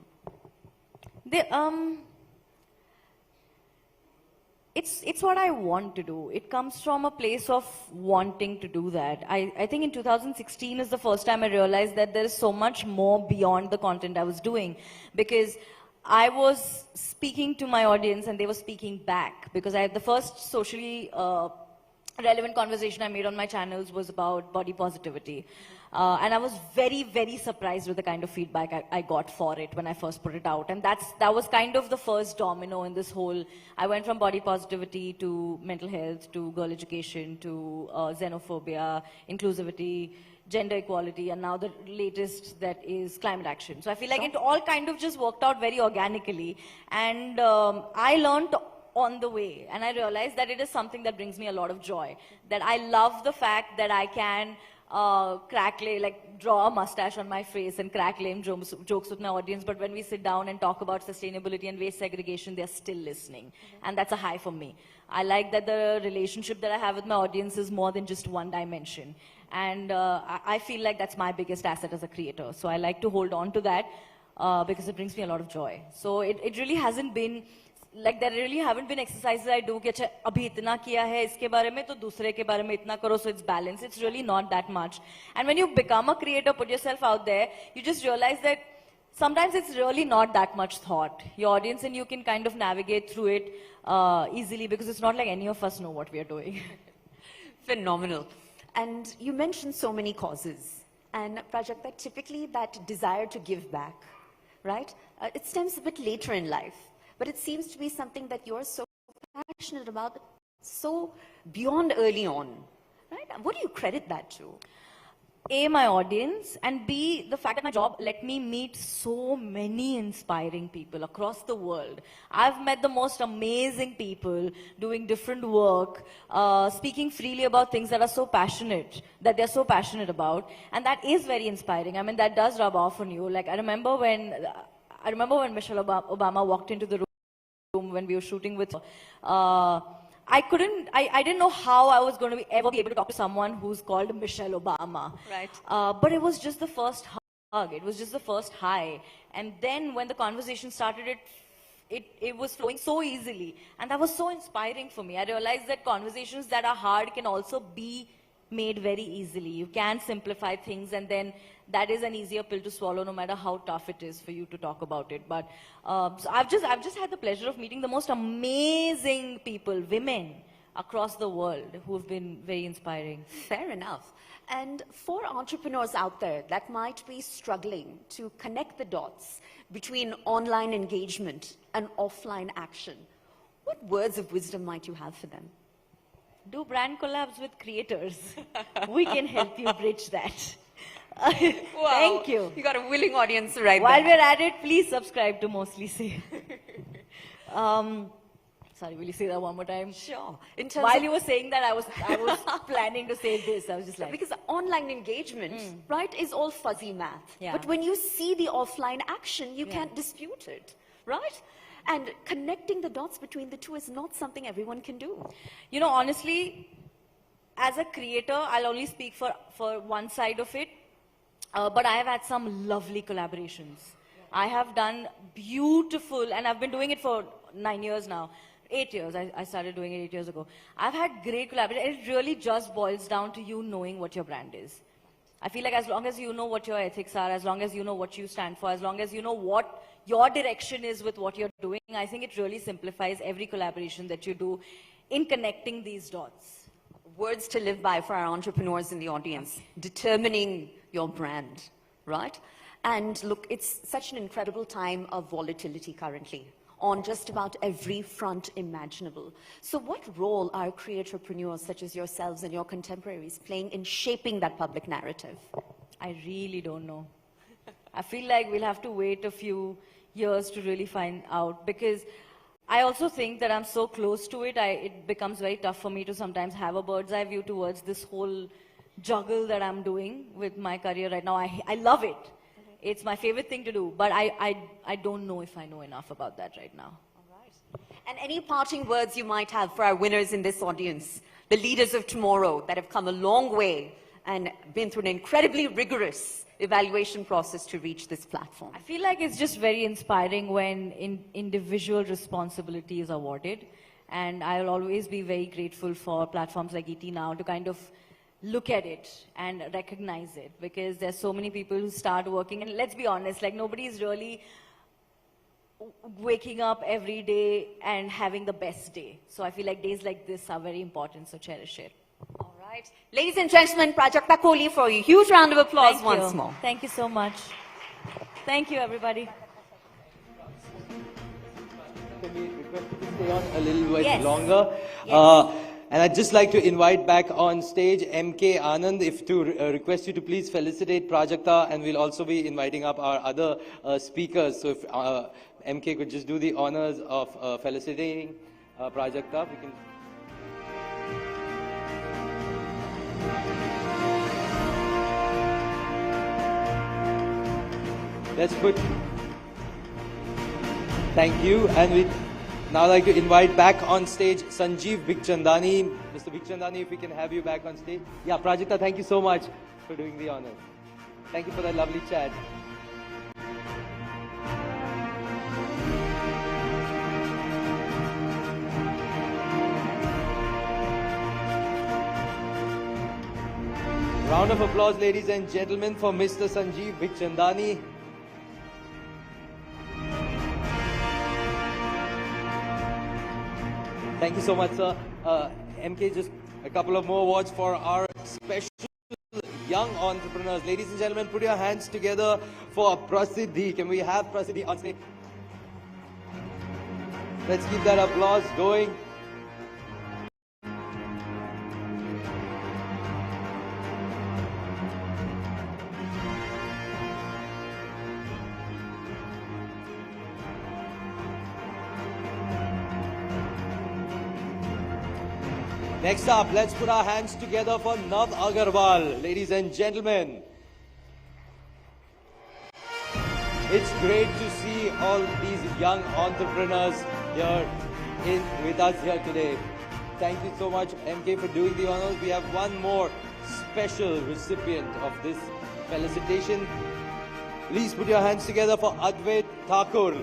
It's what I want to do. It comes from a place of wanting to do that. I think in 2016 is the first time I realized that there is so much more beyond the content I was doing, because I was speaking to my audience and they were speaking back, because the first socially relevant conversation I made on my channels was about body positivity. And I was very, very surprised with the kind of feedback I got for it when I first put it out. And that was kind of the first domino in this whole, I went from body positivity to mental health, to girl education, to xenophobia, inclusivity, gender equality, and now the latest that is climate action. So I feel like it all kind of just worked out very organically. And I learned on the way, and I realized that it is something that brings me a lot of joy. That I love the fact that I can draw a mustache on my face and crack lame jokes with my audience, but when we sit down and talk about sustainability and waste segregation, they're still listening. And that's a high for me. I like that the relationship that I have with my audience is more than just one dimension. And I feel like that's my biggest asset as a creator. So I like to hold on to that because it brings me a lot of joy. So it really hasn't been, like there really haven't been exercises I do कि अच्छा अभी इतना किया है इसके बारे में तो दूसरे के बारे में इतना करो, so it's balanced. It's really not that much. And when you become a creator, put yourself out there, you just realize that sometimes it's really not that much thought. Your audience and you can kind of navigate through it easily, because it's not like any of us know what we are doing. Phenomenal. And you mentioned so many causes. And Prajakta, typically that desire to give back, right? It stems a bit later in life. But it seems to be something that you're so passionate about, so beyond early on, right? What do you credit that to? A, my audience, and B, the fact that my job let me meet so many inspiring people across the world. I've met the most amazing people doing different work, speaking freely about things that are so passionate, that they're so passionate about, and that is very inspiring. I mean, that does rub off on you. Like, I remember when Michelle Obama walked into the room when we were shooting with I didn't know how I was going to ever be able to talk to someone who's called Michelle Obama. Right. But it was just the first hug. It was just the first hi. And then when the conversation started, it was flowing so easily. And that was so inspiring for me. I realized that conversations that are hard can also be made very easily. You can simplify things, and then that is an easier pill to swallow, no matter how tough it is for you to talk about it. But so I've just had the pleasure of meeting the most amazing people, women across the world, who have been very inspiring. Fair enough. And for entrepreneurs out there that might be struggling to connect the dots between online engagement and offline action, what words of wisdom might you have for them? Do brand collabs with creators. We can help you bridge that. Wow. Thank you. You got a willing audience right While there. we're at it, please subscribe to Mostly Say. Sorry, will you say that one more time? Sure. While you were saying that, I was planning to say this. I was just like... Because online engagement, right, is all fuzzy math. Yeah. But when you see the offline action, you can't dispute it, right? And connecting the dots between the two is not something everyone can do. You know, honestly, as a creator, I'll only speak for one side of it. but I have had some lovely collaborations. I have done beautiful, and I've been doing it for 9 years now. 8 years, I started doing it 8 years ago. I've had great collaboration. It really just boils down to you knowing what your brand is. I feel like as long as you know what your ethics are, as long as you know what you stand for, as long as you know what your direction is with what you're doing, I think it really simplifies every collaboration that you do in connecting these dots. Words to live by for our entrepreneurs in the audience. Determining your brand, right? And look, it's such an incredible time of volatility currently on just about every front imaginable. So what role are creatorpreneurs such as yourselves and your contemporaries playing in shaping that public narrative? I really don't know. I feel like we'll have to wait a few years to really find out, because I also think that I'm so close to it, it becomes very tough for me to sometimes have a bird's eye view towards this whole juggle that I'm doing with my career right now. I love it. It's my favorite thing to do, but I don't know if I know enough about that right now. All right. And any parting words you might have for our winners in this audience, the leaders of tomorrow that have come a long way and been through an incredibly rigorous evaluation process to reach this platform? I feel like it's just very inspiring when individual responsibility is awarded, and I'll always be very grateful for platforms like ET Now to kind of look at it and recognize it, because there's so many people who start working, and let's be honest, like nobody's really waking up every day and having the best day. So I feel like days like this are very important, so cherish it. All right. Ladies and gentlemen, Prajakta Kohli, for a huge round of applause once more. Thank you so much. Thank you, everybody. Can we request you to stay on a little bit longer? Yes. And I'd just like to invite back on stage MK Anand, request you to please felicitate Prajakta, and we'll also be inviting up our other speakers. So if MK could just do the honors of felicitating Prajakta, we can. Let's put. Thank you, and we. Now I'd like to invite back on stage Sanjeev Bigchandani. Mr. Bigchandani, if we can have you back on stage. Yeah, Prajakta, thank you so much for doing the honors. Thank you for that lovely chat. Round of applause, ladies and gentlemen, for Mr. Sanjeev Bigchandani. Thank you so much, sir. MK, just a couple of more awards for our special young entrepreneurs. Ladies and gentlemen, put your hands together for Prasiddhi. Can we have Prasiddhi on stage? Let's keep that applause going. Next up, let's put our hands together for Nav Agarwal. Ladies and gentlemen, it's great to see all these young entrepreneurs here with us here today. Thank you so much, MK, for doing the honors. We have one more special recipient of this felicitation. Please put your hands together for Advait Thakur.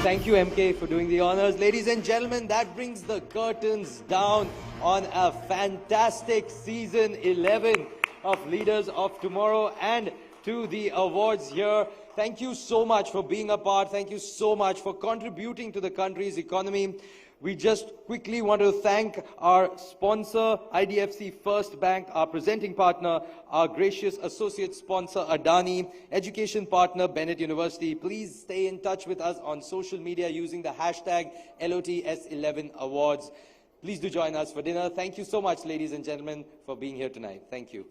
Thank you, MK, for doing the honors. Ladies and gentlemen, that brings the curtains down on a fantastic season 11 of Leaders of Tomorrow and to the awards here. Thank you so much for being a part. Thank you so much for contributing to the country's economy. We just quickly want to thank our sponsor, IDFC First Bank, our presenting partner, our gracious associate sponsor, Adani, education partner, Bennett University. Please stay in touch with us on social media using the hashtag LOTS11 Awards. Please do join us for dinner. Thank you so much, ladies and gentlemen, for being here tonight. Thank you.